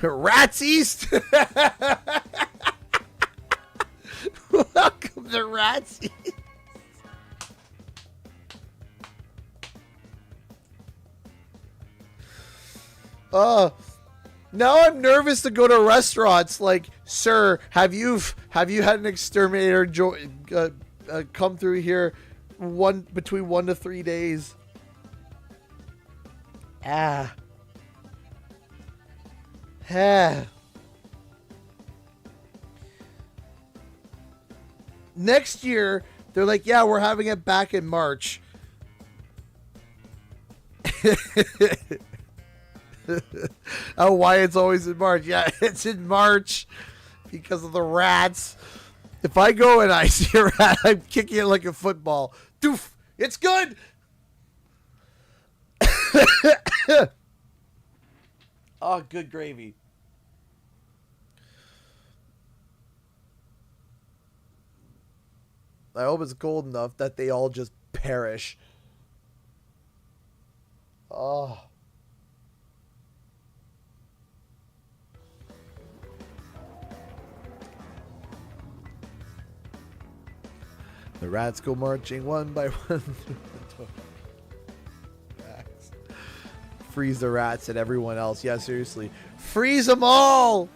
Rats East. Welcome to Rats East. Now I'm nervous to go to restaurants. Like, sir, have you had an exterminator come through here between 1 to 3 days? Next year, they're like, yeah, we're having it back in March. Oh, why it's always in March? Yeah, it's in March because of the rats. If I go and I see a rat, I'm kicking it like a football. Doof! It's good! Oh, good gravy. I hope it's cold enough that they all just perish. Oh. The rats go marching one by one through the door. Freeze the rats and everyone else. Yeah, seriously. Freeze them all!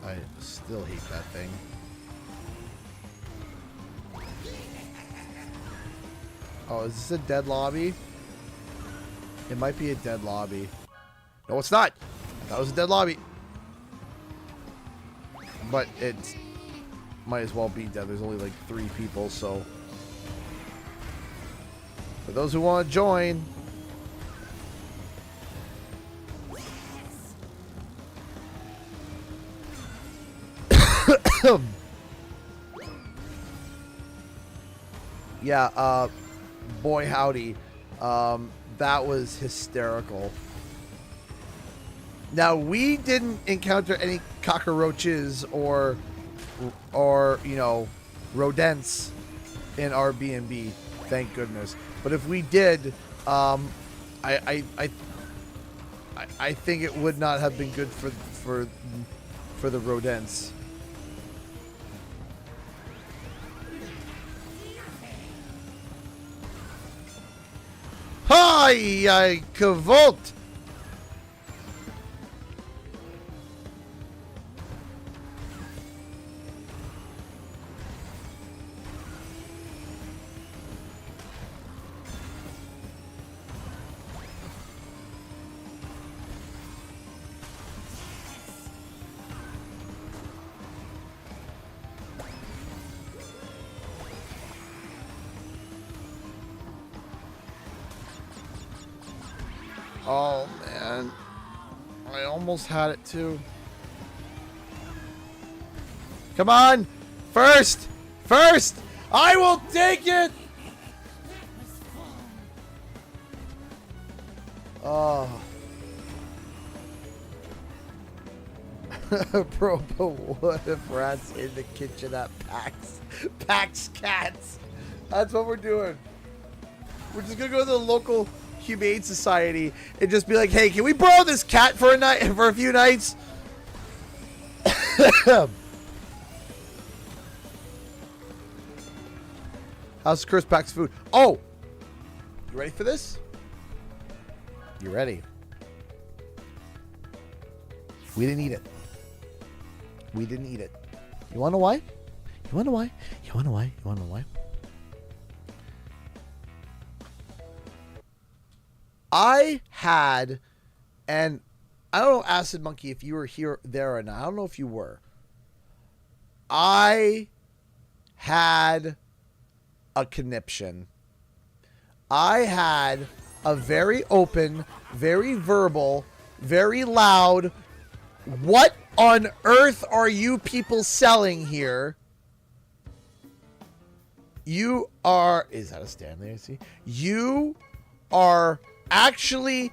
I still hate that thing. Oh, is this a dead lobby? It might be a dead lobby. No, it's not. That was a dead lobby. But it might as well be dead. There's only like 3 people, so. For those who want to join. Yeah, boy howdy. That was hysterical. Now, we didn't encounter any cockroaches or you know, rodents in our B&B, thank goodness. But if we did, I think it would not have been good for the rodents. Hi, Cavolt! Oh, man. I almost had it, too. Come on! First! First! I will take it! Oh. Bro, but what if rats in the kitchen at PAX? PAX cats! That's what we're doing. We're just gonna go to the local Humane Society and just be like, hey, can we borrow this cat for a night, for a few nights? How's Chris PAX food? Oh, you ready for this? You ready? We didn't eat it. We didn't eat it. You wanna know why? You wanna know why? You wanna know why? You wanna know why? I had, and I don't know, Acid Monkey, if you were there or not. I don't know if you were. I had a conniption I had a very open, very verbal, very loud, what on earth are you people selling here? You are, is that a Stanley I see? You are actually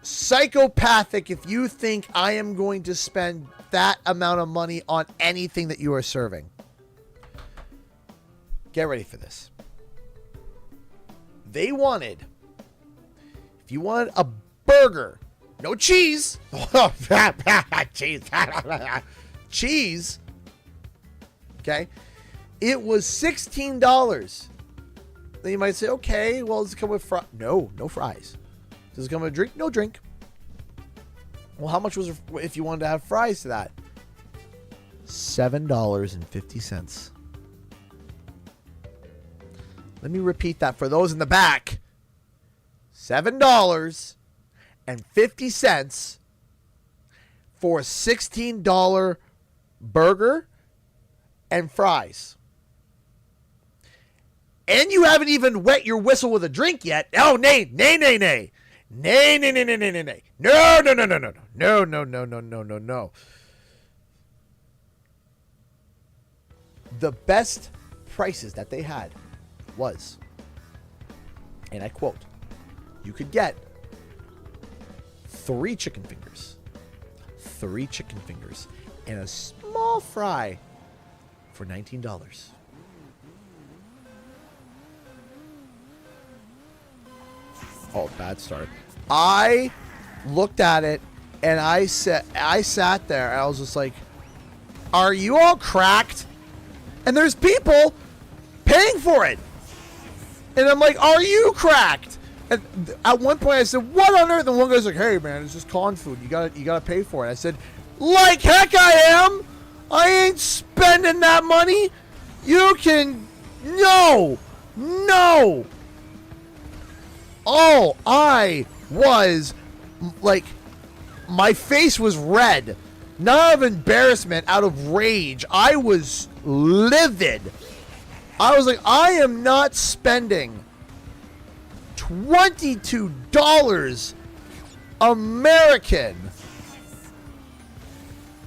psychopathic if you think I am going to spend that amount of money on anything that you are serving. Get ready for this. They wanted, if you wanted a burger, no cheese. Cheese. Cheese. Okay. It was $16. Then you might say, okay, well, does it come with fries? No, no fries. Does it come with a drink? No drink. Well, how much was it if you wanted to have fries to that? $7.50. Let me repeat that for those in the back. $7.50 for a $16 burger and fries. And you haven't even wet your whistle with a drink yet. Oh, nay, nay, nay, nay. Nay, nay, nay, nay, nay, nay, nay. No, no, no, no, no, no, no, no, no, no, no, no. The best prices that they had was, and I quote, you could get 3 chicken fingers, and a small fry for $19. Oh, bad start. I looked at it and I sat there and I was just like, are you all cracked? And there's people paying for it. And I'm like, are you cracked? And at one point I said, what on earth? And one guy's like, hey man, it's just con food. You gotta pay for it. I said, like heck I am. I ain't spending that money. You can, no. Oh, I was like, my face was red. Not of embarrassment, out of rage. I was livid. I was like, I am not spending $22 American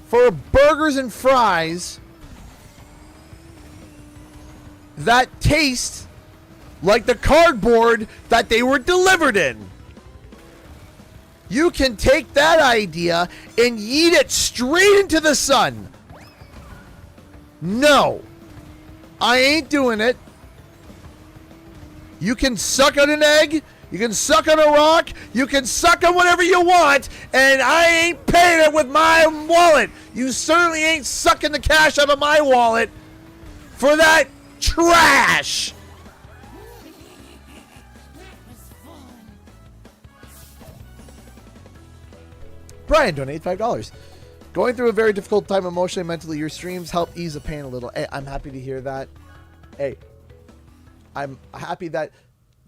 for burgers and fries that taste like the cardboard that they were delivered in. You can take that idea and yeet it straight into the sun. No, I ain't doing it. You can suck on an egg, you can suck on a rock, you can suck on whatever you want, and I ain't paying it with my wallet. You certainly ain't sucking the cash out of my wallet for that trash. Brian donated $5. Going through a very difficult time emotionally and mentally. Your streams help ease the pain a little. Hey, I'm happy to hear that. Hey, I'm happy that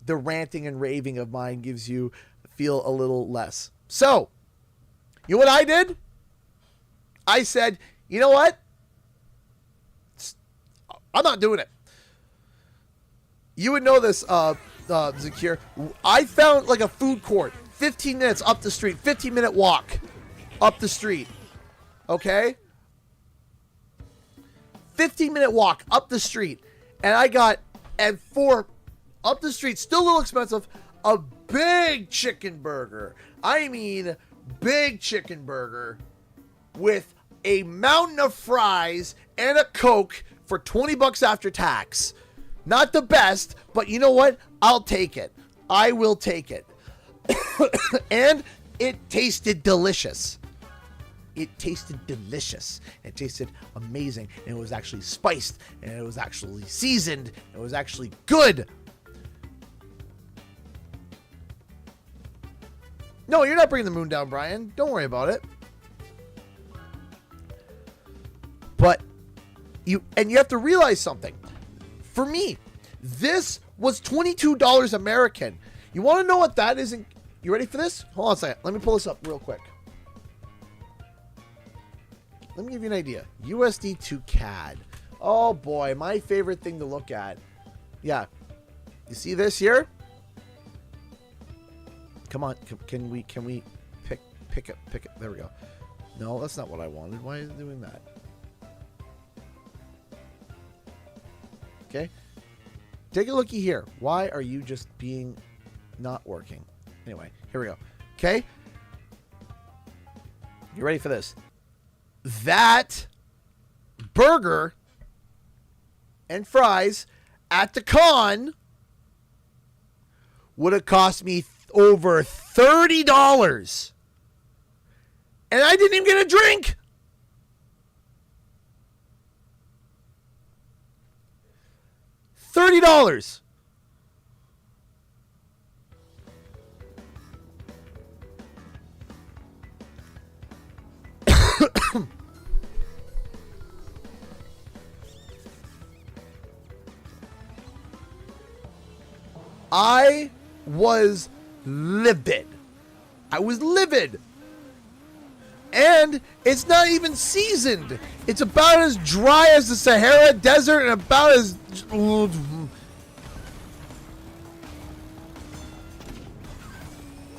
the ranting and raving of mine gives you feel a little less. So, you know what I did? I said, you know what? I'm not doing it. You would know this, Zakir. I found like a food court. 15 minutes up the street. 15-minute walk up the street. Okay? 15-minute walk up the street. And I got, and for up the street, still a little expensive, a big chicken burger. I mean, big chicken burger with a mountain of fries and a Coke for $20 after tax. Not the best, but you know what? I'll take it. I will take it. And it tasted delicious. It tasted delicious. It tasted amazing. And it was actually spiced. And it was actually seasoned. It was actually good. No, you're not bringing the moon down, Brian. Don't worry about it. But you have to realize something. For me, this was $22 American. You want to know what that is? You ready for this? Hold on a second. Let me pull this up real quick. Let me give you an idea. USD to CAD. Oh boy, my favorite thing to look at. Yeah. You see this here? Come on. Can we pick it? There we go. No, that's not what I wanted. Why is it doing that? Okay. Take a looky here. Why are you just being not working? Anyway, here we go. Okay. You ready for this? That burger and fries at the con would have cost me over $30. And I didn't even get a drink. $30. I was livid. I was livid. And it's not even seasoned. It's about as dry as the Sahara Desert and about as...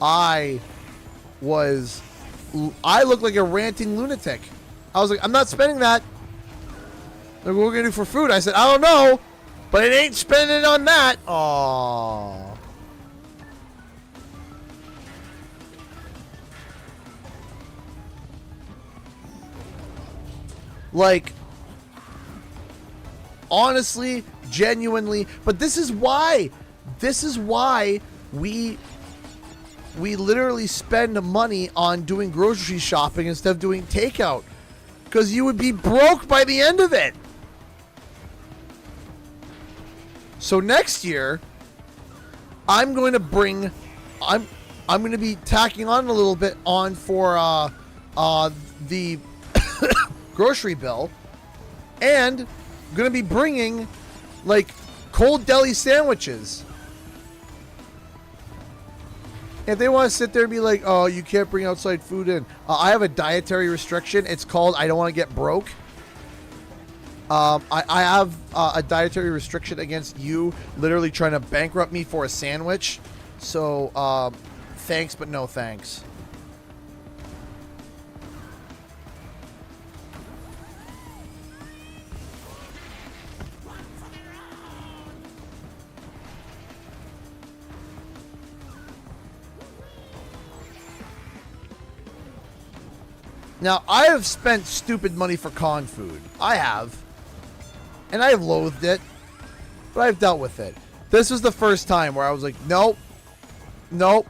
I looked like a ranting lunatic. I was like, I'm not spending that. Like, what are we going to do for food? I said, I don't know, but it ain't spending it on that. Aww. Like, honestly, genuinely, but this is why we literally spend money on doing grocery shopping instead of doing takeout, because you would be broke by the end of it. So next year, I'm going to be tacking on a little bit on for the grocery bill, and gonna be bringing like cold deli sandwiches. If they want to sit there and be like, oh, you can't bring outside food in, I have a dietary restriction. It's called I don't want to get broke. I have a dietary restriction against you literally trying to bankrupt me for a sandwich. So thanks, but no thanks. Now, I have spent stupid money for con food. I have. And I have loathed it. But I've dealt with it. This was the first time where I was like, nope. Nope.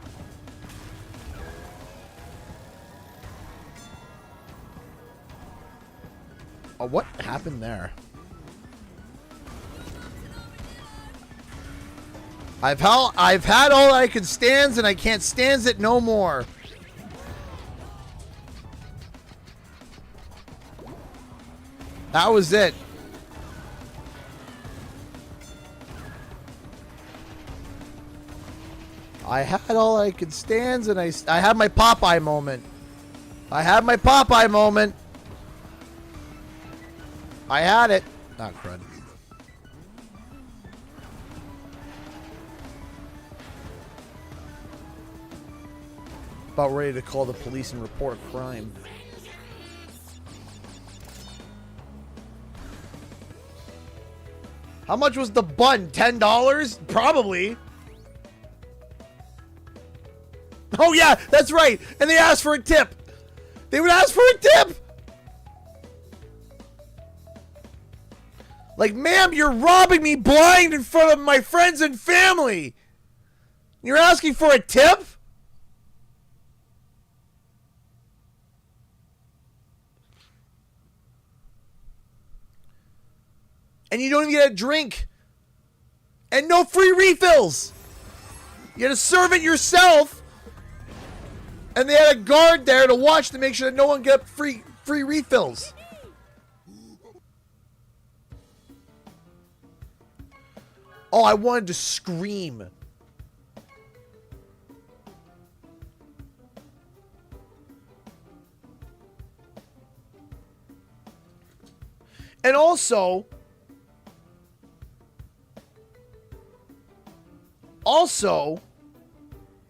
Oh, what happened there? I've had all I can stand, and I can't stand it no more. That was it. I had all I could stand, and I had my Popeye moment. I had my Popeye moment. I had it. Not crud. About ready to call the police and report a crime. How much was the bun? $10? Probably. Oh, yeah, that's right. And they asked for a tip. They would ask for a tip. Like, ma'am, you're robbing me blind in front of my friends and family. You're asking for a tip? And you don't even get a drink. And no free refills. You had to serve it yourself. And they had a guard there to watch to make sure that no one got free refills. Oh, I wanted to scream. And also,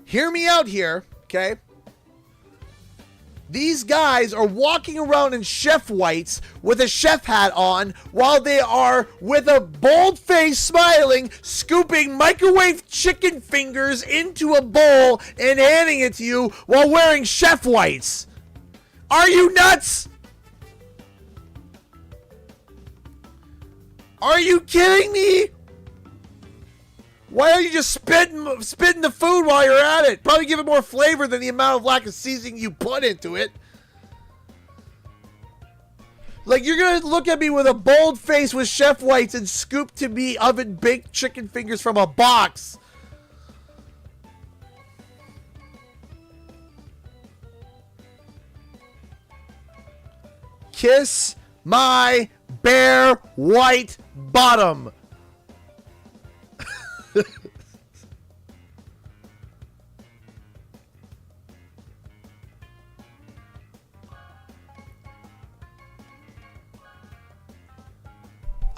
Hear me out here, okay? These guys are walking around in chef whites with a chef hat on while they are, with a bold face smiling, scooping microwave chicken fingers into a bowl and handing it to you while wearing chef whites. Are you nuts? Are you kidding me? Why are you just spitting the food while you're at it? Probably give it more flavor than the amount of lack of seasoning you put into it. Like, you're gonna look at me with a bold face with chef whites and scoop to me oven baked chicken fingers from a box. Kiss my bare white bottom.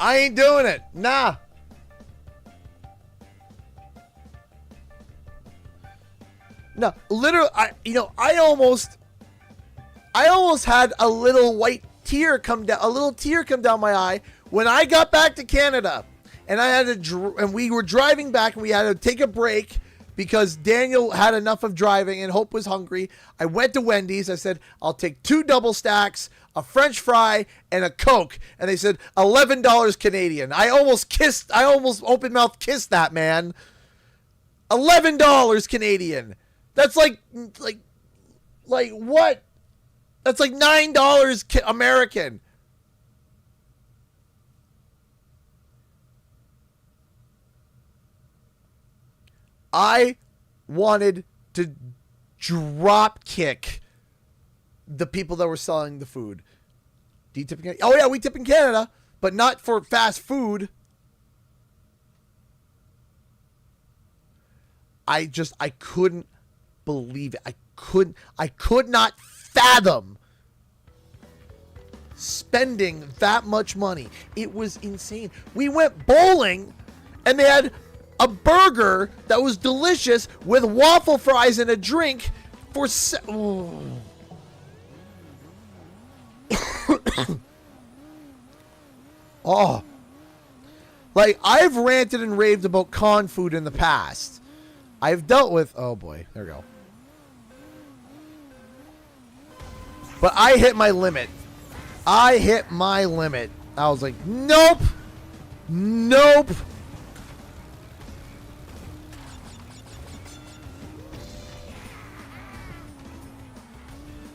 I ain't doing it. Nah. No, literally, I almost had a little white tear come down, my eye when I got back to Canada, and and we were driving back, and we had to take a break because Daniel had enough of driving and Hope was hungry. I went to Wendy's. I said, I'll take 2 double stacks, a French fry, and a Coke. And they said $11 Canadian. I almost open mouth kissed that man. $11 Canadian. That's like what? That's like $9 American. I wanted to drop kick the people that were selling the food. Do you tip in Canada? Oh yeah, we tip in Canada, but not for fast food. I couldn't believe it. I could not fathom spending that much money. It was insane. We went bowling and they had a burger that was delicious with waffle fries and a drink for oh. Like, I've ranted and raved about con food in the past. I've dealt with, oh boy, there we go. But I hit my limit. I was like, nope. Nope.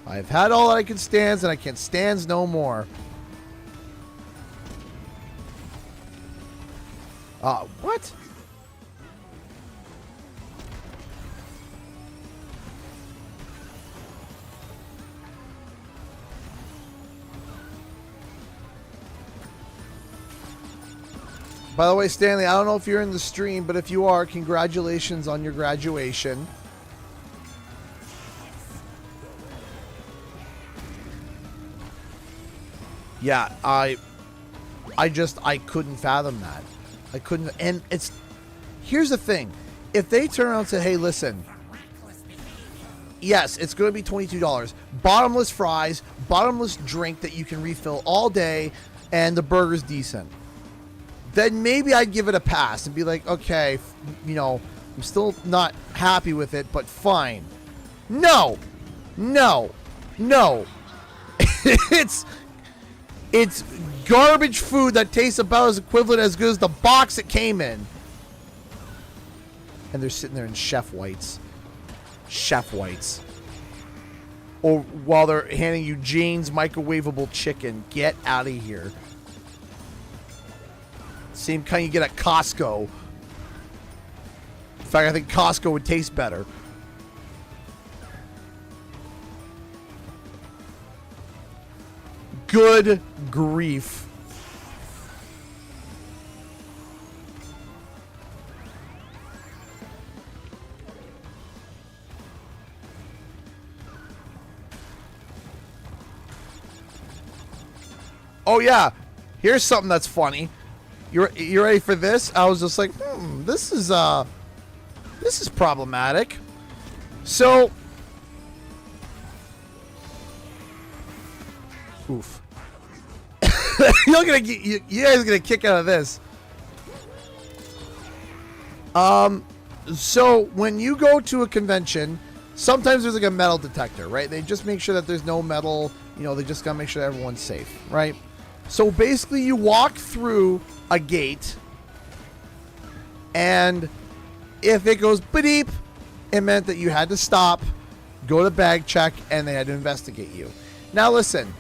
I've had all that I can stand, and I can stand no more. What? By the way, Stanley, I don't know if you're in the stream, but if you are, congratulations on your graduation. Yeah, I couldn't fathom that. I couldn't, and here's the thing. If they turn around and say, hey, listen, yes, it's going to be $22. Bottomless fries, bottomless drink that you can refill all day, and the burger's decent. Then maybe I'd give it a pass and be like, okay, I'm still not happy with it, but fine. No. It's garbage food that tastes about as equivalent as good as the box it came in. And they're sitting there in chef whites. Or while they're handing you Jane's microwavable chicken. Get out of here. Same kind you get at Costco. In fact, I think Costco would taste better. Good grief. Oh yeah, here's something that's funny. You ready for this? I was just like, this is problematic. So, oof. You guys are gonna kick out of this. So when you go to a convention, sometimes there's like a metal detector, right? They just make sure that there's no metal, you know, they just gotta make sure that everyone's safe, right? So basically you walk through a gate, and if it goes beep, it meant that you had to stop, go to bag check, and they had to investigate you. Now listen,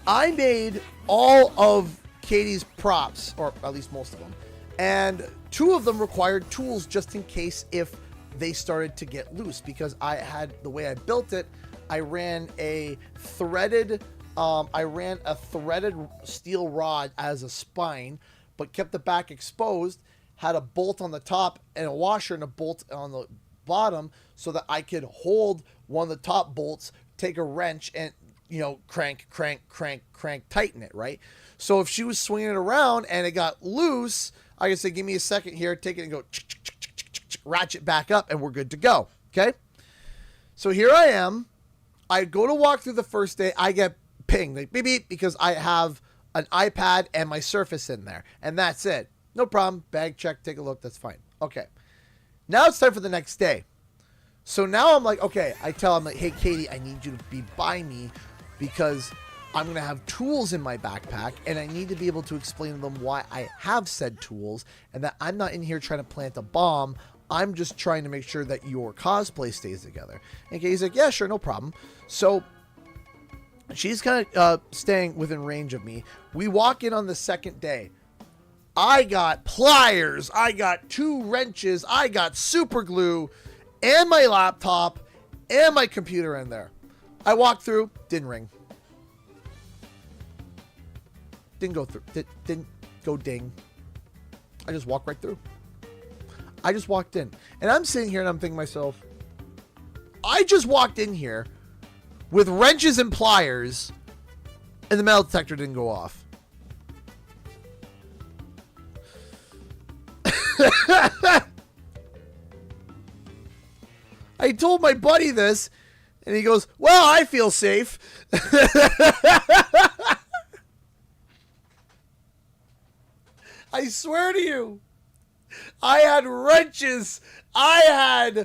I made all of Katie's props, or at least most of them, and 2 of them required tools just in case if they started to get loose, because I had, the way I built it, I ran a threaded steel rod as a spine, but kept the back exposed, had a bolt on the top and a washer and a bolt on the bottom so that I could hold one of the top bolts, take a wrench and, you know, crank, tighten it, right? So if she was swinging it around and it got loose, I could say, give me a second here, take it and go, ratchet back up, and we're good to go, okay? So here I am. I go to walk through the first day. I get pinged, like beep, beep, because I have an iPad and my Surface in there, and that's it. No problem. Bag check, take a look. That's fine. Okay. Now it's time for the next day. So now I'm like, okay, I tell him, like, hey, Katie, I need you to be by me because I'm going to have tools in my backpack, and I need to be able to explain to them why I have said tools and that I'm not in here trying to plant a bomb. I'm just trying to make sure that your cosplay stays together. And Katie's like, yeah, sure, no problem. So she's kind of staying within range of me. We walk in on the second day. I got pliers, I got 2 wrenches, I got super glue, and my laptop, and my computer in there. I walked through, didn't ring. Didn't go through, didn't go ding. I just walked right through. I just walked in. And I'm sitting here and I'm thinking to myself, I just walked in here with wrenches and pliers, and the metal detector didn't go off. I told my buddy this, and he goes, well, I feel safe. I swear to you, I had wrenches, I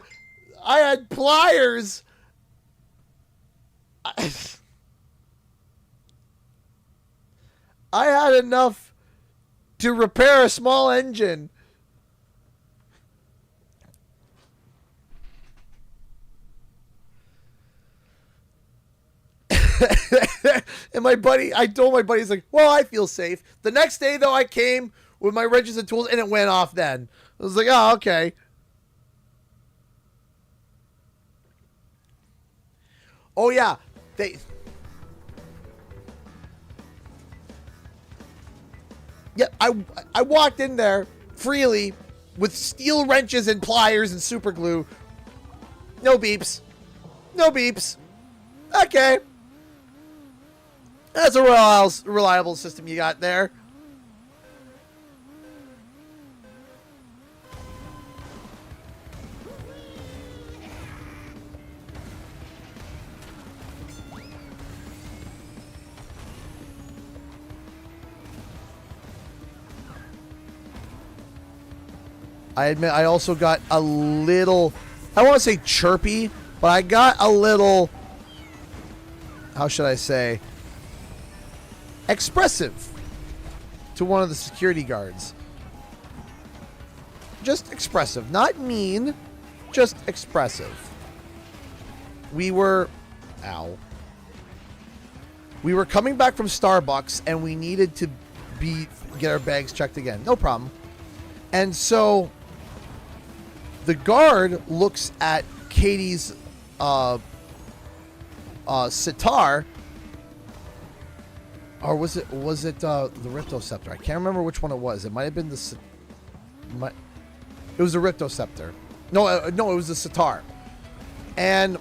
had pliers. I had enough to repair a small engine. And my buddy, I told my buddy, he's like, well, I feel safe. The next day, though, I came with my wrenches and tools, and it went off then. I was like, oh, okay. Oh, yeah. Yeah, I walked in there freely with steel wrenches and pliers and super glue. No beeps. No beeps. Okay. That's a reliable system you got there. I admit I also got a little, I don't want to say chirpy, but I got a little, how should I say, expressive to one of the security guards. Just expressive, not mean, just expressive. We were coming back from Starbucks and we needed to get our bags checked again. No problem. And so the guard looks at Katie's sitar. Or was it the Riptoscepter? I can't remember which one it was. It might have been it was the Riptoscepter. No, it was the sitar. And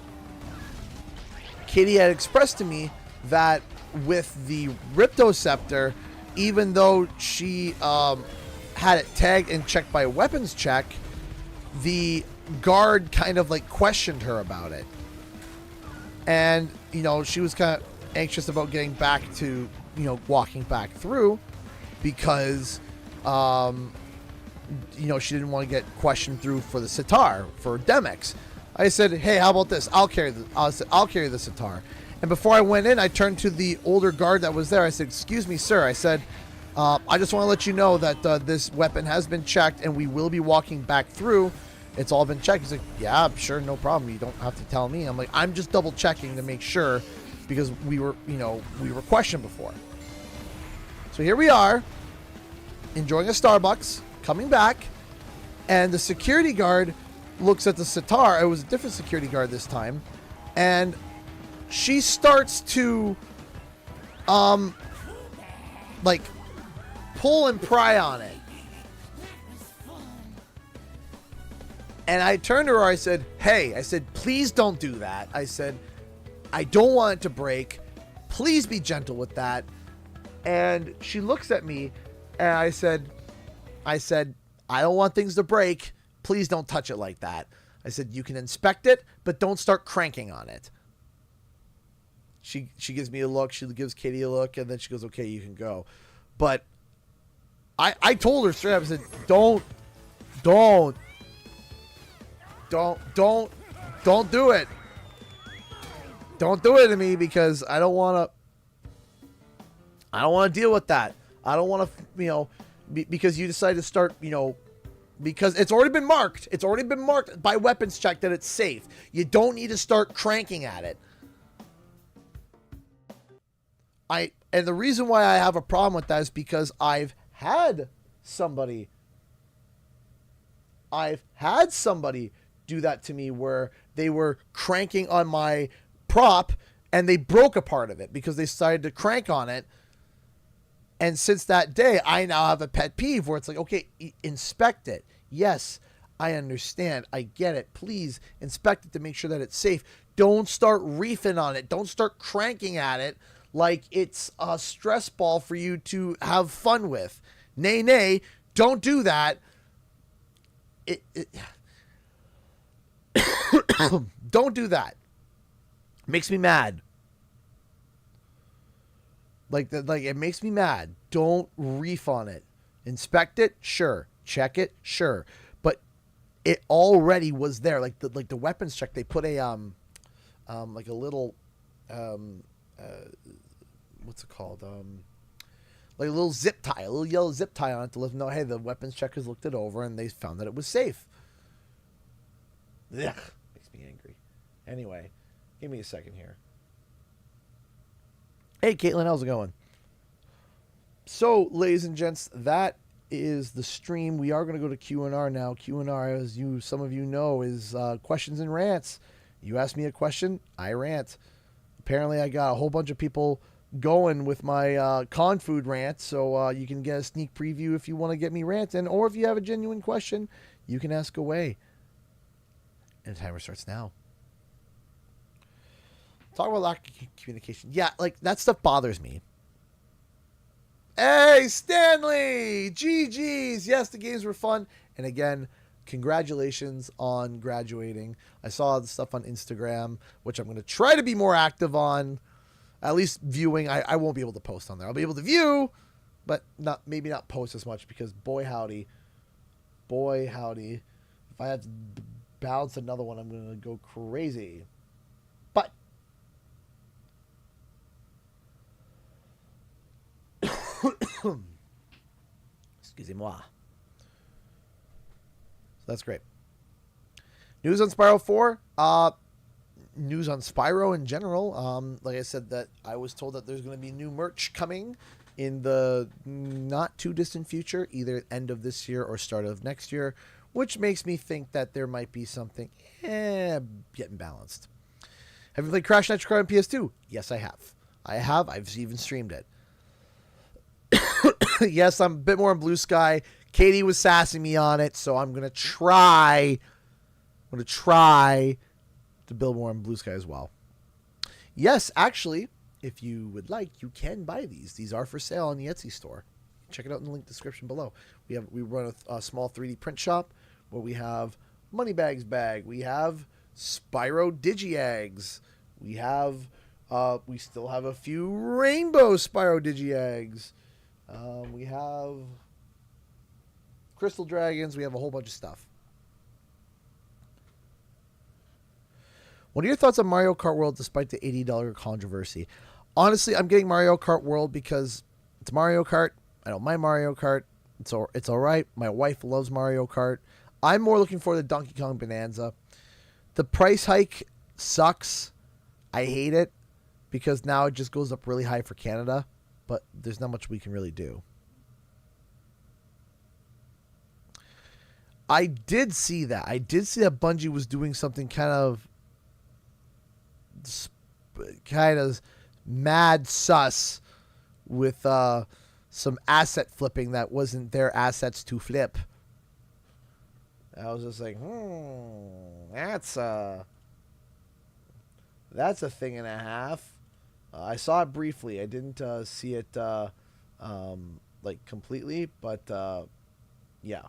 Katie had expressed to me that with the Riptoscepter, even though she had it tagged and checked by a weapons check, the guard kind of like questioned her about it. And, you know, she was kind of anxious about getting back to, you know, walking back through because, you know, she didn't want to get questioned through for the sitar, for Demix. I said, hey, how about this? I'll carry the sitar. And before I went in, I turned to the older guard that was there. I said, excuse me, sir. I said, I just want to let you know that this weapon has been checked and we will be walking back through. It's all been checked. He's like, yeah, sure, no problem. You don't have to tell me. I'm like, I'm just double checking to make sure because we were questioned before. So here we are, enjoying a Starbucks, coming back, and the security guard looks at the sitar. It was a different security guard this time, and she starts to like pull and pry on it. And I turned to her, I said, hey, I said, please don't do that. I said, I don't want it to break. Please be gentle with that. And she looks at me and I said, I don't want things to break. Please don't touch it like that. I said, you can inspect it, but don't start cranking on it. She gives me a look. She gives Katie a look, and then she goes, okay, you can go. But I told her straight up, I said, don't do it. Don't do it to me because I don't want to deal with that. I don't want to, you know, because you decide to start, you know, because it's already been marked. It's already been marked by weapons check that it's safe. You don't need to start cranking at it. And the reason why I have a problem with that is because I've had somebody do that to me where they were cranking on my prop and they broke a part of it because they decided to crank on it. And since that day, I now have a pet peeve where it's like, okay, inspect it. Yes, I understand. I get it. Please inspect it to make sure that it's safe. Don't start reefing on it. Don't start cranking at it like it's a stress ball for you to have fun with. Nay, don't do that. Don't do that. Makes me mad. Like it makes me mad. Don't reef on it. Inspect it, sure. Check it, sure. But it already was there. Like the weapons check, they put a like a little what's it called? Like a little zip tie, a little yellow zip tie on it to let them know, hey, the weapons checkers looked it over and they found that it was safe. Ugh, makes me angry. Anyway, give me a second here. Hey, Caitlin, how's it going? So, ladies and gents, that is the stream. We are going to go to Q&R now. Q&R, as some of you know, is questions and rants. You ask me a question, I rant. Apparently, I got a whole bunch of people going with my con food rant, so you can get a sneak preview if you want to get me ranting, or if you have a genuine question, you can ask away. And the timer starts now. Talk about lack of communication. Yeah, like, that stuff bothers me. Hey, Stanley! GG's! Yes, the games were fun. And again, congratulations on graduating. I saw the stuff on Instagram, which I'm going to try to be more active on. At least viewing. I won't be able to post on there. I'll be able to view, but maybe not post as much because boy howdy. If I have to bounce another one, I'm going to go crazy. But excusez-moi. So that's great. News on Spyro 4. News on Spyro in general. Like I said, that I was told that there's going to be new merch coming in the not too distant future, either end of this year or start of next year, which makes me think that there might be something getting balanced. Have you played Crash Nitro Kart on PS2? Yes, I have. I've even streamed it. Yes, I'm a bit more on Blue Sky. Katie was sassing me on it, so I'm going to try to build more on Blue Sky as well. Yes, actually, if you would like, you can buy these. These are for sale on the Etsy store. Check it out in the link description below. We run a small 3D print shop where we have Moneybags bag. We have Spyro Digi-Eggs. We have, we still have a few Rainbow Spyro Digi-Eggs. We have Crystal Dragons. We have a whole bunch of stuff. What are your thoughts on Mario Kart World despite the $80 controversy? Honestly, I'm getting Mario Kart World because it's Mario Kart. I don't mind Mario Kart. It's all right. My wife loves Mario Kart. I'm more looking for the Donkey Kong Bonanza. The price hike sucks. I hate it because now it just goes up really high for Canada, but there's not much we can really do. I did see that. I did see that Bungie was doing something kind of mad sus with some asset flipping that wasn't their assets to flip. I was just like, that's a thing and a half. I saw it briefly. I didn't see it like completely, but yeah.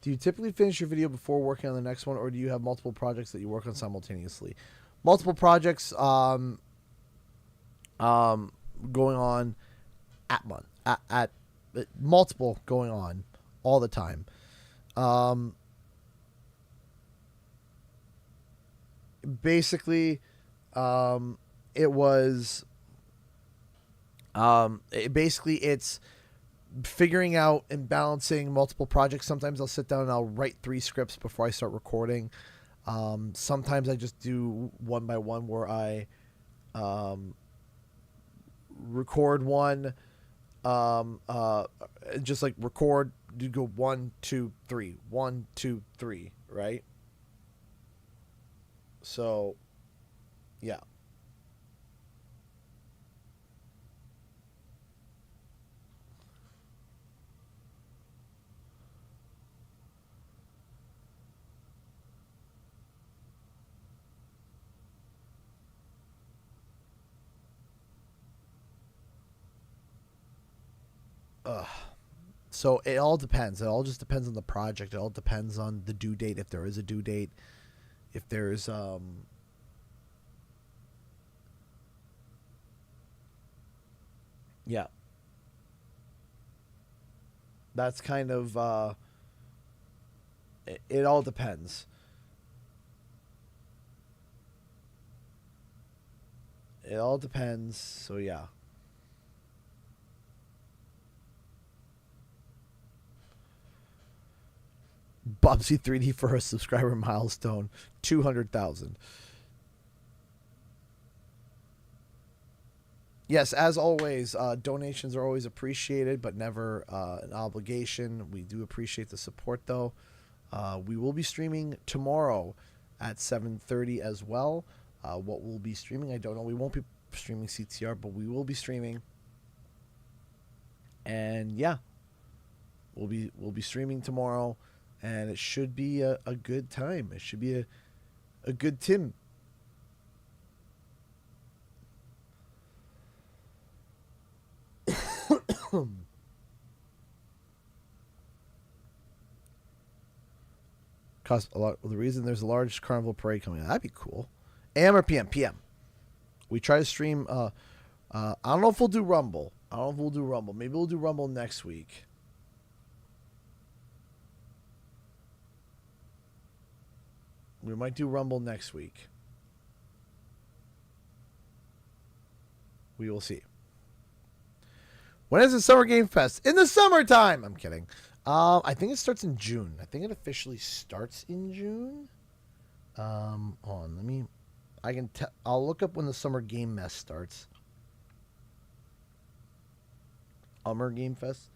Do you typically finish your video before working on the next one, or do you have multiple projects that you work on simultaneously? Multiple projects going on at multiple going on all the time. Basically, it was it's figuring out and balancing multiple projects. Sometimes I'll sit down and I'll write 3 scripts before I start recording. Sometimes I just do one by one where I record one, just like record, you go 1, 2, 3, 1, 2, 3, right? So, yeah. So it all depends. It all just depends on the project. It all depends on the due date, if there is a due date. If there's yeah. That's kind of it all depends. It all depends. So yeah. Bubsy 3D for a subscriber milestone, 200,000. Yes, as always, donations are always appreciated, but never an obligation. We do appreciate the support, though. We will be streaming tomorrow at 7:30 as well. What we'll be streaming, I don't know. We won't be streaming CTR, but we will be streaming. And yeah, we'll be streaming tomorrow. And it should be a good time. It should be a good Tim. Cost a lot. The reason there's a large carnival parade coming out. That'd be cool. AM or PM? PM. We try to stream. I don't know if we'll do Rumble. Maybe we'll do Rumble next week. We might do Rumble next week. We will see. When is the Summer Game Fest? In the summertime! I'm kidding. I think it starts in June. I think it officially starts in June. Hold on, I'll look up when the Summer Game Fest starts. Summer Game Fest.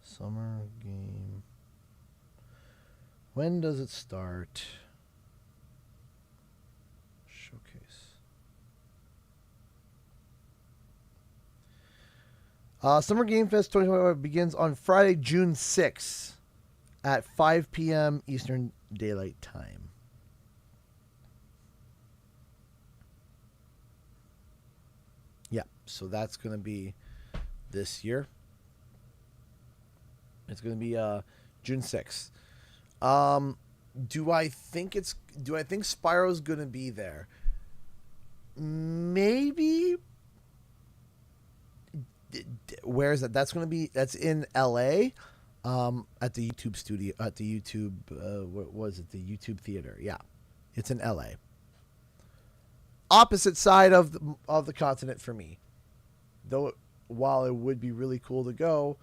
Summer Game When does it start? Showcase. Summer Game Fest 2025 begins on Friday, June 6th at 5 p.m. Eastern Daylight Time. Yeah, so that's going to be this year. It's going to be June 6th. Do I think Spyro's going to be there? Maybe. Where is that? That's in LA, at the YouTube studio, at the YouTube, what was it? The YouTube theater. Yeah, it's in LA. Opposite side of the continent for me. Though, while it would be really cool to go,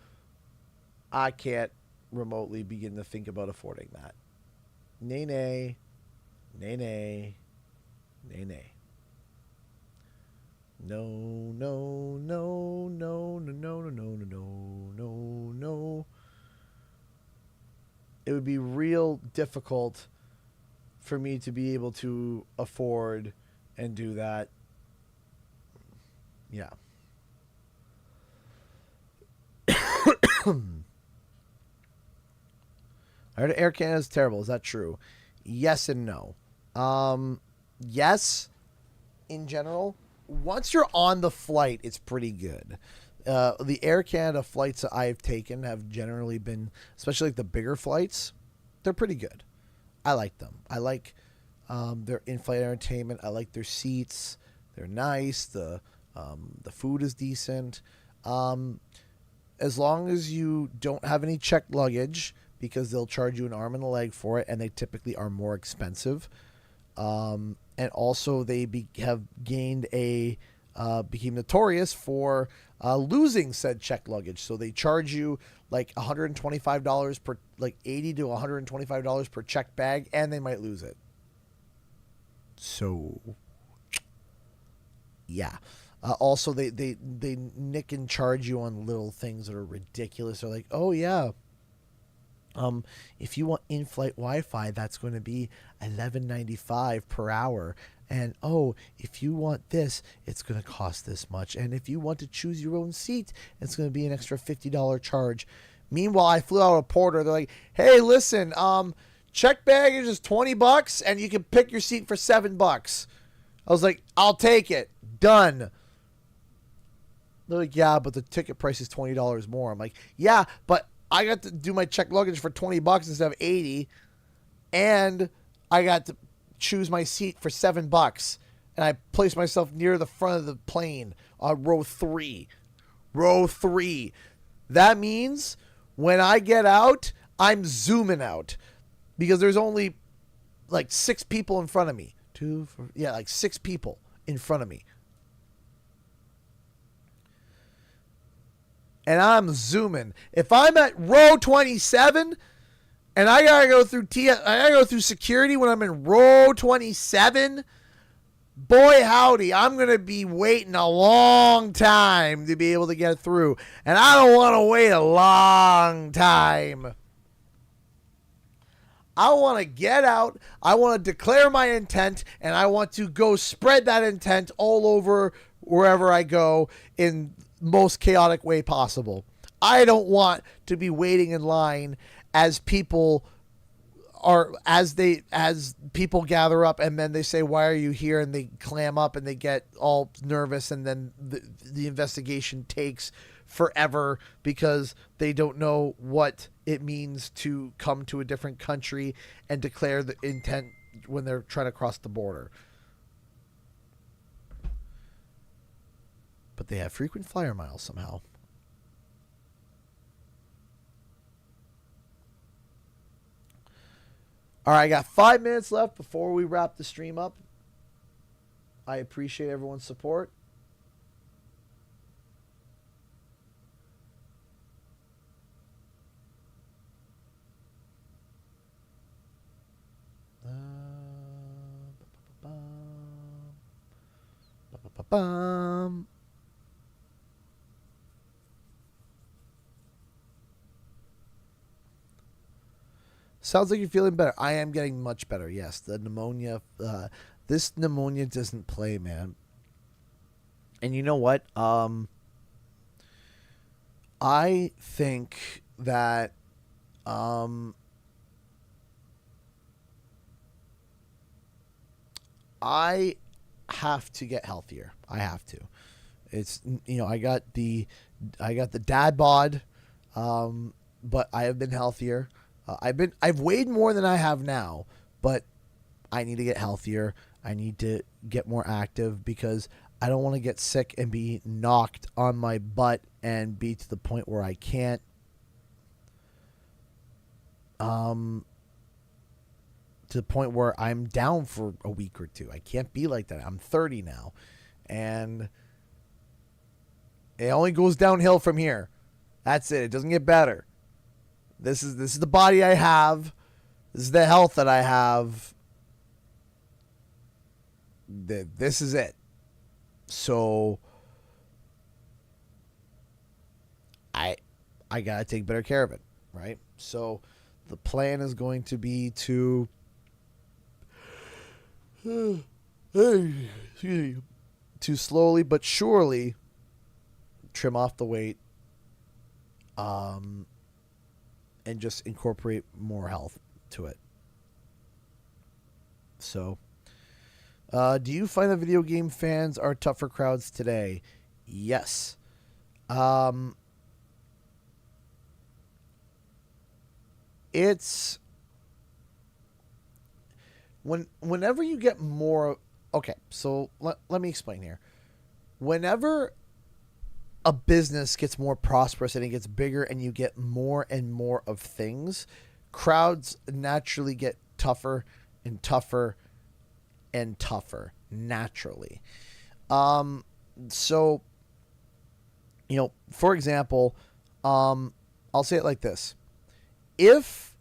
I can't remotely begin to think about affording that. Nay, nay, nay, nay, nay, nay. No, no, no, no, no, no, no, no, no, no, no. It would be real difficult for me to be able to afford and do that. Yeah. I heard Air Canada is terrible. Is that true? Yes and no. Yes, in general. Once you're on the flight, it's pretty good. The Air Canada flights that I've taken have generally been, especially like the bigger flights, they're pretty good. I like them. I like their in-flight entertainment. I like their seats. They're nice. The food is decent. As long as you don't have any checked luggage, because they'll charge you an arm and a leg for it, and they typically are more expensive. And also they have gained became notorious for losing said checked luggage. So they charge you like $125 per, like $80 to $125 per checked bag, and they might lose it. So, yeah. Also, they nick and charge you on little things that are ridiculous. They're like, oh yeah, if you want in-flight Wi-Fi, that's going to be $11.95 per hour. And oh, if you want this, it's going to cost this much. And if you want to choose your own seat, it's going to be an extra $50 charge. Meanwhile, I flew out a porter. They're like, hey, listen, check baggage is $20 and you can pick your seat for $7. I was like, I'll take it. Done. They're like, yeah, but the ticket price is $20 more. I'm like, yeah, but I got to do my checked luggage for $20 instead of $80, and I got to choose my seat for $7, and I placed myself near the front of the plane on row 3. Row 3. That means when I get out, I'm zooming out because there's only like 6 people in front of me. Like 6 people in front of me. And I'm zooming. If I'm at row 27 and I gotta go through security when I'm in row 27, boy howdy, I'm gonna be waiting a long time to be able to get through. And I don't want to wait a long time. I want to get out. I want to declare my intent, and I want to go spread that intent all over wherever I go in most chaotic way possible. I don't want to be waiting in line as people people gather up, and then they say, why are you here? And they clam up and they get all nervous, and then the investigation takes forever because they don't know what it means to come to a different country and declare the intent when they're trying to cross the border. But they have frequent flyer miles somehow. All right, I got 5 minutes left before we wrap the stream up. I appreciate everyone's support. Sounds like you're feeling better. I am getting much better. Yes, the pneumonia. This pneumonia doesn't play, man. And you know what? I think that I have to get healthier. I have to. It's, you know, I got the dad bod, but I have been healthier. I've weighed more than I have now, but I need to get healthier. I need to get more active because I don't want to get sick and be knocked on my butt and be to the point where I can't to the point where I'm down for a week or two. I can't be like that. I'm 30 now, and it only goes downhill from here. That's it. It doesn't get better. This is the body I have. This is the health that I have. This is it. So I gotta take better care of it, right? So the plan is going to be to slowly but surely trim off the weight, and just incorporate more health to it. So, do you find that video game fans are tougher crowds today? Yes. It's whenever you get more. Okay, so let me explain here. Whenever a business gets more prosperous and it gets bigger and you get more and more of things, crowds naturally get tougher and tougher and tougher naturally. So, you know, for example, I'll say it like this. If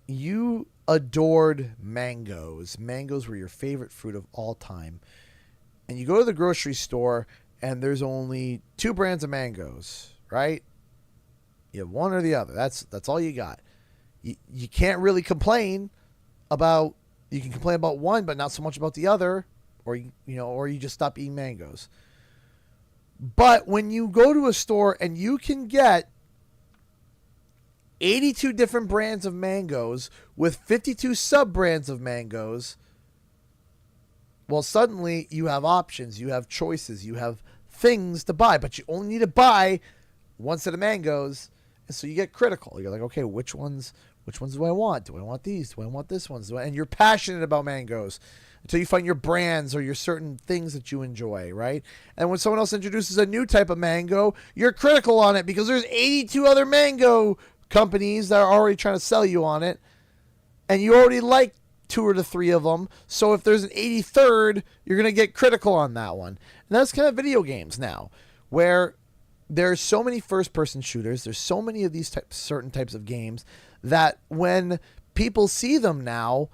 you adored mangoes were your favorite fruit of all time, and you go to the grocery store and there's only 2 brands of mangoes, right? You have one or the other. That's all you got. You can't really complain about. You can complain about one, but not so much about the other, or you just stop eating mangoes. But when you go to a store and you can get 82 different brands of mangoes with 52 sub-brands of mangoes, well, suddenly you have options, you have choices, you have things to buy, but you only need to buy one set of mangoes, and so you get critical. You're like, okay, which ones do I want? Do I want these? Do I want this one? And you're passionate about mangoes until you find your brands or your certain things that you enjoy, right? And when someone else introduces a new type of mango, you're critical on it because there's 82 other mango companies that are already trying to sell you on it, and you already like 2 or 3 of them. So if there's an 83rd, you're going to get critical on that one. And that's kind of video games now, where there's so many first-person shooters, there's so many of these certain types of games that when people see them now,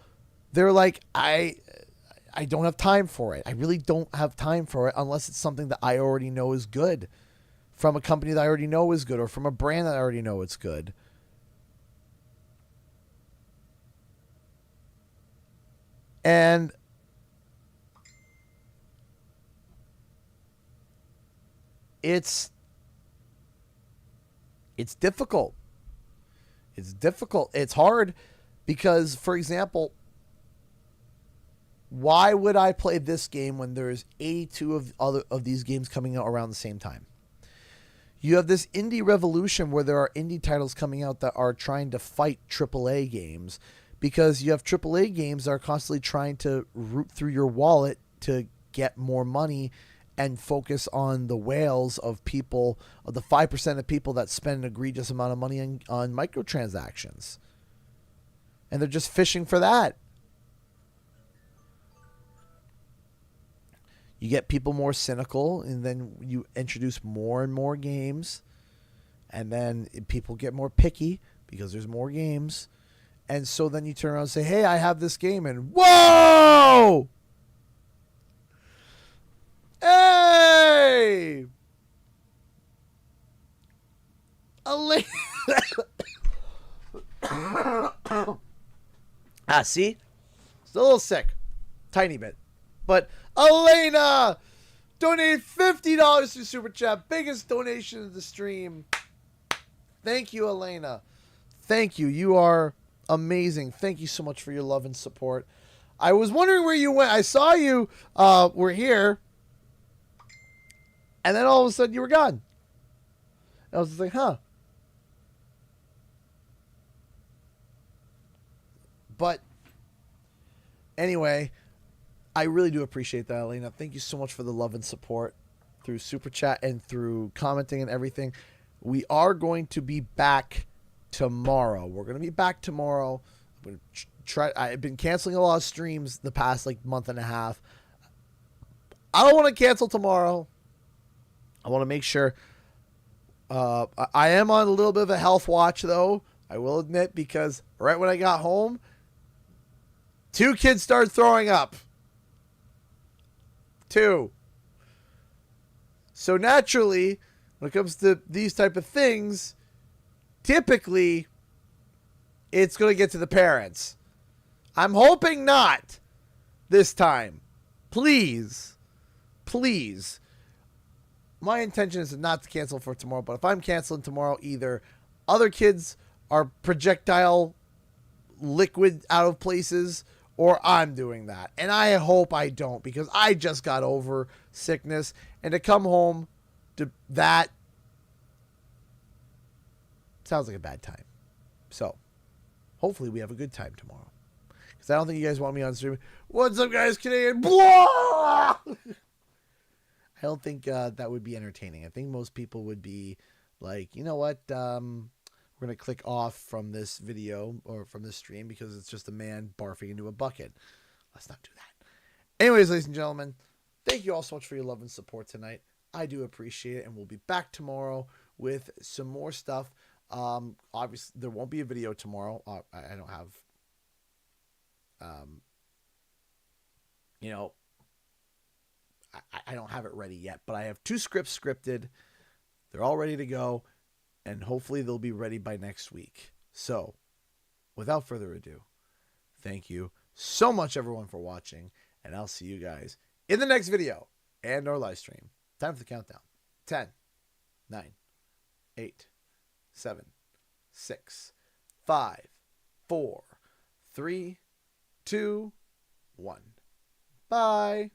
they're like, I don't have time for it. I really don't have time for it unless it's something that I already know is good, from a company that I already know is good, or from a brand that I already know it's good. And it's difficult. It's difficult. It's hard because, for example, why would I play this game when there's 82 of these games coming out around the same time? You have this indie revolution where there are indie titles coming out that are trying to fight AAA games, because you have AAA games that are constantly trying to root through your wallet to get more money and focus on the whales of people, of the 5% of people that spend an egregious amount of money on microtransactions. And they're just fishing for that. You get people more cynical, and then you introduce more and more games, and then people get more picky because there's more games. And so then you turn around and say, hey, I have this game, and whoa! Hey! Ah, see? Still a little sick. Tiny bit. But Elena donated $50 to Super Chat. Biggest donation of the stream. Thank you, Elena. Thank you. You are amazing. Thank you so much for your love and support. I was wondering where you went. I saw you were here. And then all of a sudden you were gone. I was just like, huh. But anyway, I really do appreciate that, Elena. Thank you so much for the love and support through Super Chat and through commenting and everything. We are going to be back tomorrow. We're going to be back tomorrow. I'm going to try. I've been canceling a lot of streams the past like month and a half. I don't want to cancel tomorrow. I want to make sure. I am on a little bit of a health watch, though. I will admit, because right when I got home, 2 kids started throwing up. 2. So naturally, when it comes to these type of things, typically, it's going to get to the parents. I'm hoping not this time. Please. Please. My intention is not to cancel for tomorrow, but if I'm canceling tomorrow, either other kids are projectile liquid out of places, or I'm doing that. And I hope I don't, because I just got over sickness, and to come home to that sounds like a bad time. So hopefully we have a good time tomorrow, because I don't think you guys want me on stream. What's up, guys? Canadian. Blah! I don't think that would be entertaining. I think most people would be like, you know what? We're going to click off from this video or from this stream because it's just a man barfing into a bucket. Let's not do that. Anyways, ladies and gentlemen, thank you all so much for your love and support tonight. I do appreciate it, and we'll be back tomorrow with some more stuff. Obviously, there won't be a video tomorrow. I don't have, you know, I don't have it ready yet, but I have 2 scripts scripted. They're all ready to go, and hopefully they'll be ready by next week. So, without further ado, thank you so much, everyone, for watching, and I'll see you guys in the next video and our live stream. Time for the countdown. 10, 9, 8, 7, 6, 5, 4, 3, 2, 1. Bye.